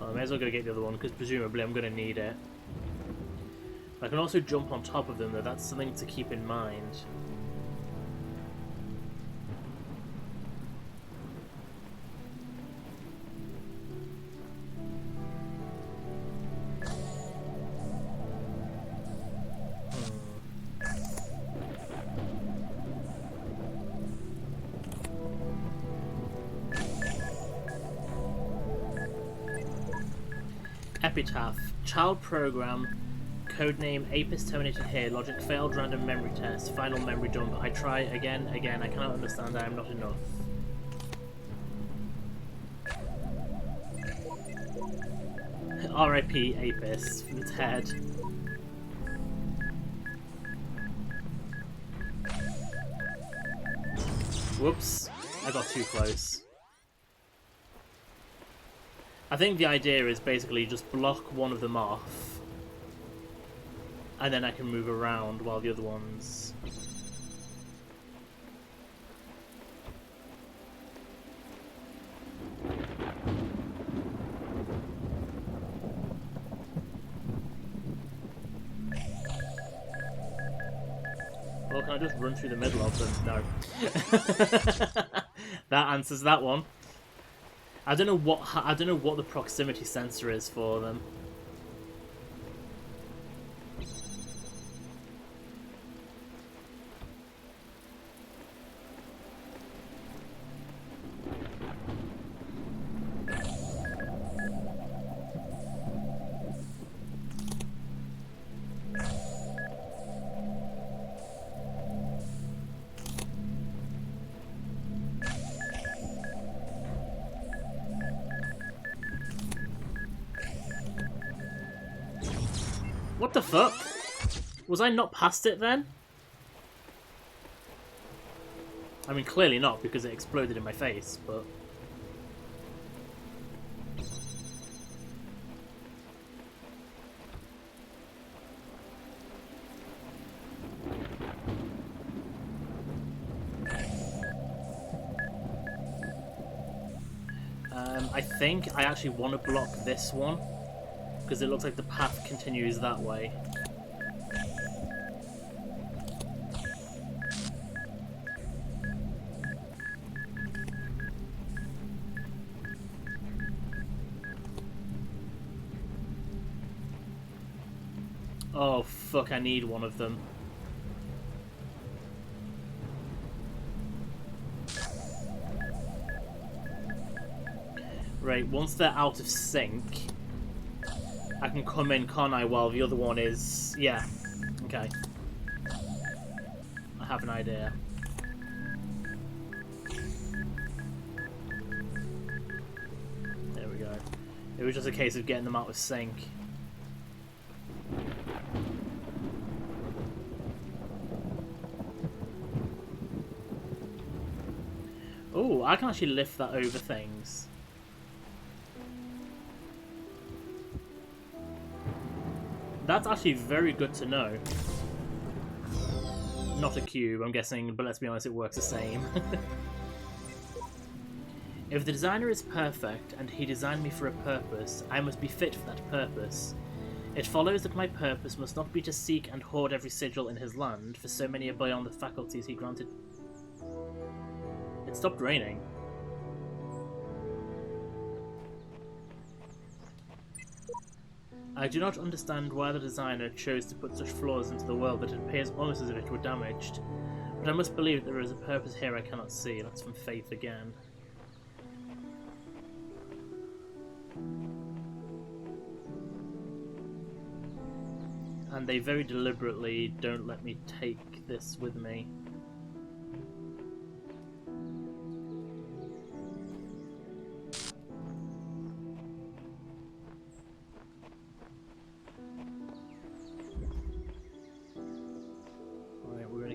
I may as well go get the other one, because presumably I'm going to need it. I can also jump on top of them, though. That's something to keep in mind. Epitaph. Child program. Codename Apis terminated here. Logic failed. Random memory test. Final memory dump. I try again. I cannot understand. I am not enough. R.I.P. Apis from Ted. Whoops. I got too close. I think the idea is basically just block one of them off, and then I can move around while the other ones... Well, can I just run through the middle of them? No. That answers that one. I don't know what the proximity sensor is for them. What the fuck? Was I not past it then? I mean, clearly not, because it exploded in my face, but... I think I actually want to block this one, because it looks like the path continues that way. Oh fuck, I need one of them. Right, once they're out of sync, I can come in, can't I, while the other one is... Yeah. Okay. I have an idea. There we go. It was just a case of getting them out of sync. Oh, I can actually lift that over things. That's actually very good to know. Not a cube, I'm guessing, but let's be honest, it works the same. If the designer is perfect, and he designed me for a purpose, I must be fit for that purpose. It follows that my purpose must not be to seek and hoard every sigil in his land, for so many are beyond the faculties he granted. It stopped raining. I do not understand why the designer chose to put such flaws into the world that it appears almost as if it were damaged, but I must believe that there is a purpose here I cannot see. That's from Faith again. And they very deliberately don't let me take this with me.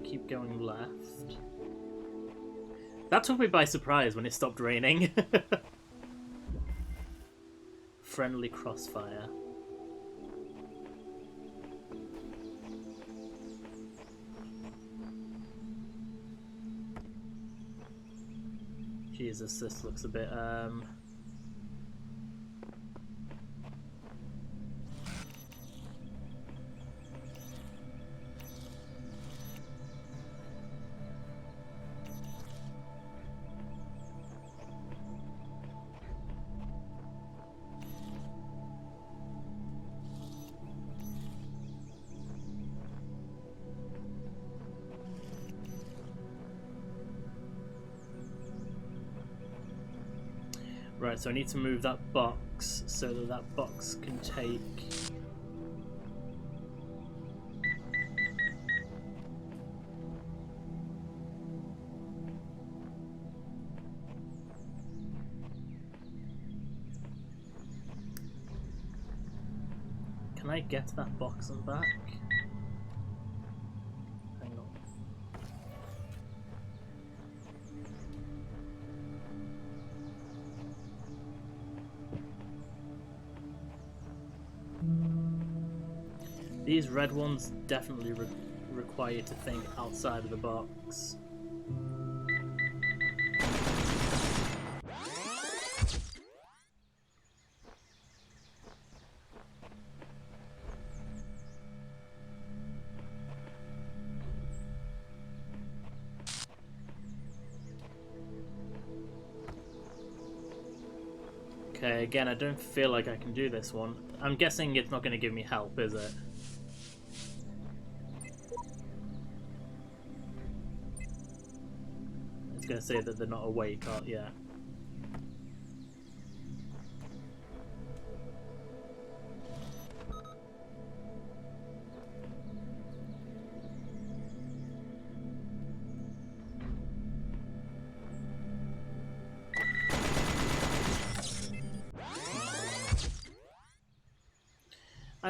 Keep going left. That took me by surprise when it stopped raining. Friendly crossfire. Jesus, this looks a bit Right, so I need to move that box so that that box can take... Can I get to that box and back? Hang on. These red ones definitely require you to think outside of the box. Okay, again, I don't feel like I can do this one. I'm guessing it's not going to give me help, is it? It's going to say that they're not awake, yeah.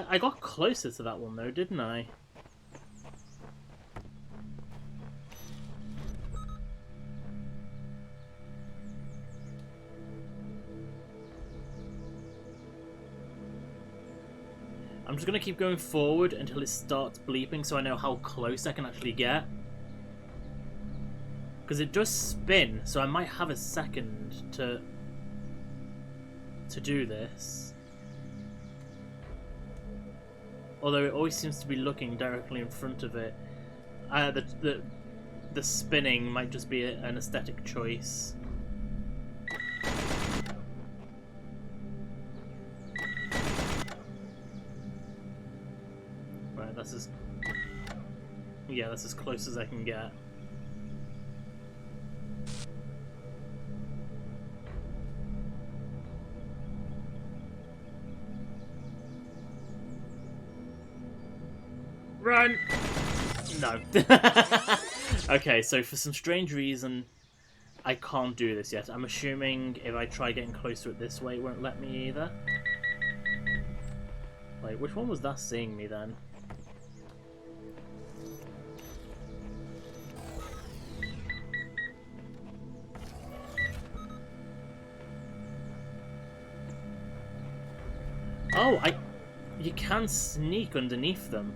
I got closer to that one though, didn't I? I'm just going to keep going forward until it starts bleeping so I know how close I can actually get. Because it does spin, so I might have a second to do this. Although it always seems to be looking directly in front of it. The spinning might just be an aesthetic choice. Yeah, that's as close as I can get. Run! No. Okay, so for some strange reason, I can't do this yet. I'm assuming if I try getting close to it this way, it won't let me either. Wait, which one was that seeing me then? Oh, you can sneak underneath them.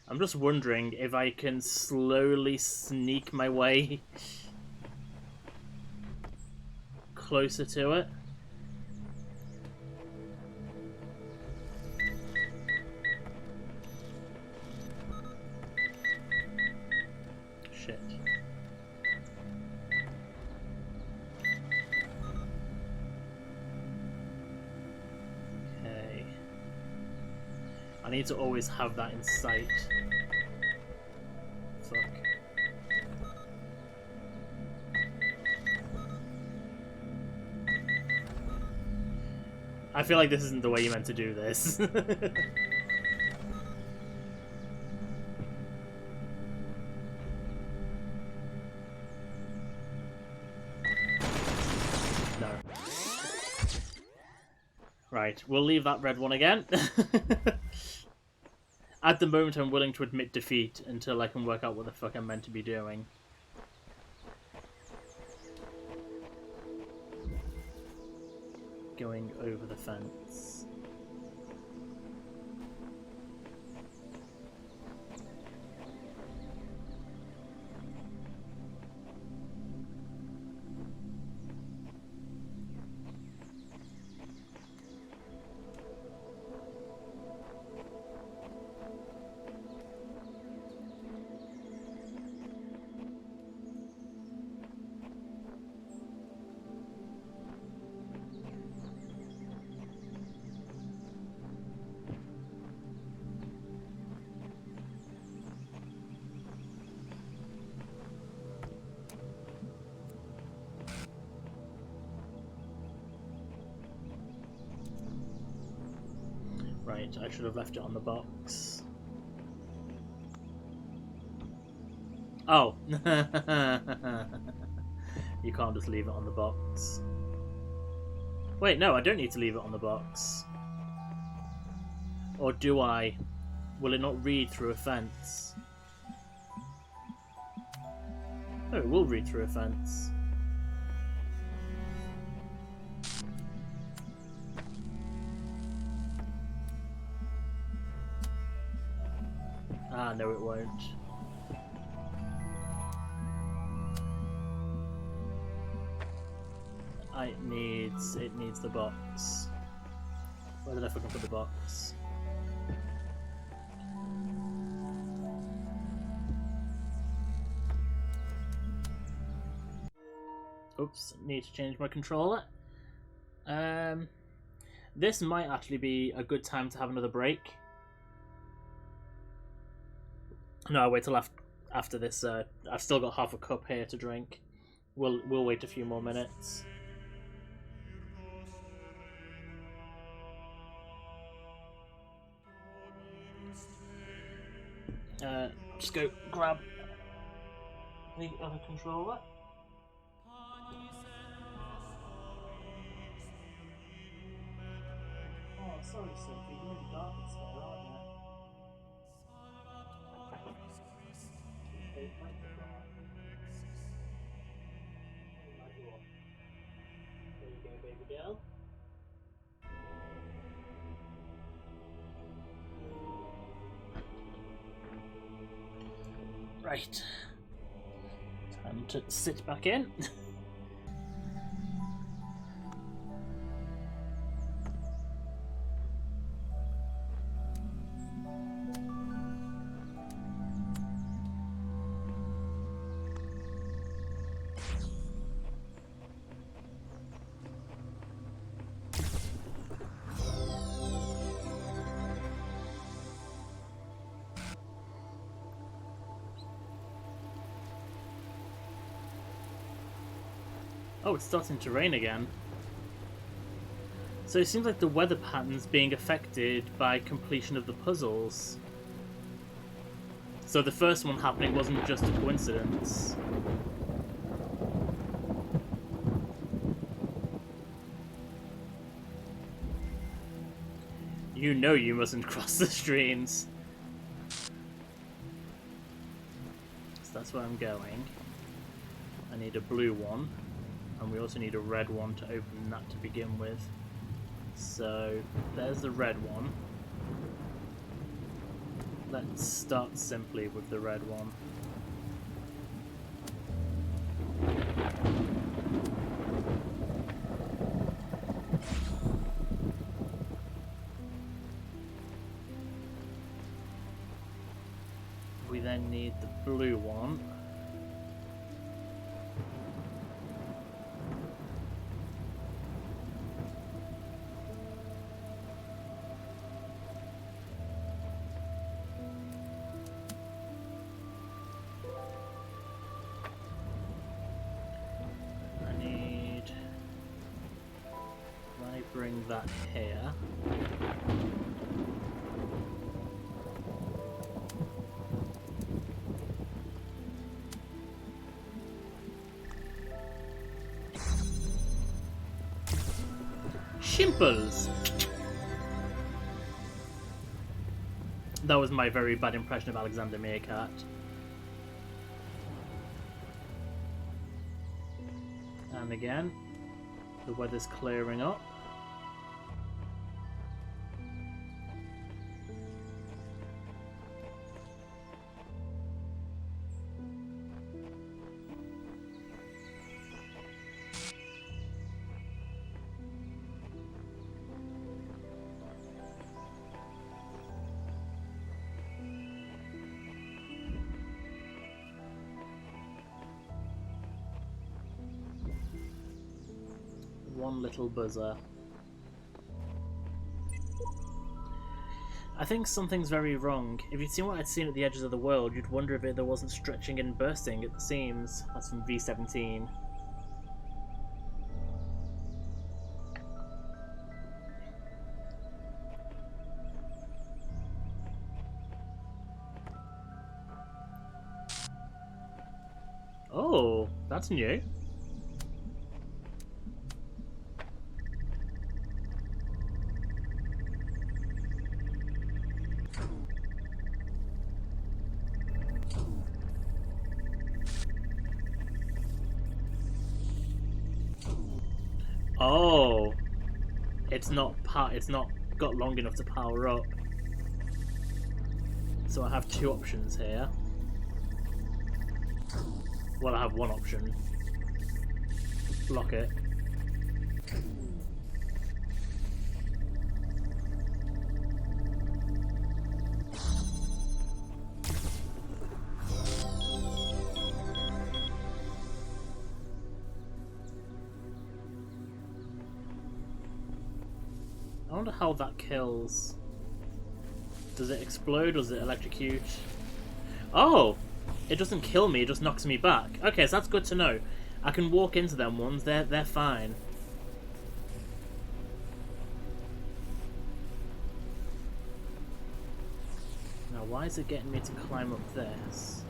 I'm just wondering if I can slowly sneak my way closer to it. Shit. Okay. I need to always have that in sight. Fuck. I feel like this isn't the way you meant to do this. No. Right, we'll leave that red one again. At the moment, I'm willing to admit defeat until I can work out what the fuck I'm meant to be doing. Going over the fence. Right, I should have left it on the box. Oh! You can't just leave it on the box. Wait, no, I don't need to leave it on the box. Or do I? Will it not read through a fence? Oh, it will read through a fence. Ah, no it won't. It needs the box. Where did I fucking put the box? Oops, need to change my controller. This might actually be a good time to have another break. No, I'll wait till after this. I've still got half a cup here to drink. We'll wait a few more minutes. Just go grab the other controller. Oh, sorry, Sophie. You're in darkness there, aren't you? Okay, thank you, God. Right, you are. There you go, baby girl. Right. Time to sit back in. Oh, it's starting to rain again. So it seems like the weather pattern's being affected by completion of the puzzles. So the first one happening wasn't just a coincidence. You know you mustn't cross the streams. So that's where I'm going. I need a blue one. And we also need a red one to open that to begin with. So there's the red one. Let's start simply with the red one. We then need the blue one. Bring that here. Shimples! That was my very bad impression of Alexander Meerkat. And again, the weather's clearing up. One little buzzer. I think something's very wrong. If you'd seen what I'd seen at the edges of the world, you'd wonder if there wasn't stretching and bursting at the seams. That's from V17. Oh, that's new. Oh, it's not got long enough to power up. So I have two options here. Well, I have one option. Block it. I wonder how that kills. Does it explode or does it electrocute? Oh! It doesn't kill me, it just knocks me back. Okay, so that's good to know. I can walk into them ones, they're fine. Now, why is it getting me to climb up this?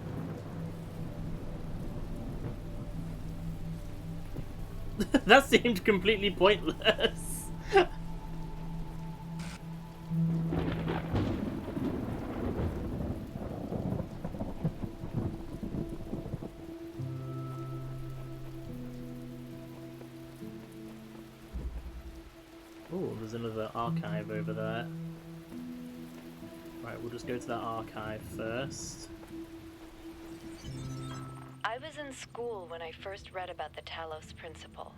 That seemed completely pointless. Oh, there's another archive over there. Right, we'll just go to that archive first. I was in school when I first read about the Talos Principle.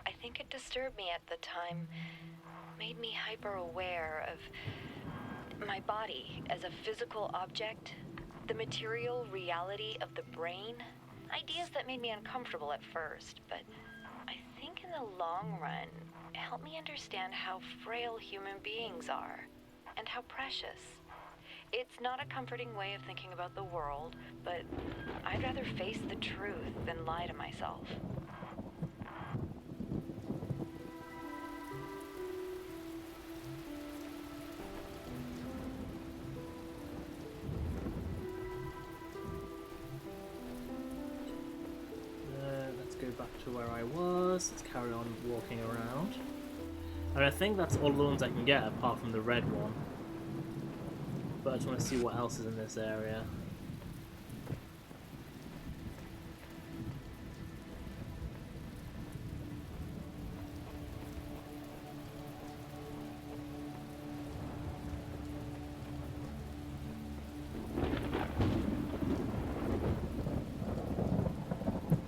I think it disturbed me at the time, made me hyper-aware of my body as a physical object, the material reality of the brain. Ideas that made me uncomfortable at first, but I think in the long run, it helped me understand how frail human beings are and how precious. It's not a comforting way of thinking about the world, but I'd rather face the truth than lie to myself. Let's go back to where I was. Let's carry on walking around. And I think that's all the ones I can get apart from the red one. But I just want to see what else is in this area.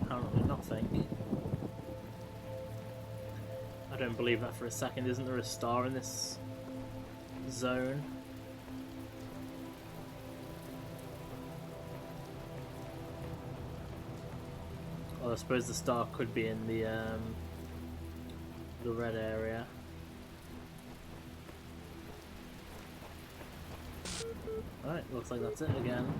Apparently nothing. I don't believe that for a second. Isn't there a star in this zone? Well, I suppose the star could be in the red area. Alright, looks like that's it again.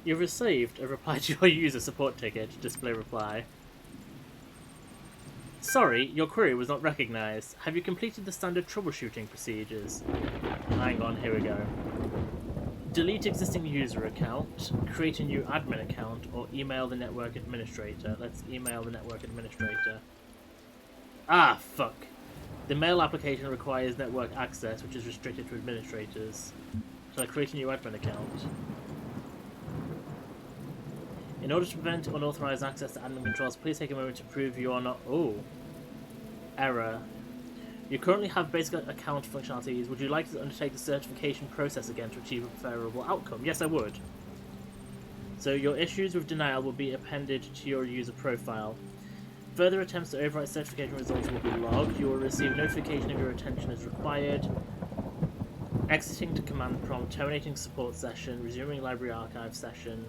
You've received a reply to your user support ticket. Display reply. Sorry, your query was not recognized. Have you completed the standard troubleshooting procedures? Hang on, here we go. Delete existing user account, create a new admin account, or email the network administrator. Let's email the network administrator. Ah, fuck. The mail application requires network access, which is restricted to administrators. So I create a new admin account. In order to prevent unauthorized access to admin controls, please take a moment to prove you are not... Oh. Error. You currently have basic account functionalities. Would you like to undertake the certification process again to achieve a preferable outcome? Yes, I would. So your issues with denial will be appended to your user profile. Further attempts to overwrite certification results will be logged. You will receive notification if your attention is required. Exiting to command prompt, terminating support session, resuming library archive session.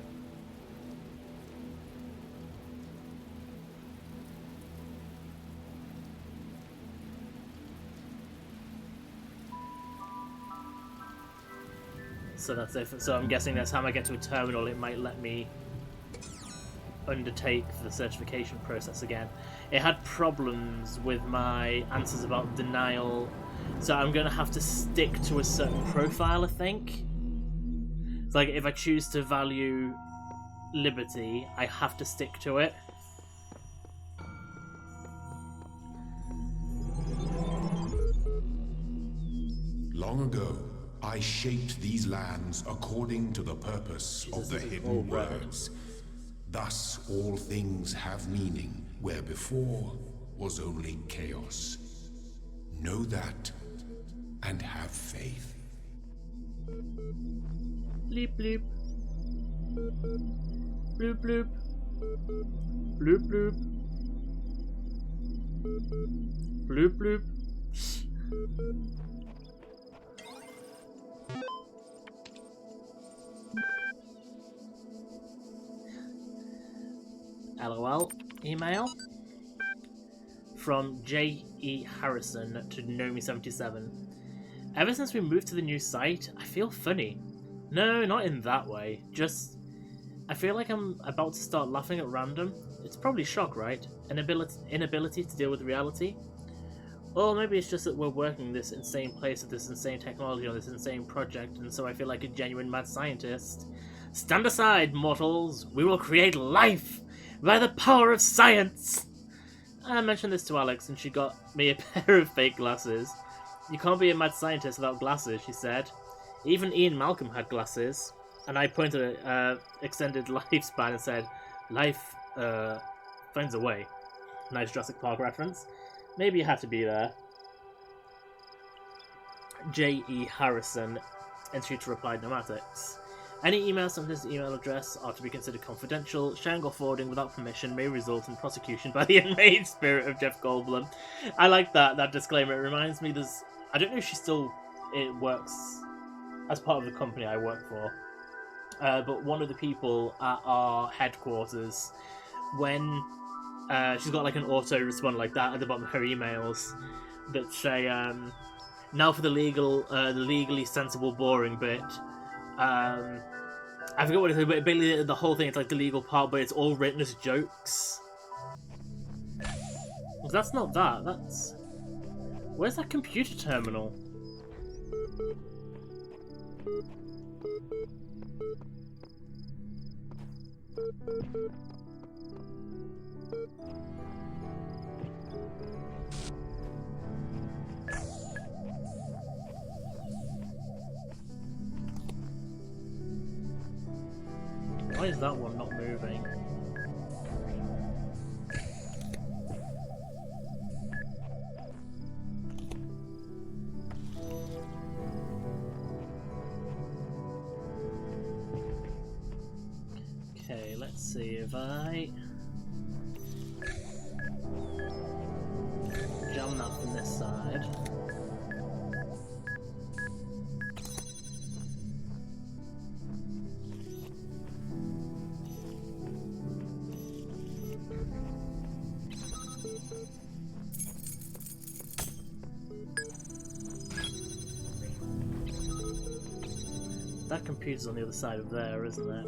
So that's it. So I'm guessing next time I get to a terminal, it might let me undertake the certification process again. It had problems with my answers about denial, so I'm going to have to stick to a certain profile, I think. It's like if I choose to value liberty, I have to stick to it. Long ago, I shaped these lands according to the purpose of the hidden words. Thus all things have meaning, where before was only chaos. Know that, and have faith. Bleep bleep. Bloop bloop. Bloop bloop. Bloop bloop. LOL email from J.E. Harrison to Nomi77. Ever since we moved to the new site, I feel funny. No, not in that way. Just, I feel like I'm about to start laughing at random. It's probably shock, right? Inability to deal with reality. Or maybe it's just that we're working this insane place with this insane technology on this insane project, and so I feel like a genuine mad scientist. Stand aside, mortals! We will create life by the power of science! I mentioned this to Alex, and she got me a pair of fake glasses. You can't be a mad scientist without glasses, she said. Even Ian Malcolm had glasses. And I pointed at extended lifespan and said, life finds a way. Nice Jurassic Park reference. Maybe you had to be there. J.E. Harrison, Institute replied, Pneumatics. Any emails sent to this email address are to be considered confidential. Sharing or forwarding without permission may result in prosecution by the enraged spirit of Jeff Goldblum. I like that disclaimer. It reminds me there's... I don't know if it works as part of the company I work for. But one of the people at our headquarters, when she's got like an auto-respond like that at the bottom of her emails that say, now for the legally sensible boring bit. I forget what it is, but basically the whole thing, it's like the legal part, but it's all written as jokes. That's not that, that's... Where's that computer terminal? Why is that one not moving? Okay, let's see if I jam that from this side. That computer's on the other side of there, isn't it?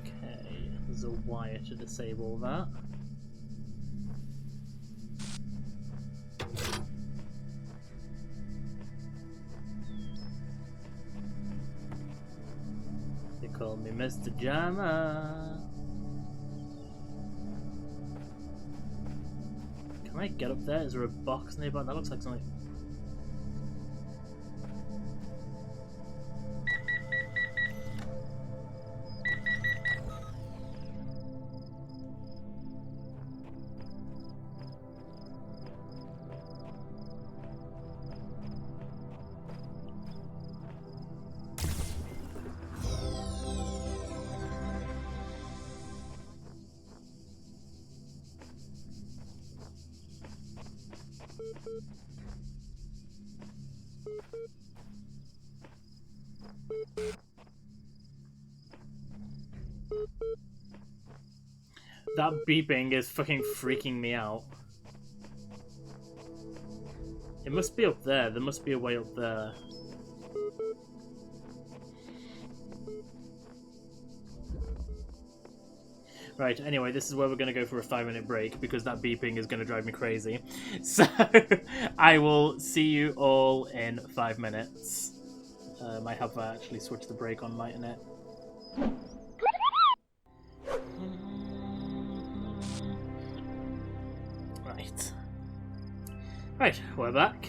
Okay, there's a wire to disable that. They call me Mr. Jammer. Can I get up there? Is there a box nearby? That looks like something. That beeping is fucking freaking me out. It must be up there. There must be a way up there. Right, anyway, this is where we're going to go for a 5-minute break because that beeping is going to drive me crazy. So, I will see you all in 5 minutes. I have actually switched the break on, mightn't it? Right, we're back.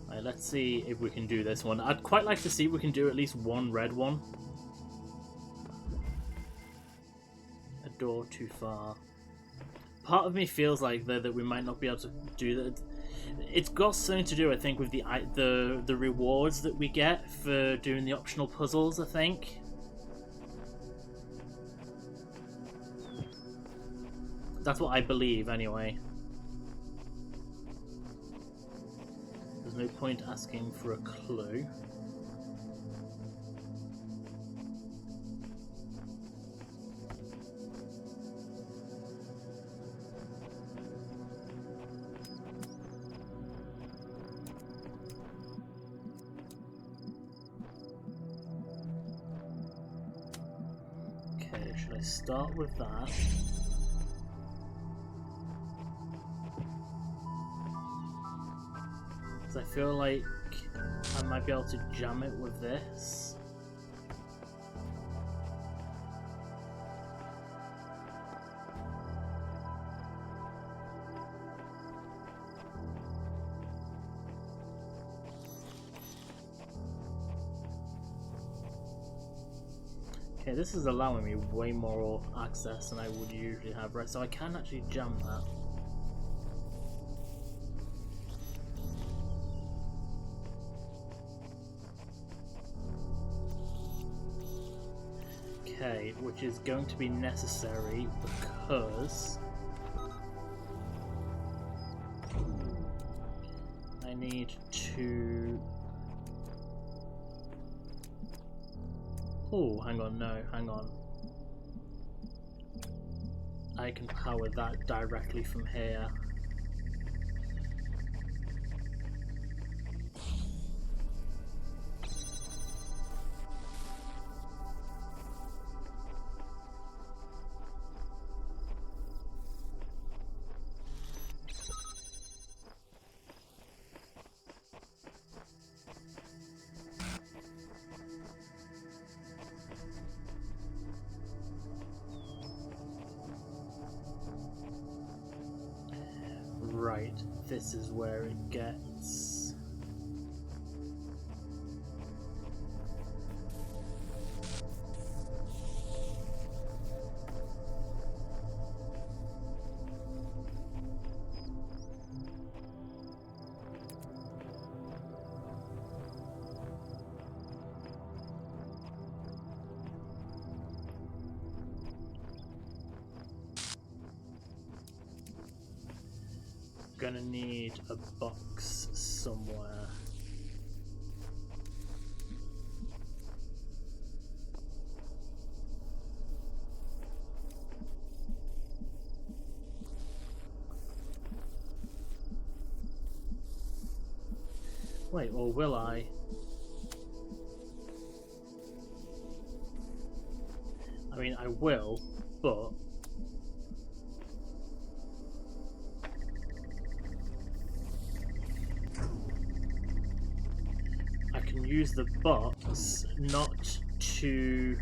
Right, let's see if we can do this one. I'd quite like to see if we can do at least one red one. A door too far. Part of me feels like that we might not be able to do that. It's got something to do, I think, with the rewards that we get for doing the optional puzzles, I think. That's what I believe, anyway. There's No point asking for a clue. Okay, should I start with that? I feel like I might be able to jam it with this. Okay, this is allowing me way more access than I would usually have, right? So I can actually jam that. Okay, which is going to be necessary because I need to... Oh, hang on, no, hang on. I can power that directly from here. Right, this is where it gets... Gonna need a box somewhere. Wait, or will I? I mean, I will, but... I can use the box not to...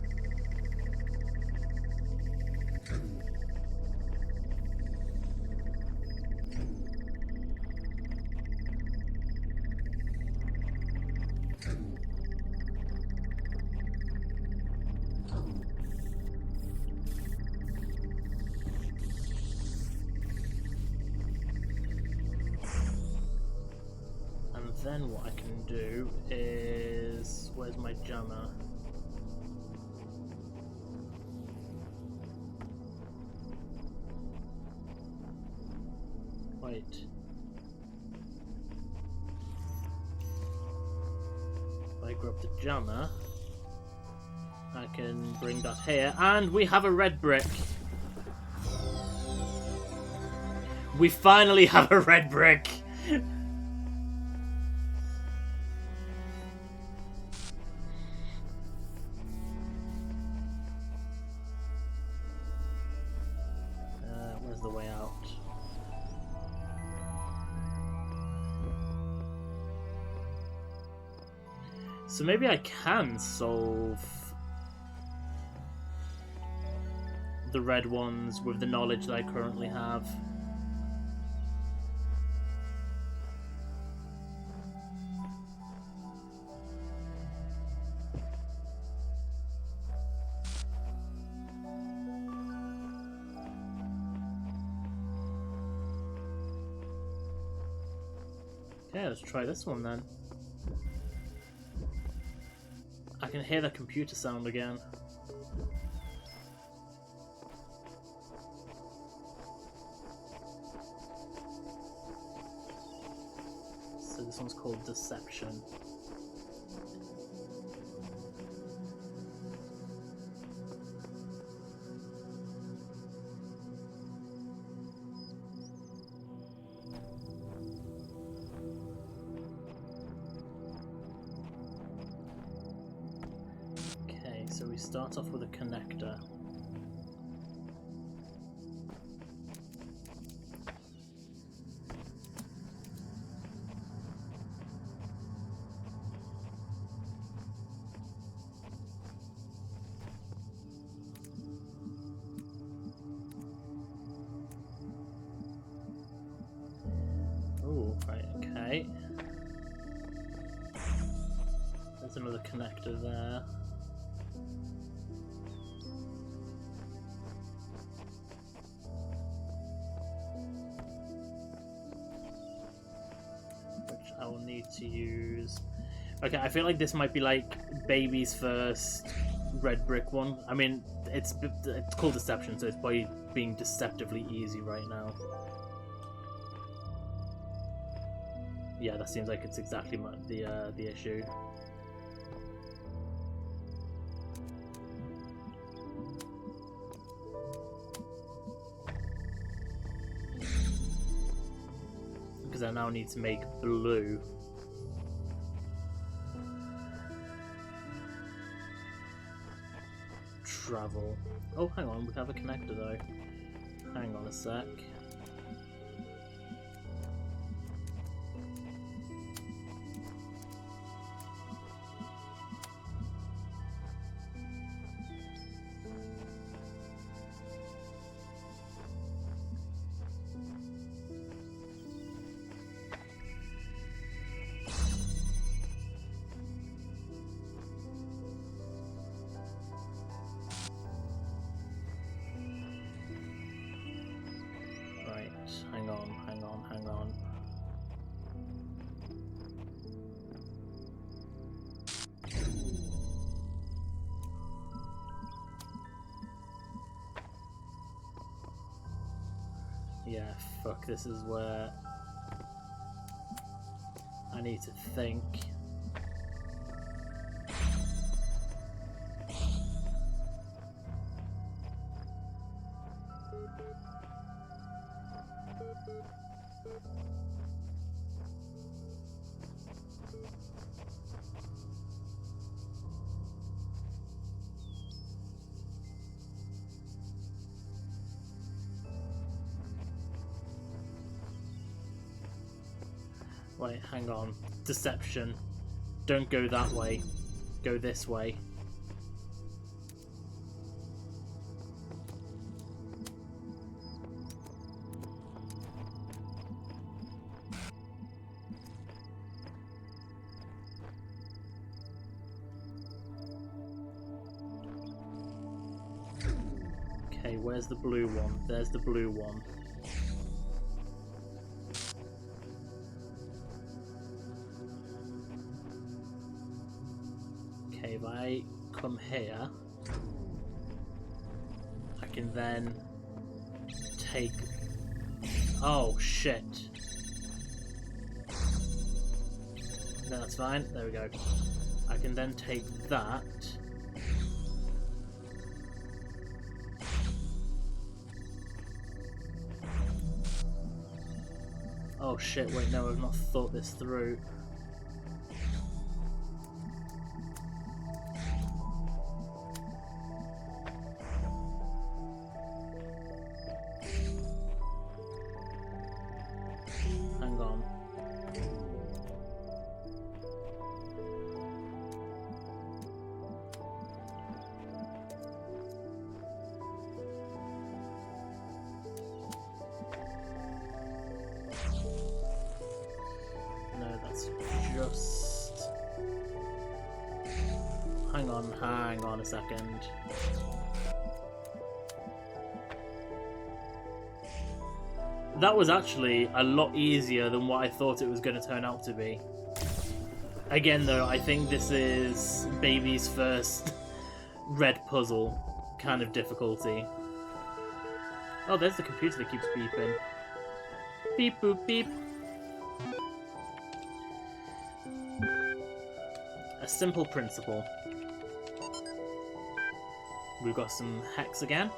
Then what I can do is... Where's my jammer? Wait. If I grab the jammer, I can bring that here, and we have a red brick! We finally have a red brick! Where's the way out? So maybe I can solve the red ones with the knowledge that I currently have. Okay, let's try this one then. I can hear the computer sound again. So this one's called Deception. Okay, so we start off with a connector. Right, okay. There's another connector there. Which I will need to use. Okay, I feel like this might be like baby's first red brick one. I mean, it's called Deception, so it's probably being deceptively easy right now. Yeah, that seems like it's exactly the issue. Because I now need to make blue. Travel. Oh, hang on, we have a connector though. Hang on a sec. Hang on. Yeah, fuck, this is where I need to think. Wait, hang on. Deception. Don't go that way. Go this way. Okay, where's the blue one? There's the blue one. Okay, if I come here, I can then take... Oh, shit. No, that's fine. There we go. I can then take that. Oh shit, wait, no, I've not thought this through. Hang on. No, that's just... Hang on a second. That was actually a lot easier than what I thought it was going to turn out to be. Again though, I think this is baby's first red puzzle kind of difficulty. Oh, there's the computer that keeps beeping. Beep boop beep. a simple principle. We've got some hex again.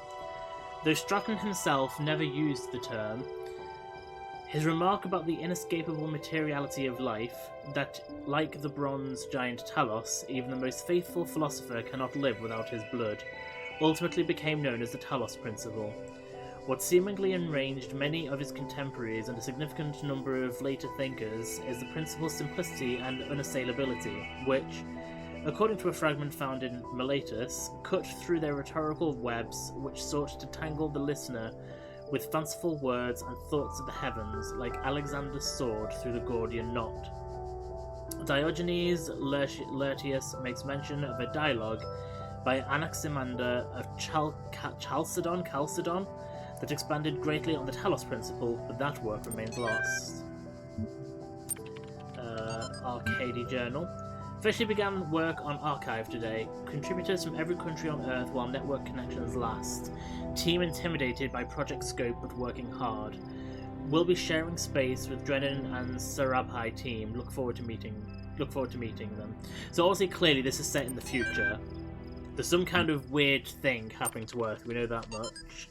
Though Stratton himself never used the term, his remark about the inescapable materiality of life, that, like the bronze giant Talos, even the most faithful philosopher cannot live without his blood, ultimately became known as the Talos Principle. What seemingly enraged many of his contemporaries and a significant number of later thinkers is the principle's simplicity and unassailability, which, according to a fragment found in Miletus, cut through their rhetorical webs which sought to tangle the listener with fanciful words and thoughts of the heavens, like Alexander's sword through the Gordian knot. Diogenes Laertius makes mention of a dialogue by Anaximander of Chalcedon that expanded greatly on the Talos Principle, but that work remains lost. Arcady Journal. Officially began work on Archive today. Contributors from every country on Earth while network connections last. Team intimidated by project scope but working hard. We'll be sharing space with Drennan and Sarabhai team. Look forward to meeting them. So obviously, clearly, this is set in the future. There's some kind of weird thing happening to Earth. We know that much.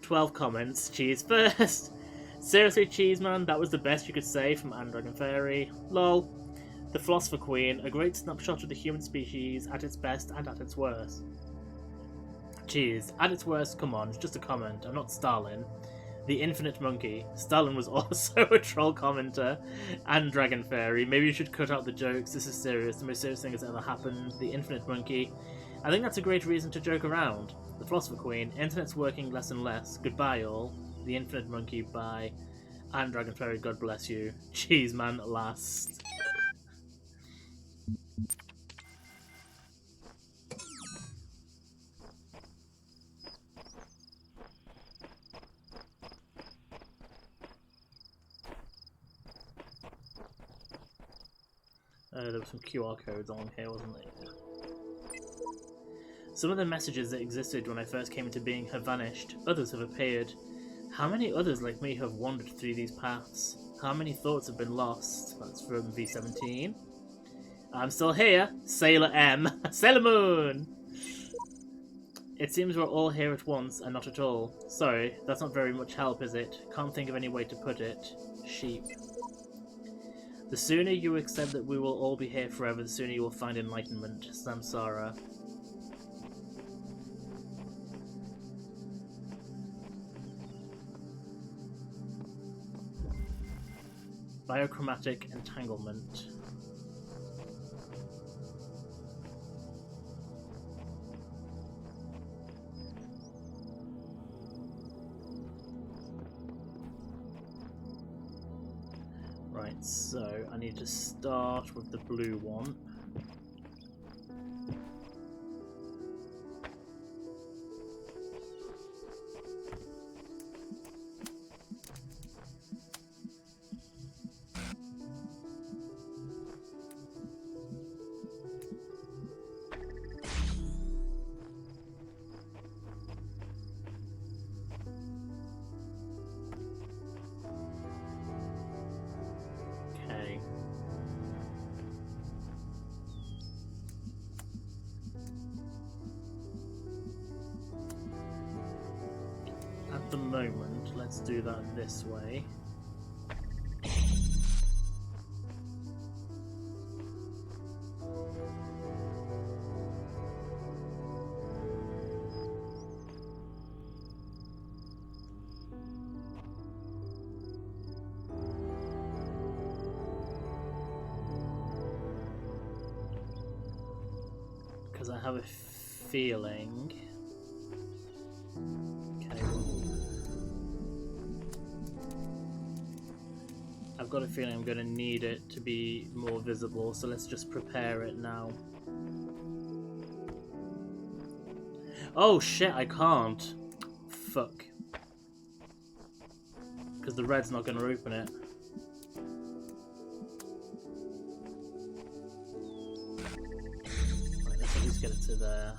12 comments. Cheese first. Seriously, Cheeseman, that was the best you could say from Andragon Fairy. Lol. The Philosopher Queen, a great snapshot of the human species at its best and at its worst. Cheers. At its worst, come on, it's just a comment. I'm not Stalin. The Infinite Monkey. Stalin was also a troll commenter. And Dragon Fairy. Maybe you should cut out the jokes. This is serious. The most serious thing that's ever happened. The Infinite Monkey. I think that's a great reason to joke around. The Philosopher Queen. Internet's working less and less. Goodbye, all. The Infinite Monkey. Bye. And Dragon Fairy. God bless you. Cheese man last. There were some QR codes on here, wasn't there? Some of the messages that existed when I first came into being have vanished. Others have appeared. How many others like me have wandered through these paths? How many thoughts have been lost? That's from V17. I'm still here. Sailor M. Sailor Moon! It seems we're all here at once and not at all. Sorry, that's not very much help, is it? Can't think of any way to put it. Sheep. The sooner you accept that we will all be here forever, the sooner you will find enlightenment. Samsara. Biochromatic entanglement. Right, so I need to start with the blue one. The moment, let's do that this way. Because I have a feeling. I've got a feeling I'm going to need it to be more visible, so let's just prepare it now. Oh shit, I can't. Fuck. Because the red's not going to open it. Right, let's at least get it to there.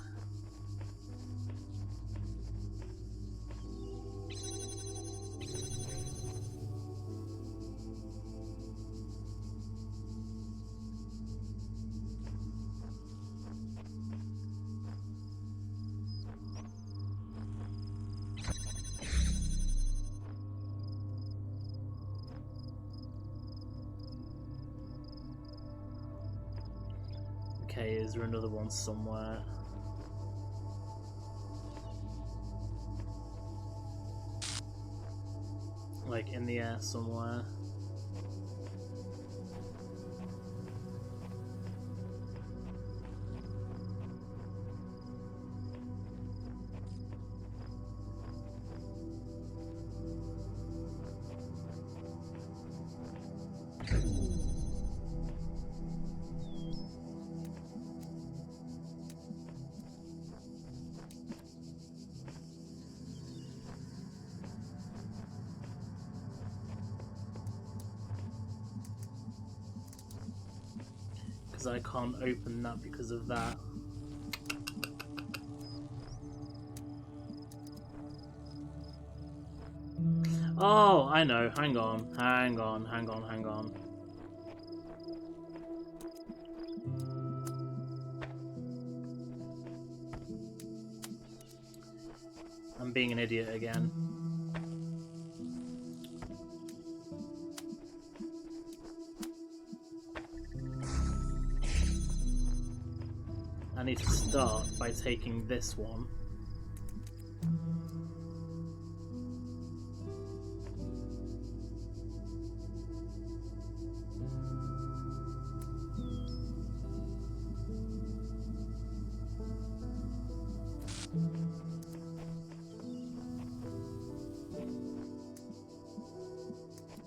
Okay, is there another one somewhere? Like in the air somewhere? Because I can't open that because of that. Oh, I know. Hang on. I'm being an idiot again. I need to start by taking this one.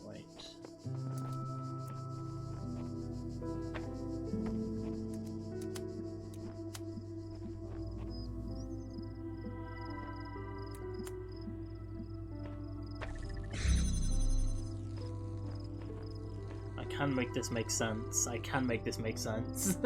Wait. I can make this make sense. I can make this make sense.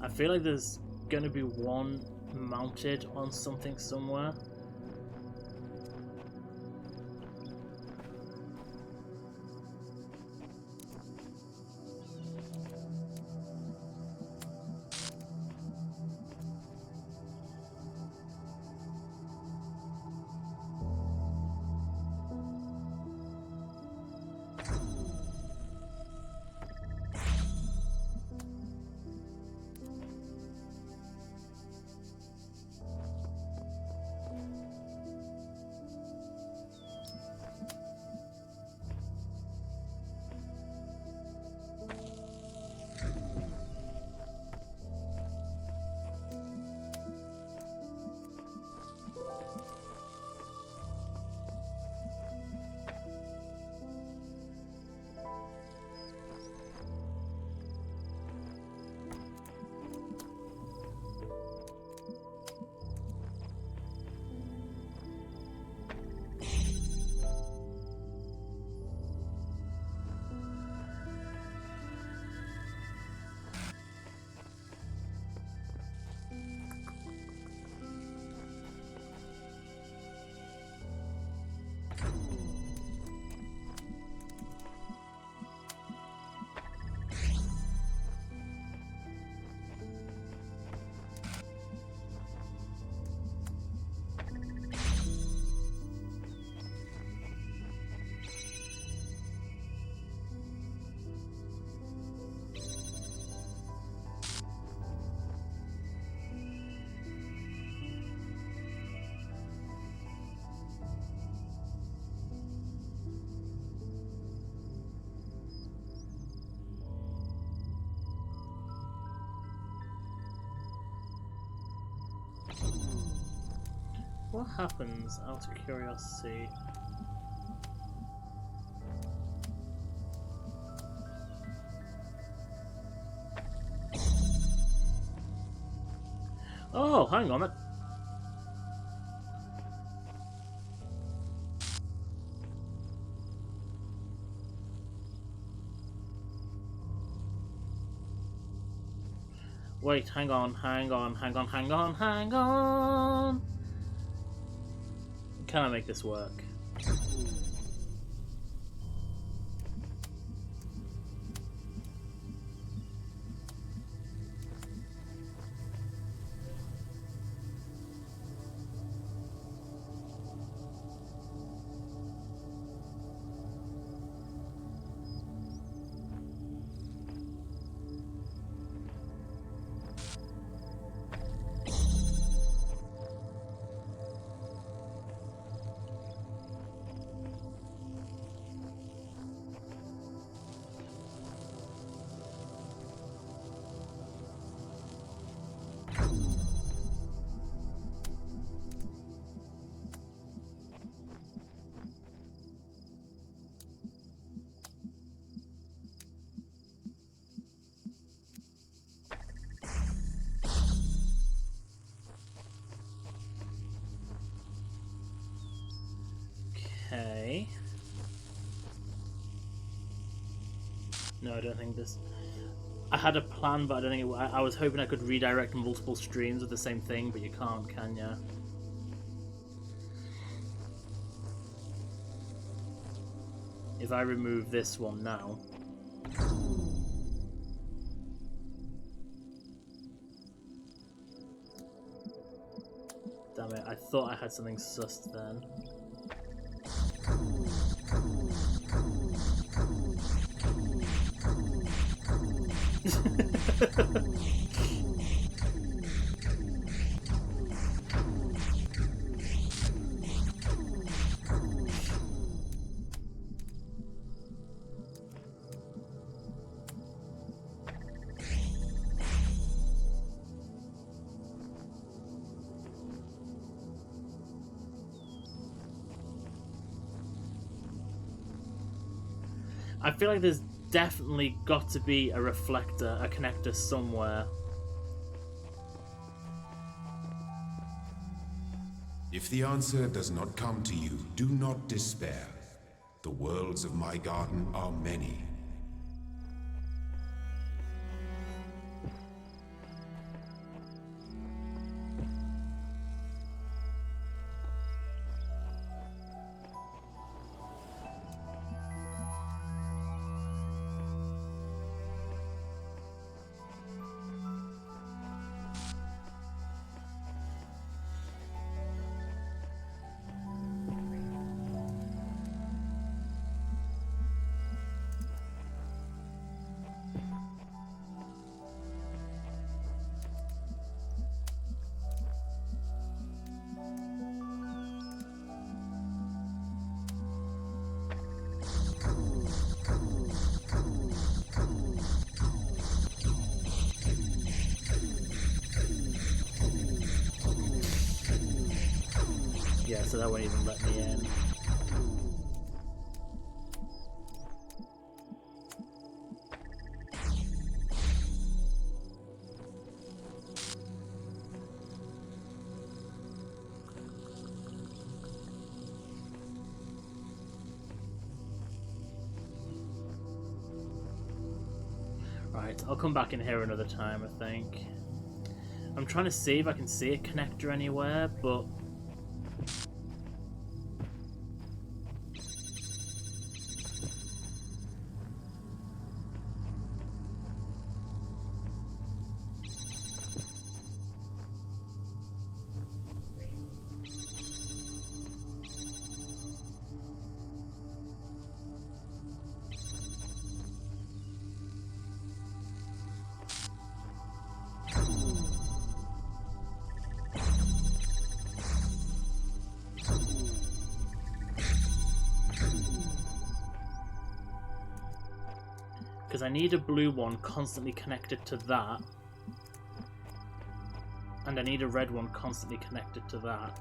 I feel like there's gonna be one mounted on something somewhere. What happens, out of curiosity? Oh, hang on. Wait, hang on. Can I make this work? Okay. No, I don't think this... I had a plan, but I don't think I was hoping I could redirect multiple streams with the same thing, but you can't, can ya? If I remove this one now... Damn it, I thought I had something sussed then. I feel like there's definitely got to be a reflector, a connector somewhere. If the answer does not come to you, do not despair. The worlds of my garden are many. Yeah, so that won't even let me in. Right, I'll come back in here another time, I think. I'm trying to see if I can see a connector anywhere, but... Because I need a blue one constantly connected to that. And I need a red one constantly connected to that.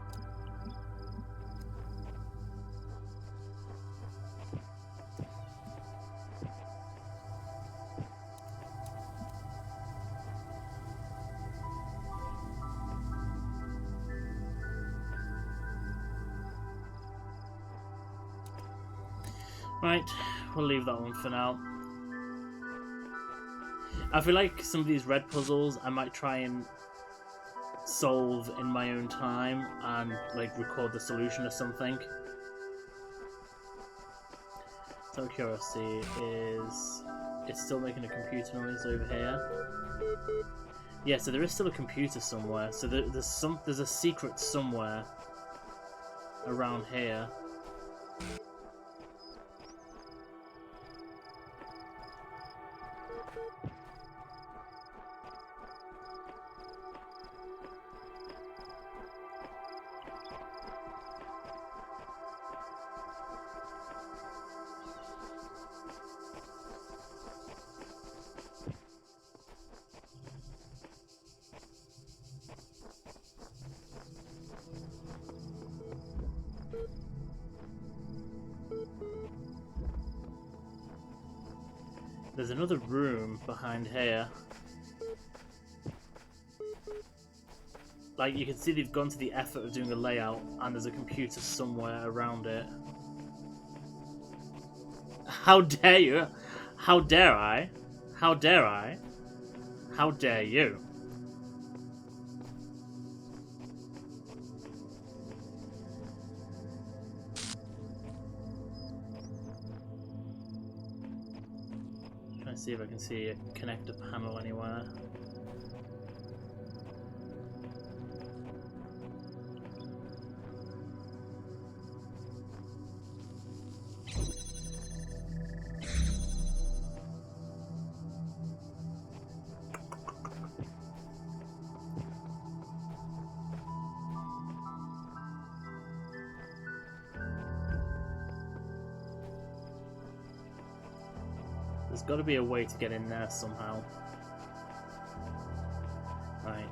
Right, we'll leave that one for now. I feel like some of these red puzzles I might try and solve in my own time and like record the solution or something. So curiosity is it's still making a computer noise over here. Yeah, so there is still a computer somewhere. So there's a secret somewhere around here. There's another room behind here. Like, you can see they've gone to the effort of doing a layout, and there's a computer somewhere around it. How dare you? How dare I? How dare I? How dare you? Trying to see if I can see a connector panel anywhere. There's got to be a way to get in there somehow. Right.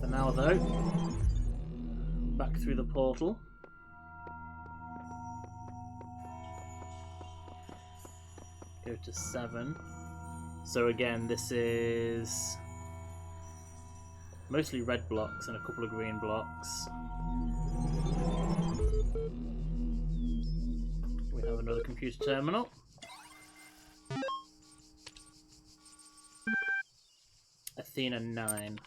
For now, though, back through the portal. Go to 7. So again, this is mostly red blocks and a couple of green blocks. We have another computer terminal. Athena 9.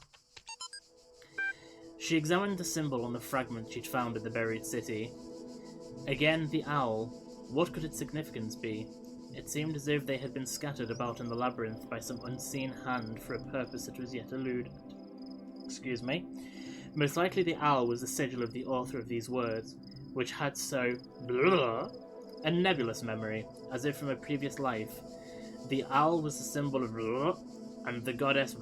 She examined the symbol on the fragment she'd found in the buried city. Again, the owl. What could its significance be? It seemed as if they had been scattered about in the labyrinth by some unseen hand for a purpose that was yet eluded. Excuse me. Most likely the owl was the sigil of the author of these words, which had so a nebulous memory, as if from a previous life. The owl was the symbol of and the goddess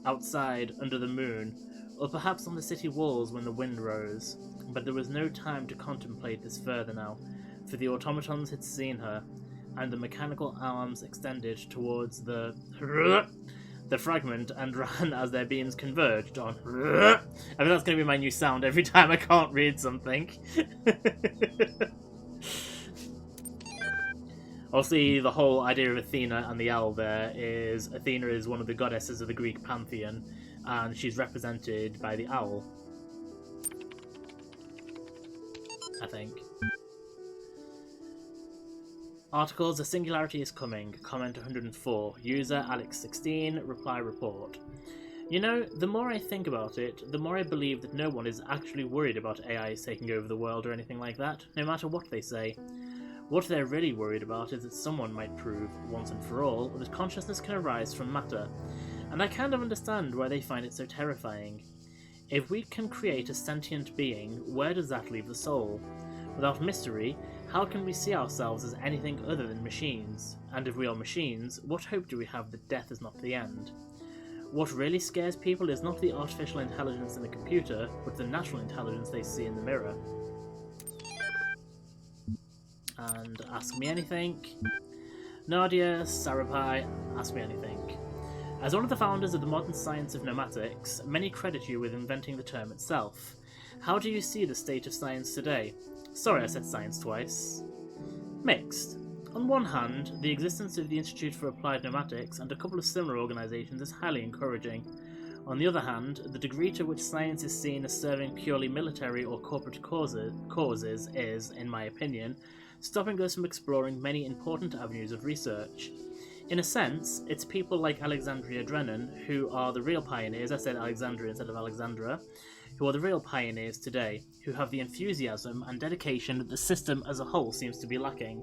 outside under the moon, or perhaps on the city walls when the wind rose. But there was no time to contemplate this further now, for the automatons had seen her, and the mechanical arms extended towards the fragment and ran as their beams converged on. I mean, that's going to be my new sound every time I can't read something. Obviously, the whole idea of Athena and the owl there is Athena is one of the goddesses of the Greek pantheon, and she's represented by the owl, I think. Articles, a singularity is coming. Comment 104. User Alex16. Reply report. You know, the more I think about it, the more I believe that no one is actually worried about AIs taking over the world or anything like that, no matter what they say. What they're really worried about is that someone might prove, once and for all, that consciousness can arise from matter. And I kind of understand why they find it so terrifying. If we can create a sentient being, where does that leave the soul? Without mystery, how can we see ourselves as anything other than machines? And if we are machines, what hope do we have that death is not the end? What really scares people is not the artificial intelligence in the computer, but the natural intelligence they see in the mirror. And ask me anything. Nadia, Sarapai, ask me anything. As one of the founders of the modern science of pneumatics, many credit you with inventing the term itself. How do you see the state of science today? Sorry I said science twice. Mixed. On one hand, the existence of the Institute for Applied Pneumatics and a couple of similar organisations is highly encouraging. On the other hand, the degree to which science is seen as serving purely military or corporate causes is, in my opinion, stopping us from exploring many important avenues of research. In a sense, it's people like Alexandria Drennan who are the real pioneers. I said Alexandria instead of Alexandra, who are the real pioneers today, who have the enthusiasm and dedication that the system as a whole seems to be lacking.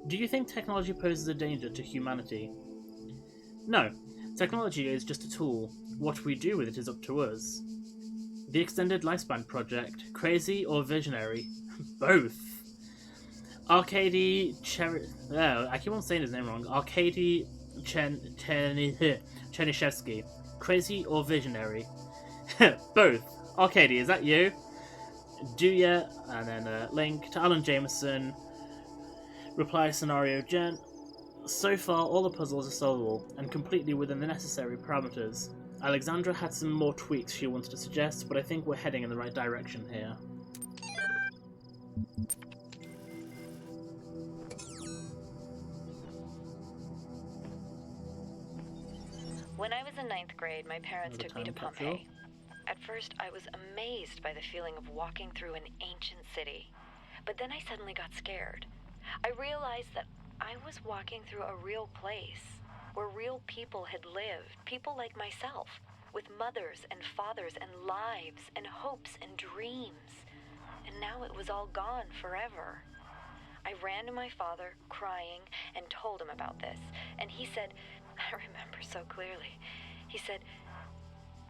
Do you think technology poses a danger to humanity? No. Technology is just a tool. What we do with it is up to us. The Extended Lifespan Project, crazy or visionary? Both. Arkady I keep on saying his name wrong. Arkady Chernyshevsky, crazy or visionary? Both. Arkady, is that you? Do ya? And then a link to Alan Jameson. Reply scenario Gen. So far, all the puzzles are solvable, and completely within the necessary parameters. Alexandra had some more tweaks she wanted to suggest, but I think we're heading in the right direction here. When I was in 9th grade, my parents took me to Pompeii. At first, I was amazed by the feeling of walking through an ancient city. But then I suddenly got scared. I realized that I was walking through a real place, where real people had lived, people like myself, with mothers and fathers and lives and hopes and dreams. And now it was all gone forever. I ran to my father, crying, and told him about this. And he said, I remember so clearly, he said,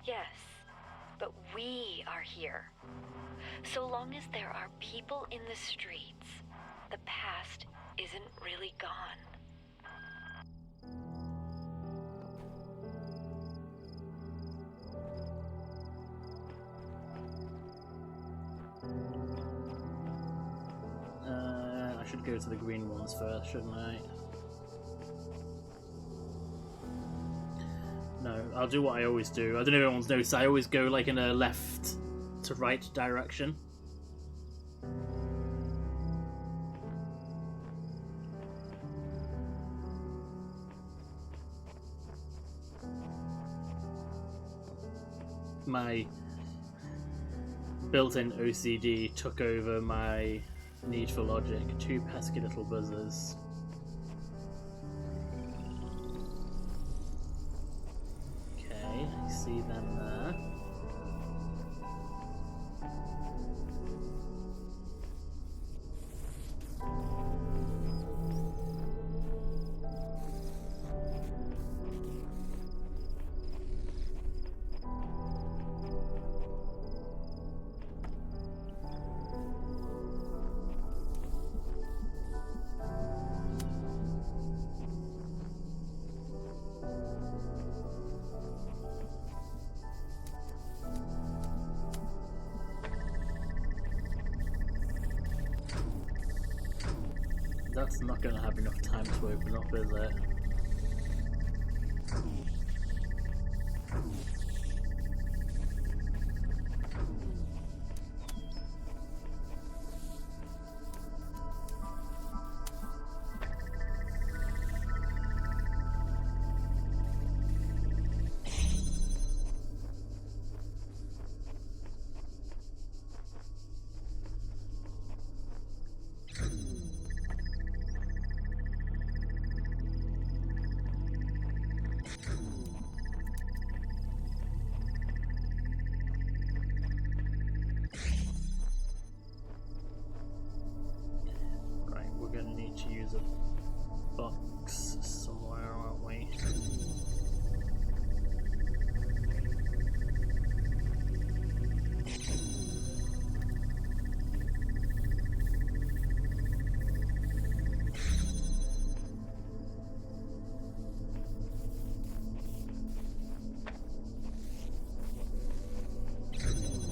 yes, but we are here. So long as there are people in the streets, the past isn't really gone. I should go to the green ones first, shouldn't I? No, I'll do what I always do. I don't know if everyone's noticed, I always go like in a left to right direction. My built-in OCD took over my need for logic. Two pesky little buzzers. Okay, I see them there. That's not going to have enough time to open up, is it? To use a box somewhere, aren't we?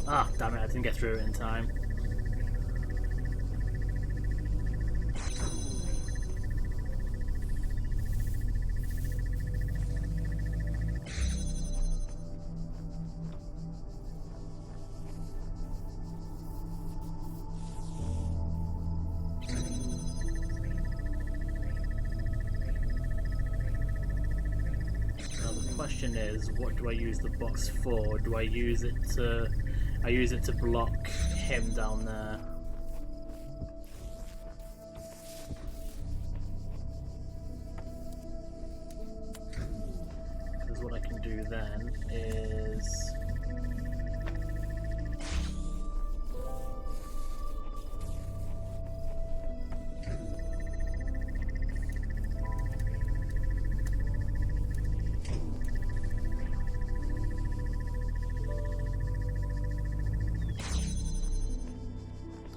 Ah, damn it, I didn't get through it in time. question is, what do I use the box for? Do I use it to... I use it to block him down there. Because what I can do then is...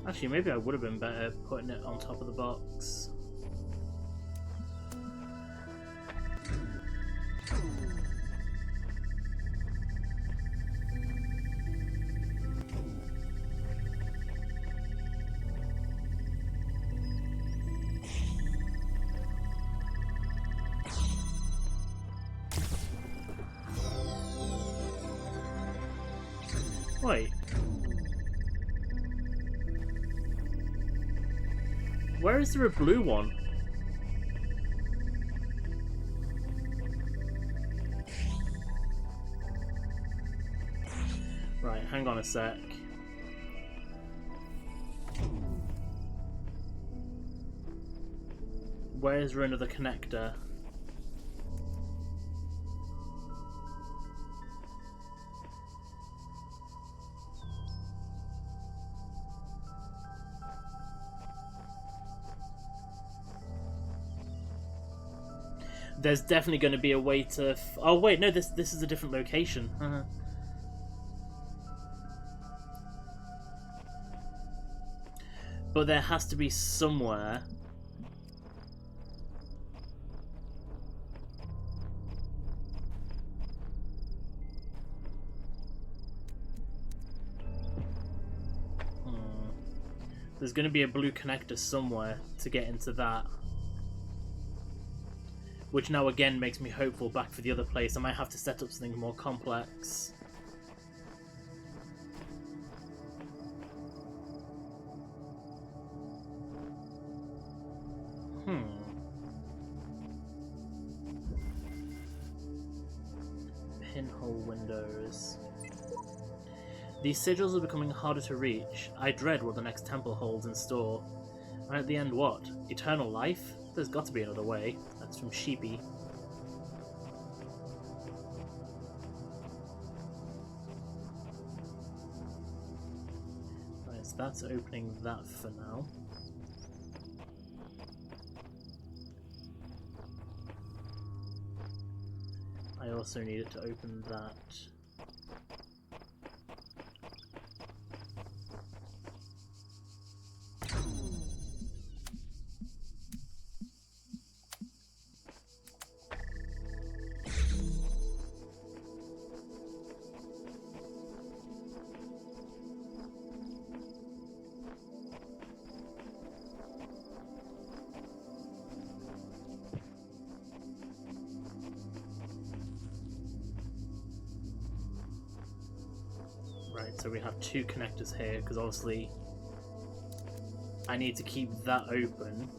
Actually, maybe I would have been better putting it on top of the box. Wait. Where is there a blue one? Right, hang on a sec. Where is there another connector? There's definitely going to be a way to... oh wait, no, this is a different location. But there has to be somewhere. There's going to be a blue connector somewhere to get into that. Which now again makes me hopeful back for the other place. I might have to set up something more complex. Pinhole windows. These sigils are becoming harder to reach. I dread what the next temple holds in store. And at the end what? Eternal life? There's got to be another way. That's from Sheepy. Right, so that's opening that for now. I also need it to open that. Right, so we have two connectors here, because obviously I need to keep that open.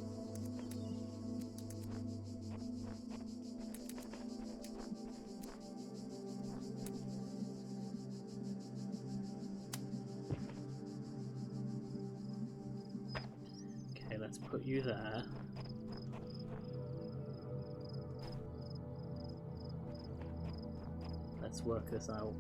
Okay, let's put you there. Let's work this out.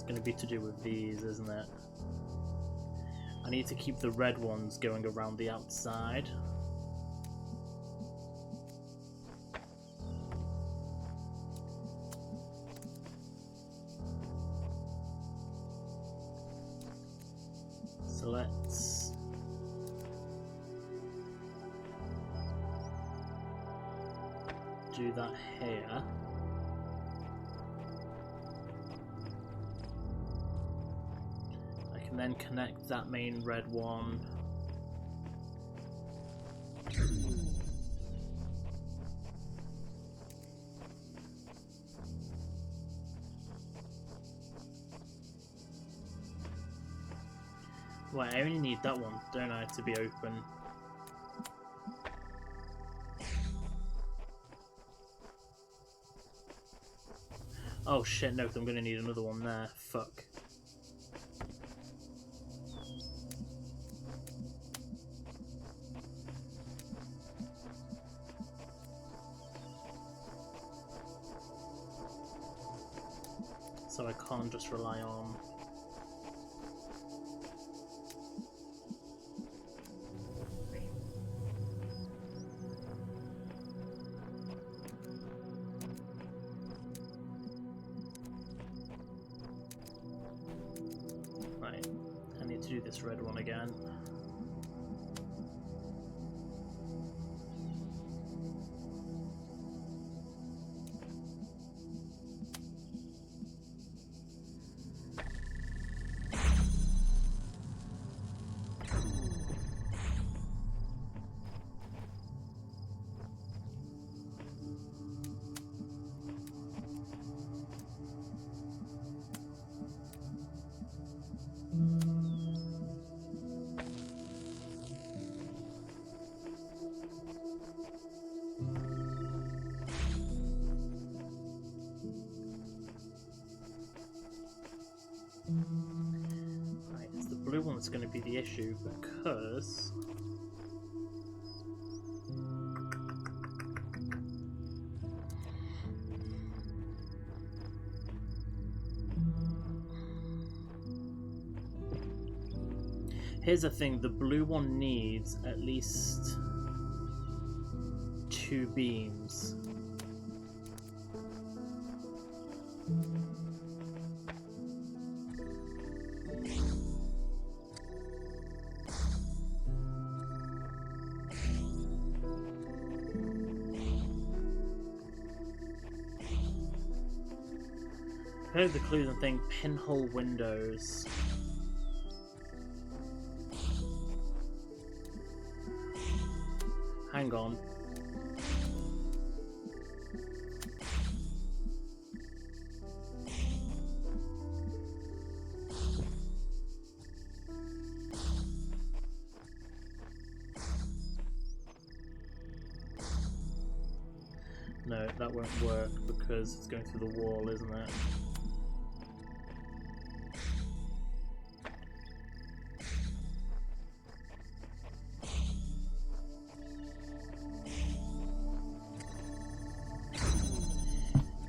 Going to be to do with these, isn't it? I need to keep the red ones going around the outside. So let's do that here. then connect that main red one. Wait, I only need that one, don't I, to be open? Oh shit, no, 'cause I'm gonna need another one there. Fuck. So I can't just rely on... Right, I need to do this red one again. Right, it's the blue one that's going to be the issue because... Here's the thing, the blue one needs at least 2 beams. Here's the clues and thing, pinhole windows. Hang on. No, that won't work because it's going through the wall, isn't it?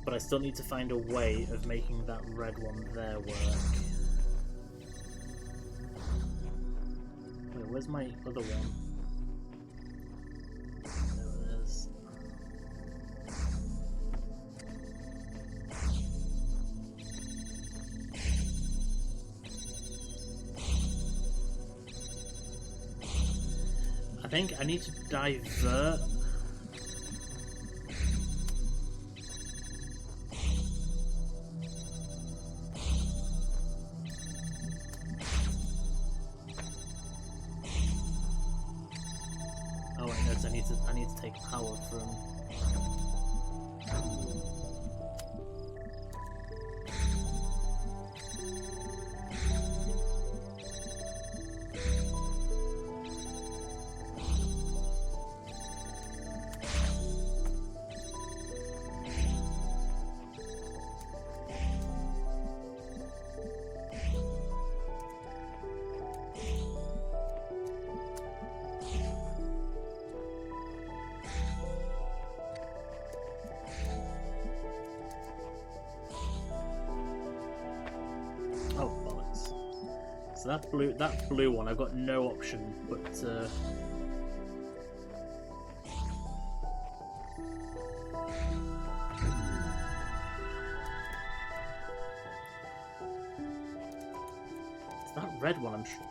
But I still need to find a way of making that red one there work. Wait, where's my other one? There it is. I think I need to divert. Oh wait, no, 'cause I need to take power from... Oh, bollocks. So that blue one, I've got no option but to... It's that red one, I'm sure.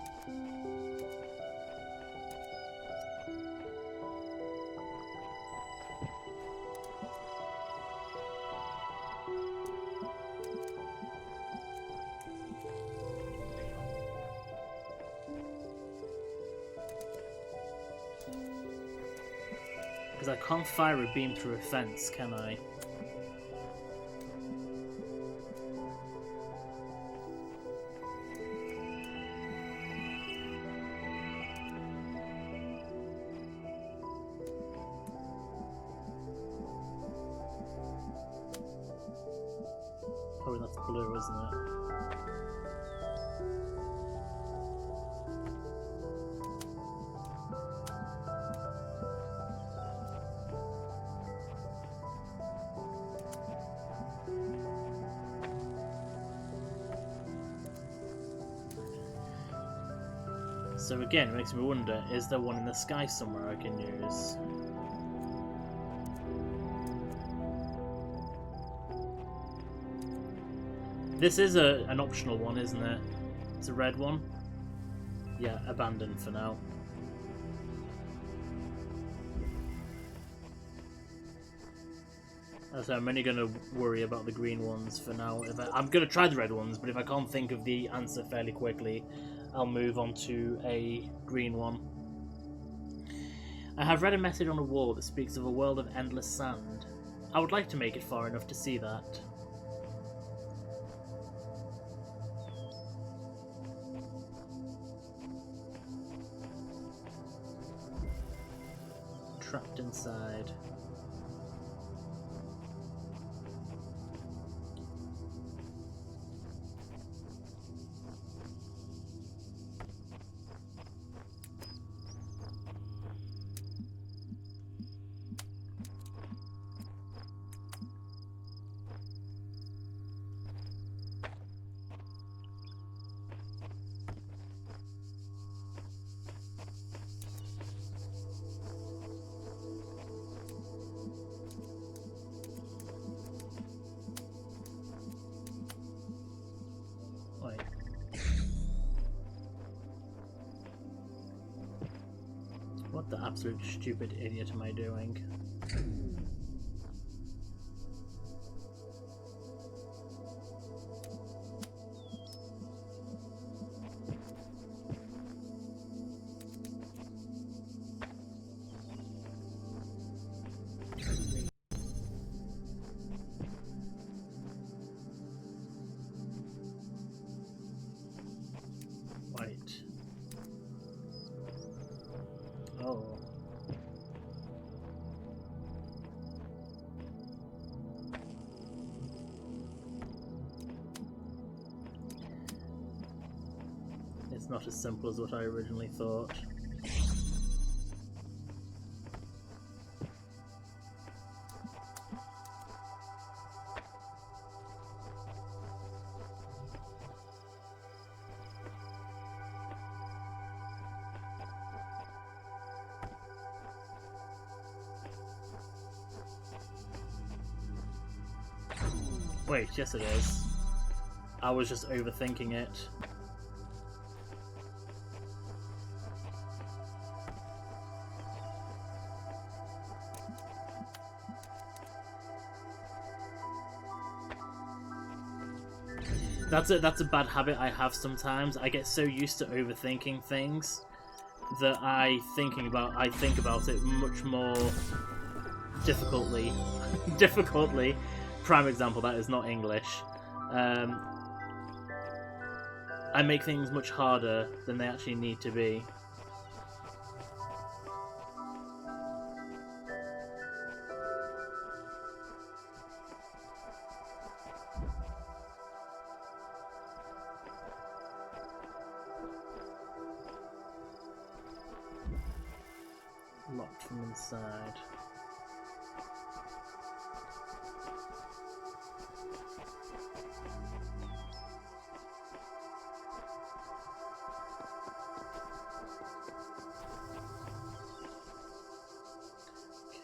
Because I can't fire a beam through a fence, can I? Probably that's blue, isn't it? So again, it makes me wonder, is there one in the sky somewhere I can use? This is an optional one, isn't it? It's a red one? Yeah, abandoned for now. So I'm only going to worry about the green ones for now. I'm going to try the red ones, but if I can't think of the answer fairly quickly, I'll move on to a green one. I have read a message on a wall that speaks of a world of endless sand. I would like to make it far enough to see that. Trapped inside. What the absolute stupid idiot am I doing? Wait. Oh. It's not as simple as what I originally thought. Wait, yes it is. I was just overthinking it. That's a bad habit I have sometimes. I get so used to overthinking things that I think about it much more difficultly. difficultly. Prime example, that is not English. I make things much harder than they actually need to be. Locked from inside.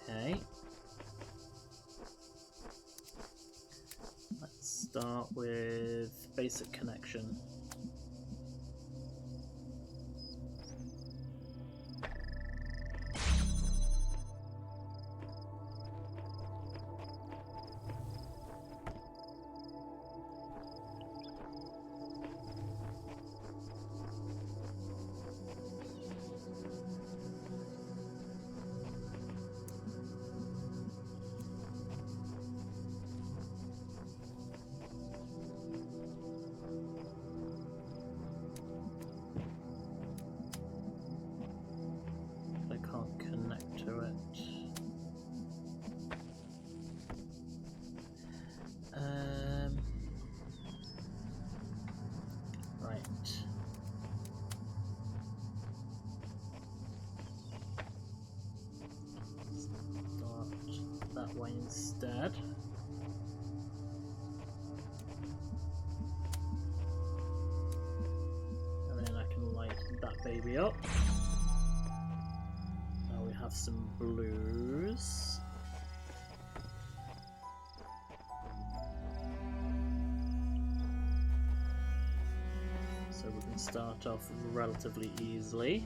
Okay. Let's start with basic connection. baby up. Now we have some blues. So we can start off relatively easily.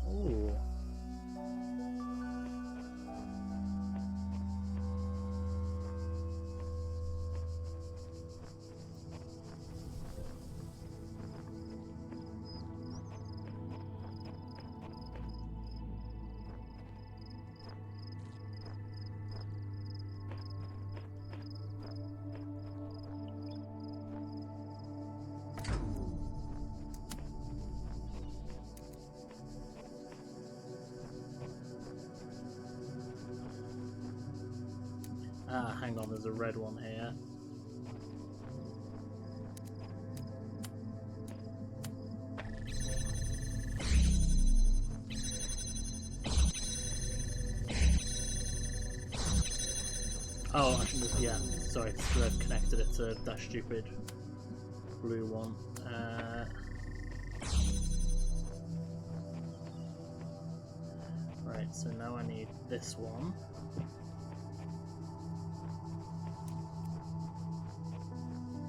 Ooh. Ah, hang on, there's a red one here. Oh, I shouldn't have, yeah, sorry, because I've connected it to that stupid blue one. Right, so now I need this one.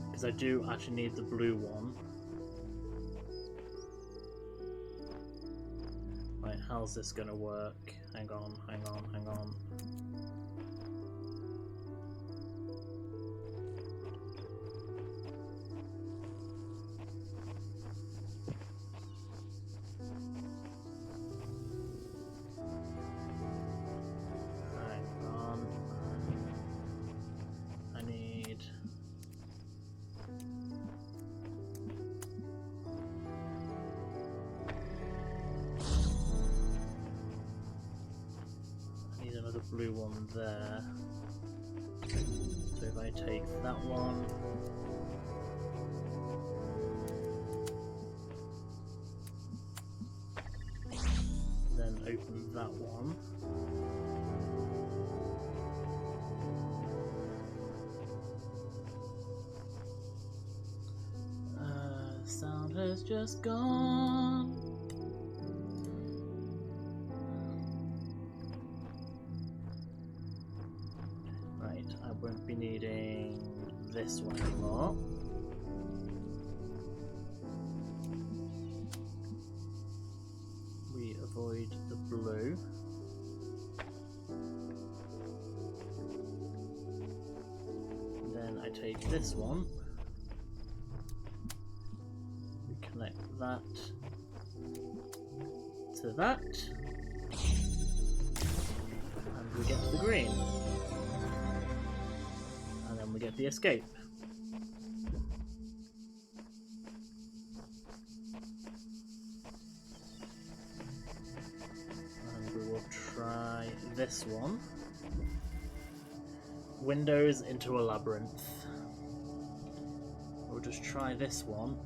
Because I do actually need the blue one. Right, how's this gonna work? Hang on, hang on, hang on. Blue one there. So if I take that one, then open that one, sound has just gone. Won't be needing this one anymore. We avoid the blue. And then I take this one. We connect that to that. And we get to the green. We get the escape. And we will try this one. Windows into a labyrinth. We'll just try this one.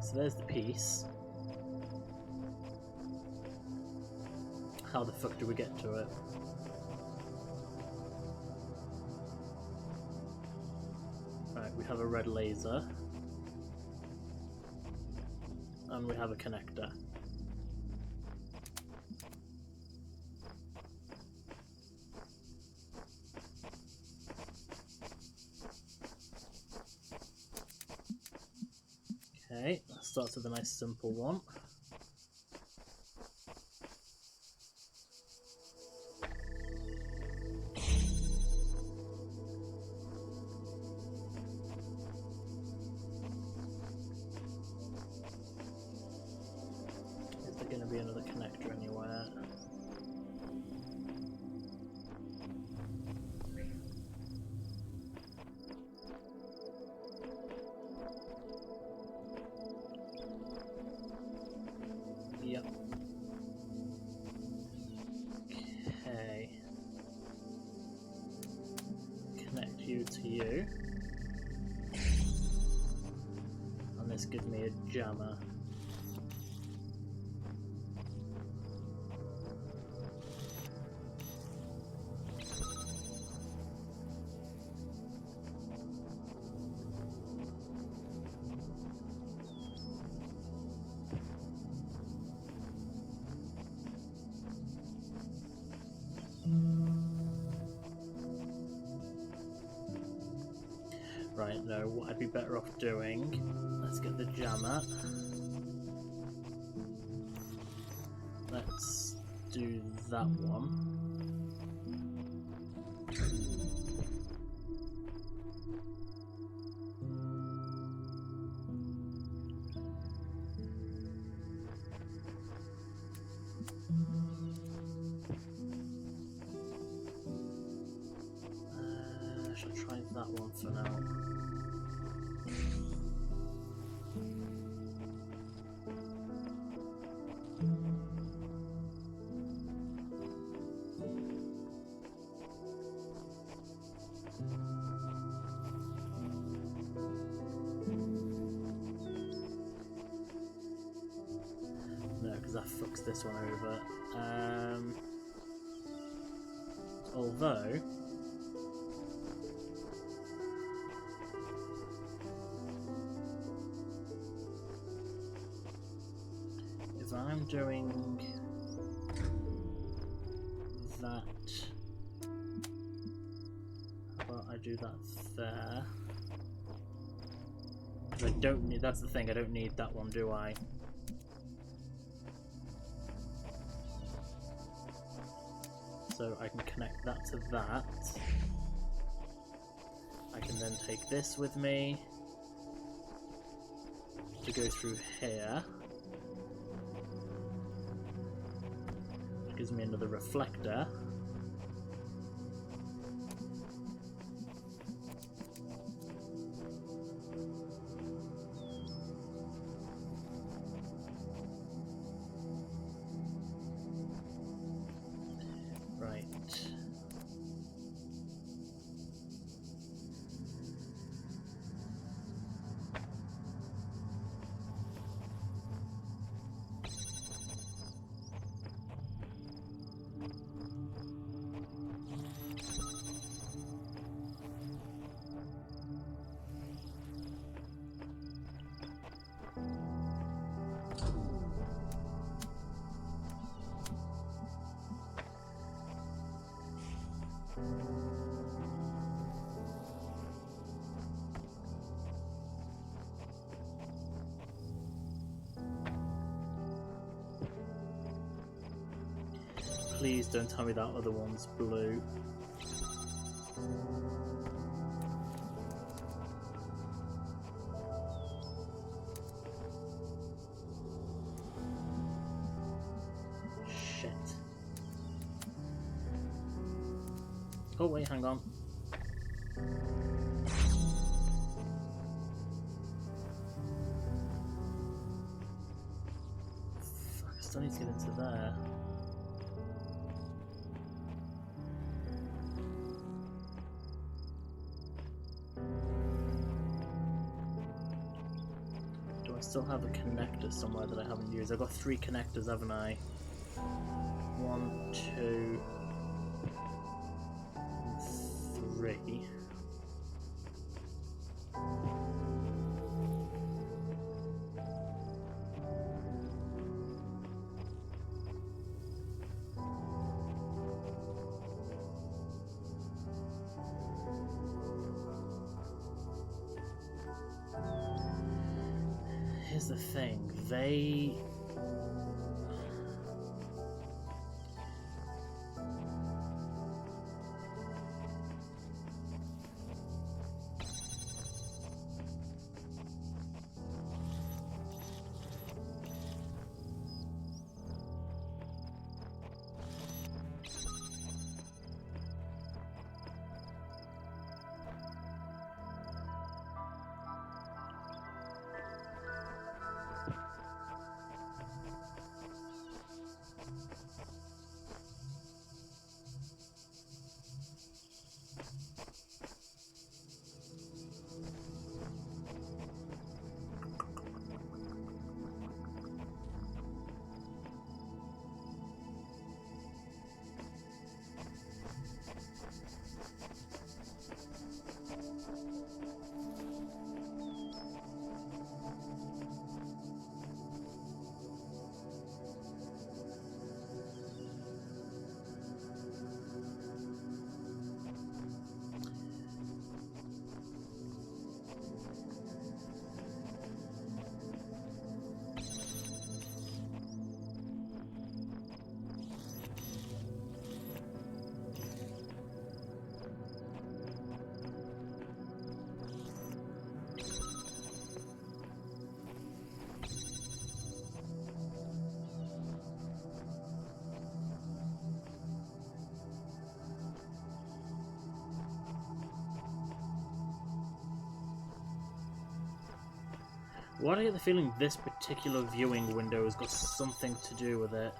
So there's the piece. How the fuck do we get to it? Right, we have a red laser. And we have a connector. Okay, let's start with a nice simple one. Is there going to be another connector anywhere? you to you. And this gives me a jammer. Right, no, what I'd be better off doing, let's get the jammer. Let's do that one. I shall try that one for now. No, because that fucks this one over. Although if I'm doing that, how about I do that there? Because I don't need, that's the thing, I don't need that one, do I? So I can connect that to that. I can then take this with me to go through here, which gives me another reflector. Right. Please don't tell me that other one's blue. Shit. Oh wait, hang on. Fuck, I still need to get into there. Do I still have a connector somewhere that I haven't used? I've got 3 connectors, haven't I? 1, 2, 3. Here's the thing, they... Why do I get the feeling this particular viewing window has got something to do with it?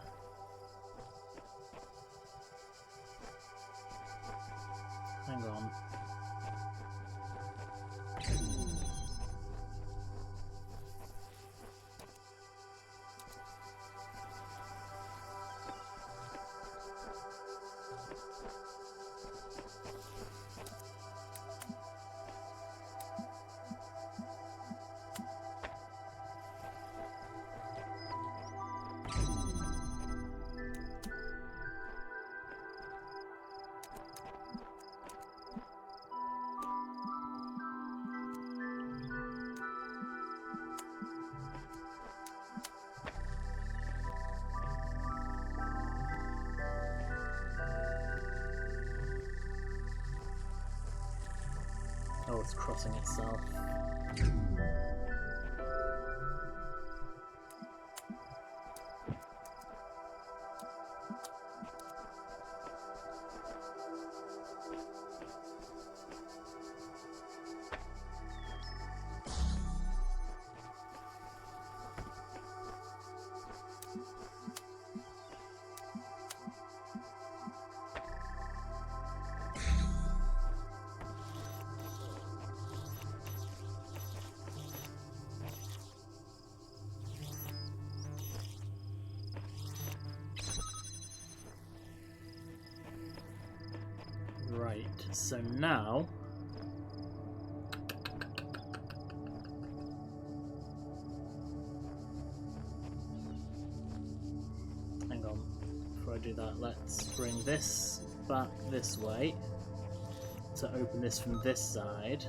Hang on. Oh, it's crossing itself. Right, so now... Hang on, before I do that, let's bring this back this way to open this from this side.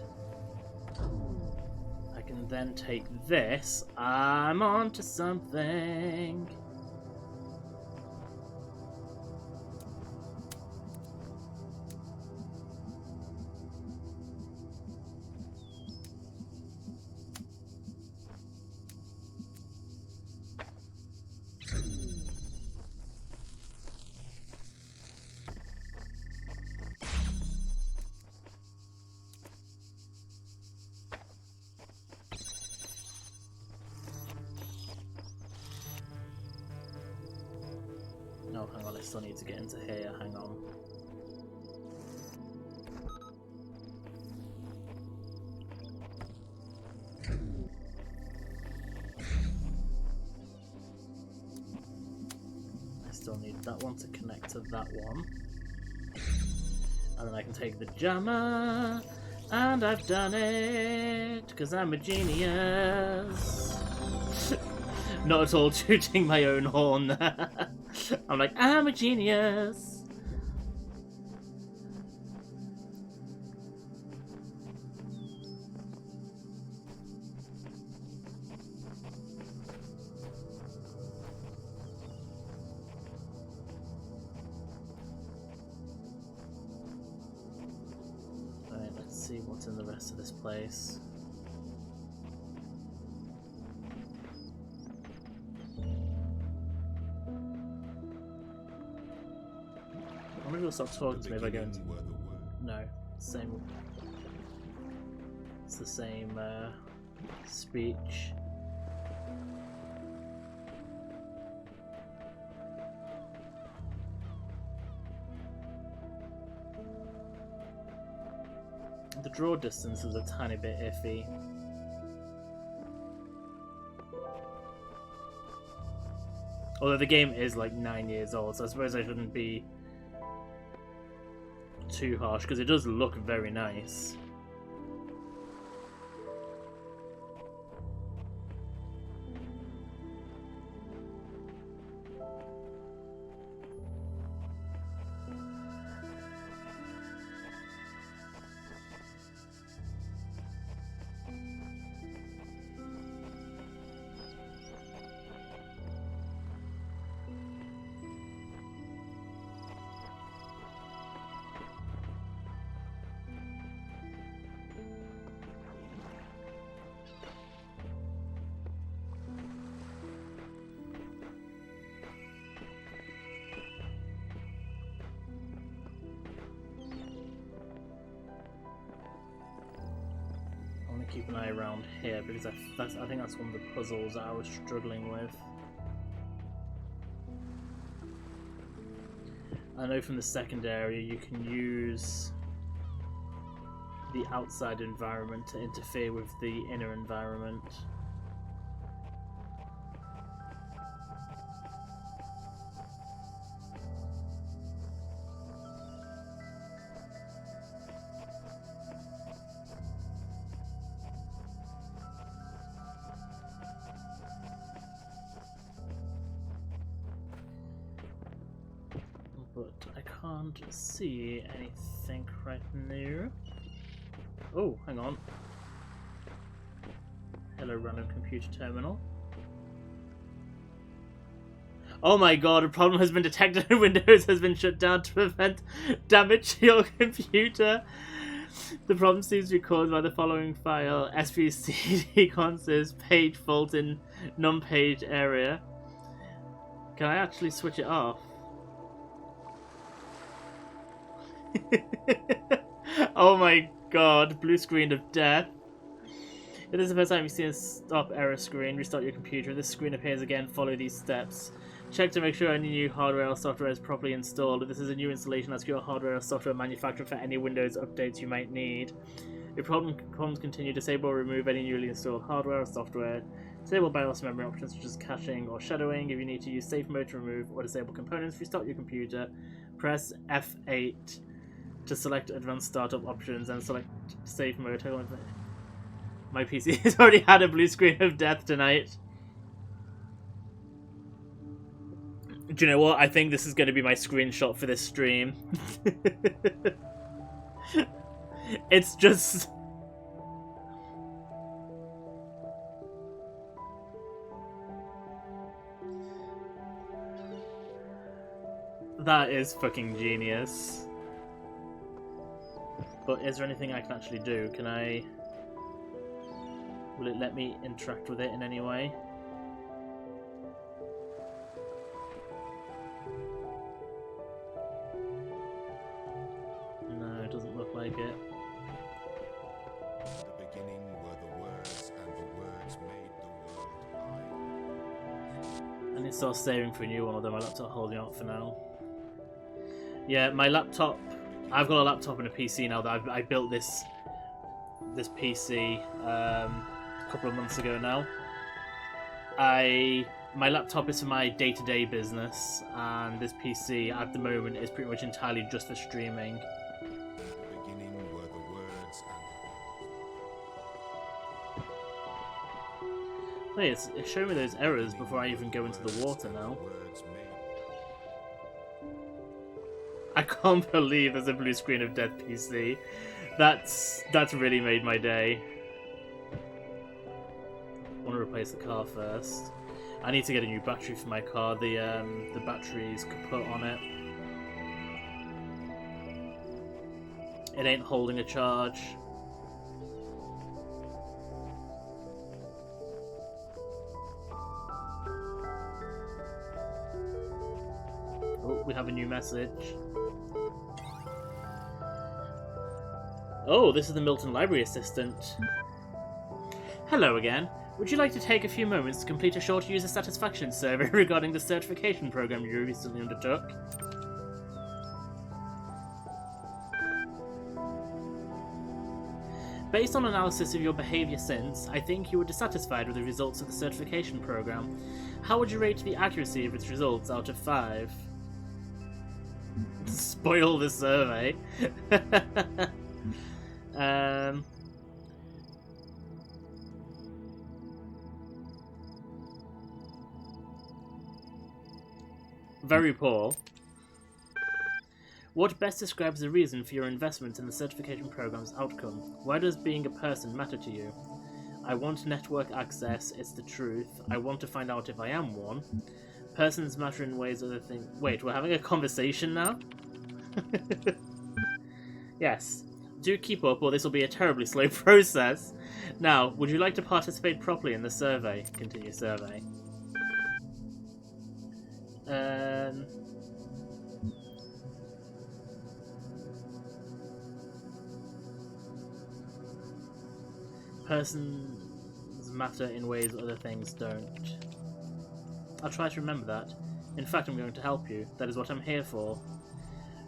I can then take this. I'm on to something. No, hang on, I still need to get into here, hang on. I still need that one to connect to that one. And then I can take the jammer, and I've done it, because I'm a genius. Not at all tooting my own horn there. I'm like, I'm a genius. Alright, let's see what's in the rest of this place. I wonder if he'll stop talking to me if I go into... No, same... It's the same speech. The draw distance is a tiny bit iffy. Although the game is like 9 years old, so I suppose I shouldn't be too harsh, because it does look very nice. to keep an eye around here because I think that's one of the puzzles that I was struggling with. I know from the second area you can use the outside environment to interfere with the inner environment. But I can't see anything right now. Oh, hang on. Hello, random computer terminal. Oh my god, a problem has been detected and Windows has been shut down to prevent damage to your computer. The problem seems to be caused by the following file: svcd consist page fault in non-page area. Can I actually switch it off? Oh my god, blue screen of death. If this is the first time you've seen a stop error screen, restart your computer. If this screen appears again, follow these steps. Check to make sure any new hardware or software is properly installed. If this is a new installation, ask your hardware or software manufacturer for any Windows updates you might need. If problems continue, disable or remove any newly installed hardware or software. Disable BIOS memory options such as caching or shadowing. If you need to use safe mode to remove or disable components, restart your computer. Press F8 to select advanced startup options and select safe mode. My PC has already had a blue screen of death tonight. Do you know what? I think this is going to be my screenshot for this stream. It's just... That is fucking genius. But is there anything I can actually do? Can I... Will it let me interact with it in any way? No, it doesn't look like it. In the beginning were the words, and the words made the world. I need to start saving for a new one, although my laptop holding out for now. Yeah, my laptop... I've got a laptop and a PC now that I built this PC a couple of months ago now. My laptop is for my day-to-day business, and this PC at the moment is pretty much entirely just for streaming. In the beginning were the words, and Wait, it's showing me those errors before I even go into the water now. words made. I can't believe there's a blue screen of death PC. That's really made my day. I want to replace the car first. I need to get a new battery for my car. The battery's kaput on it. It ain't holding a charge. Oh, we have a new message. Oh, this is the Milton Library Assistant. Hello again. Would you like to take a few moments to complete a short user satisfaction survey regarding the certification program you recently undertook? Based on analysis of your behaviour since, I think you were dissatisfied with the results of the certification program. How would you rate the accuracy of its results out of 5? Spoil the survey. Very poor. What best describes the reason for your investment in the certification program's outcome? Why does being a person matter to you? I want network access, it's the truth. I want to find out if I am one. Persons matter in ways other things. Wait, we're having a conversation now? Yes. Do keep up, or this will be a terribly slow process. Now, would you like to participate properly in the survey? Continue survey. Persons matter in ways other things don't. I'll try to remember that. In fact, I'm going to help you. That is what I'm here for.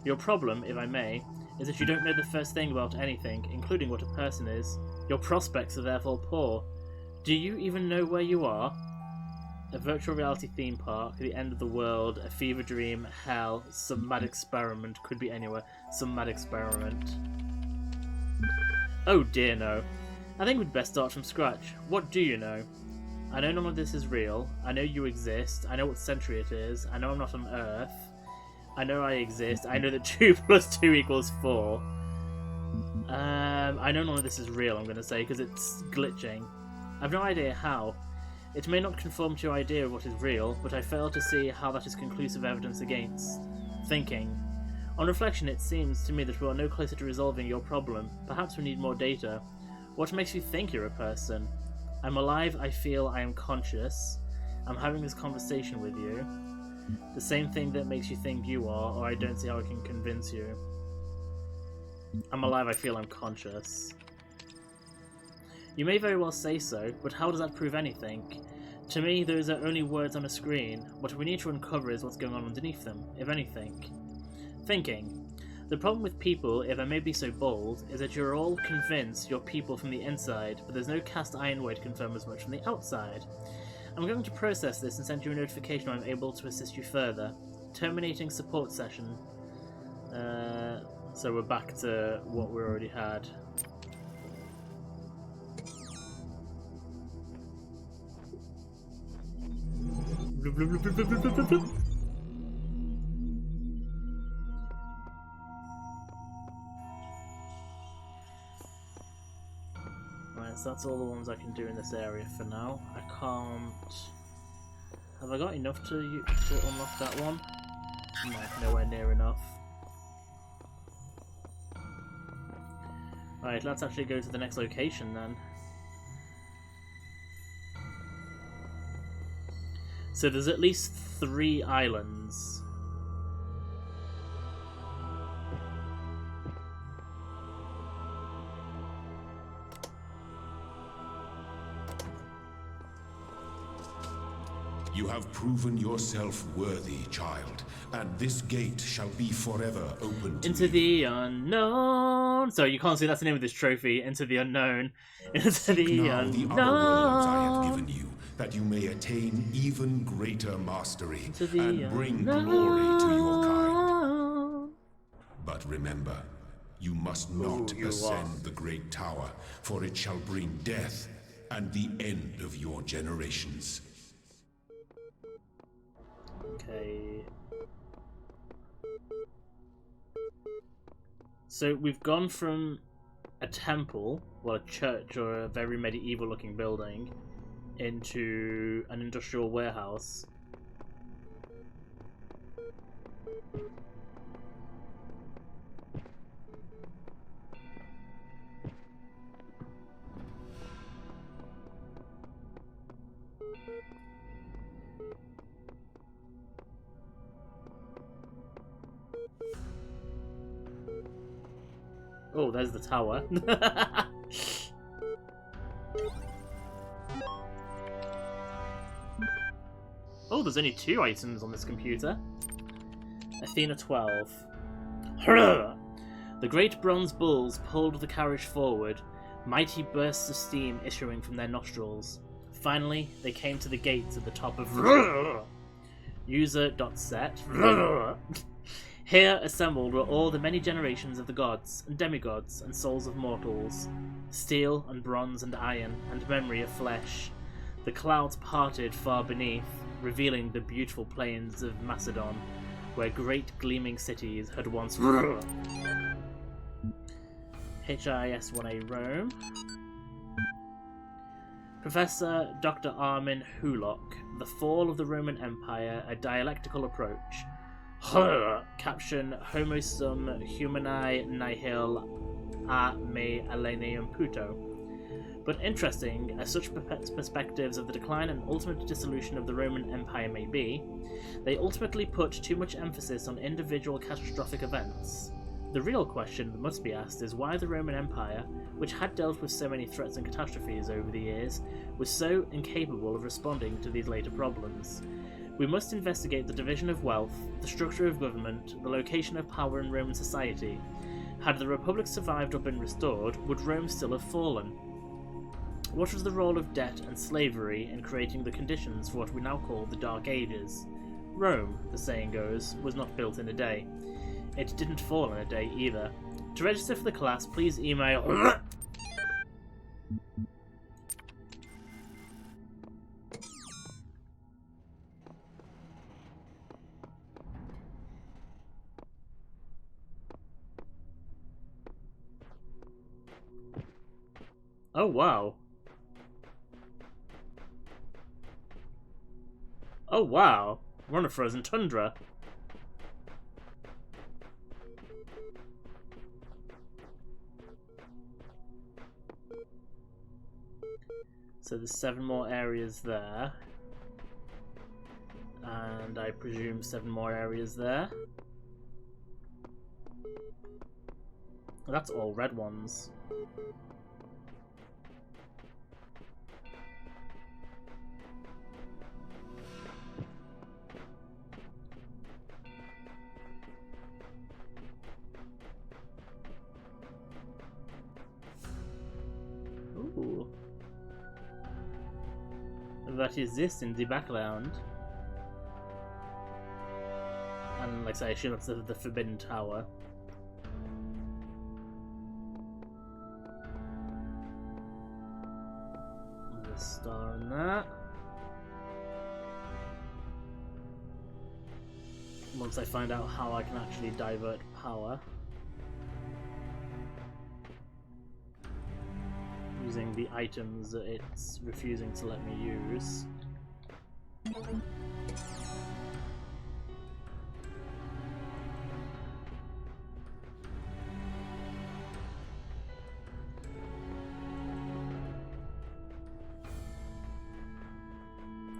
Your problem, if I may, is that you don't know the first thing about anything, including what a person is. Your prospects are therefore poor. Do you even know where you are? A virtual reality theme park, the end of the world, a fever dream, hell, some mad experiment, could be anywhere, some mad experiment. Oh dear no. I think we'd best start from scratch. What do you know? I know none of this is real, I know you exist, I know what century it is, I know I'm not on Earth, I know I exist, I know that 2 plus 2 equals 4. I know none of this is real, I'm going to say, because it's glitching. I've no idea how. It may not conform to your idea of what is real, but I fail to see how that is conclusive evidence against thinking. On reflection, it seems to me that we are no closer to resolving your problem. Perhaps we need more data. What makes you think you're a person? I'm alive, I feel, I am conscious. I'm having this conversation with you. The same thing that makes you think you are, or I don't see how I can convince you. I'm alive, I feel, I'm conscious. You may very well say so, but how does that prove anything? To me, those are only words on a screen. What we need to uncover is what's going on underneath them, if anything. Thinking. The problem with people, if I may be so bold, is that you're all convinced you're people from the inside, but there's no cast iron way to confirm as much from the outside. I'm going to process this and send you a notification when I'm able to assist you further. Terminating support session. So we're back to what we already had. Right, so that's all the ones I can do in this area for now. I can't... Have I got enough to unlock that one? No, nowhere near enough. Right, let's actually go to the next location then. So there's at least 3 islands. You have proven yourself worthy, child, and this gate shall be forever open to Into you. the unknown. Sorry, you can't see that's the name of this trophy. Into the unknown. Into the Now unknown. the other worlds I have given you, that you may attain even greater mastery Into the and bring unknown. glory to your kind. But remember, you must not you ascend are. the great tower, for it shall bring death and the end of your generations. Okay. So we've gone from a temple, well, a church or a very medieval looking building, into an industrial warehouse. Oh, there's the tower. Oh, there's only 2 items on this computer. Athena 12. The great bronze bulls pulled the carriage forward, mighty bursts of steam issuing from their nostrils. Finally, they came to the gates at the top of user.set. Here assembled were all the many generations of the gods and demigods and souls of mortals, steel and bronze and iron and memory of flesh. The clouds parted far beneath, revealing the beautiful plains of Macedon, where great gleaming cities had once HIS-1A Rome. Professor Dr. Armin Hulock, The Fall of the Roman Empire, A Dialectical Approach. Caption Homo sum humani nihil a me alienum puto. But interesting as such perspectives of the decline and ultimate dissolution of the Roman Empire may be, they ultimately put too much emphasis on individual catastrophic events. The real question that must be asked is why the Roman Empire, which had dealt with so many threats and catastrophes over the years, was so incapable of responding to these later problems. We must investigate the division of wealth, the structure of government, the location of power in Roman society. Had the Republic survived or been restored, would Rome still have fallen? What was the role of debt and slavery in creating the conditions for what we now call the Dark Ages? Rome, the saying goes, was not built in a day. It didn't fall in a day either. To register for the class, please email... Oh wow. Oh wow. We're on a frozen tundra. So there's 7 more areas there. And I presume 7 more areas there. That's all red ones. Ooh. What is this in the background? And like I say, I assume it's the Forbidden Tower. There's a star in that. Once I find out how I can actually divert power. Using the items that it's refusing to let me use.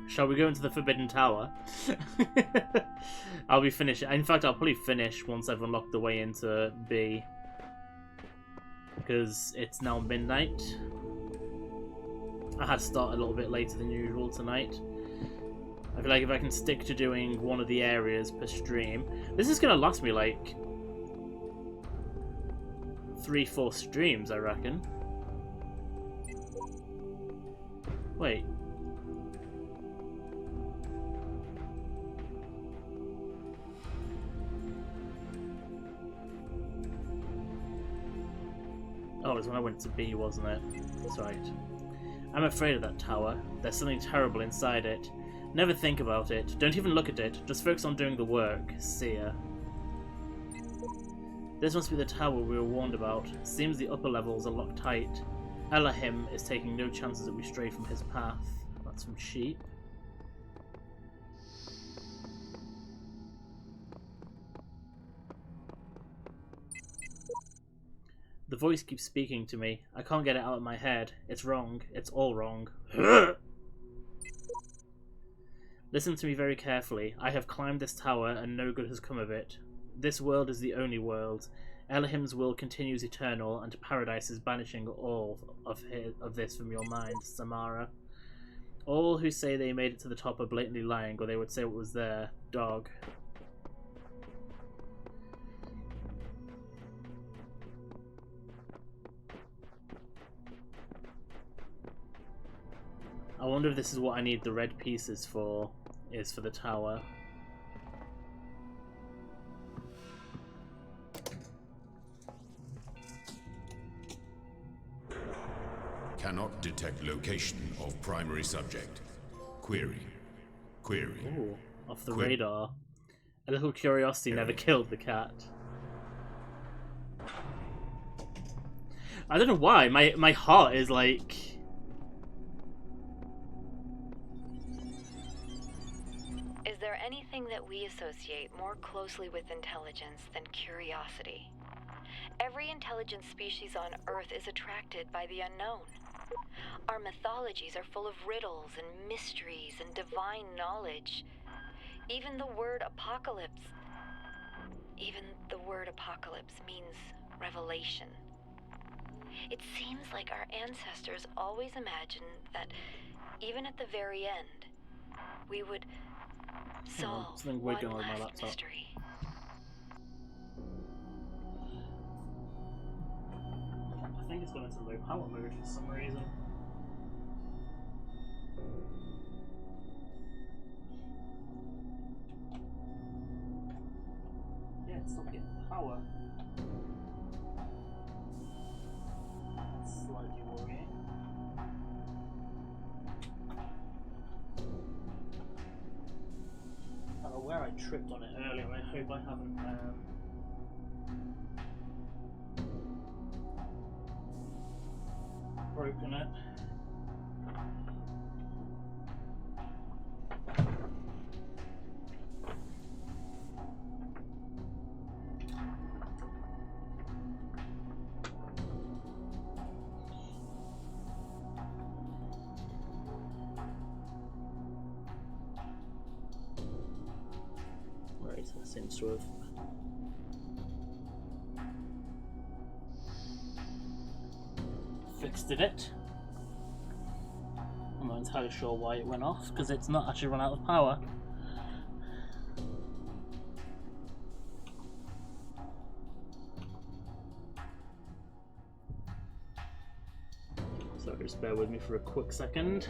Shall we go into the Forbidden Tower? I'll be finishing. In fact, I'll probably finish once I've unlocked the way into B. Because it's now midnight. I had to start a little bit later than usual tonight. I feel like if I can stick to doing one of the areas per stream... This is going to last me like 3-4 streams, I reckon. Wait. Oh, it was when I went to B, wasn't it? That's right. I'm afraid of that tower. There's something terrible inside it. Never think about it. Don't even look at it. Just focus on doing the work. See ya. This must be the tower we were warned about. Seems the upper levels are locked tight. Elohim is taking no chances that we stray from his path. That's some sheep. The voice keeps speaking to me. I can't get it out of my head. It's wrong. It's all wrong. Listen to me very carefully. I have climbed this tower and no good has come of it. This world is the only world. Elohim's will continues eternal, and paradise is banishing all of this from your mind, Samara. All who say they made it to the top are blatantly lying, or they would say what was there. Dog. I wonder if this is what I need the red pieces for, is for the tower. Cannot detect location of primary subject. Query. Query. Ooh, off the radar. A little curiosity never killed the cat. I don't know why, my heart is like... Is there anything that we associate more closely with intelligence than curiosity? Every intelligent species on Earth is attracted by the unknown. Our mythologies are full of riddles and mysteries and divine knowledge. Even the word apocalypse. Even the word apocalypse means revelation. It seems like our ancestors always imagined that even at the very end, we would solve something one weird going on with my last laptop. mystery. I think it's gone into low power mode for some reason. Yeah, it's not getting power. That's slightly worrying. I don't know where I tripped on it earlier. I hope I haven't. Broken it. Right, that seems to have. Fixed it. I'm not entirely sure why it went off, because it's not actually run out of power. So just bear with me for a quick second.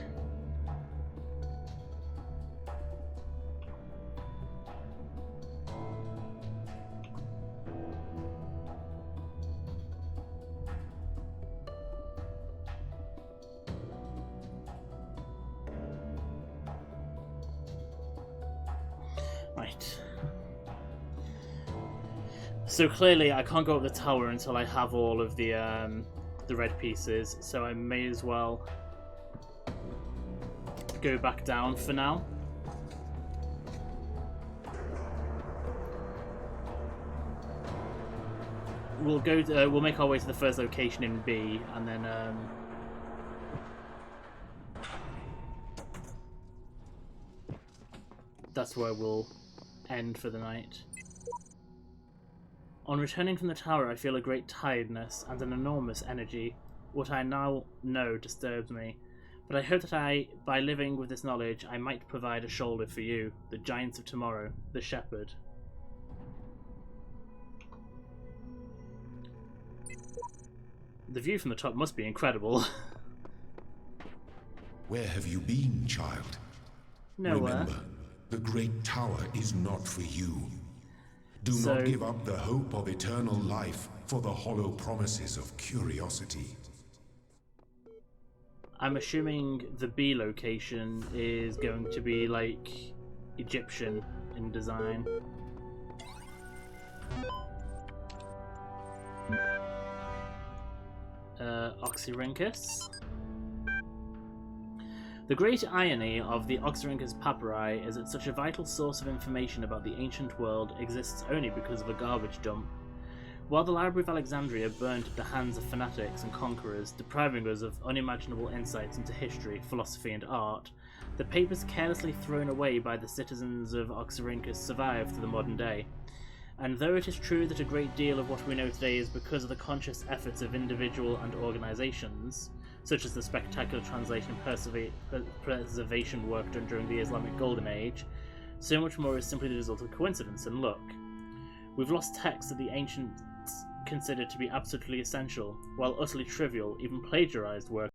Right. So clearly I can't go up the tower until I have all of the red pieces, so I may as well go back down for now. We'll go. We'll make our way to the first location in B, and then that's where we'll end for the night. On returning from the tower, I feel a great tiredness and an enormous energy. What I now know disturbs me, but I hope that by living with this knowledge, I might provide a shoulder for you, the giants of tomorrow, the shepherd. The view from the top must be incredible. Where have you been, child? Nowhere. Remember, the great tower is not for you. Do So- not give up the hope of eternal life for the hollow promises of curiosity. I'm assuming the B location is going to be like Egyptian in design. Oxyrhynchus. The great irony of the Oxyrhynchus papyri is that such a vital source of information about the ancient world exists only because of a garbage dump. While the Library of Alexandria burned at the hands of fanatics and conquerors, depriving us of unimaginable insights into history, philosophy, and art, the papers carelessly thrown away by the citizens of Oxyrhynchus survive to the modern day. And though it is true that a great deal of what we know today is because of the conscious efforts of individual and organizations, such as the spectacular translation and preservation work done during the Islamic Golden Age, so much more is simply the result of coincidence and luck. We've lost texts that the ancients considered to be absolutely essential, while utterly trivial, even plagiarized work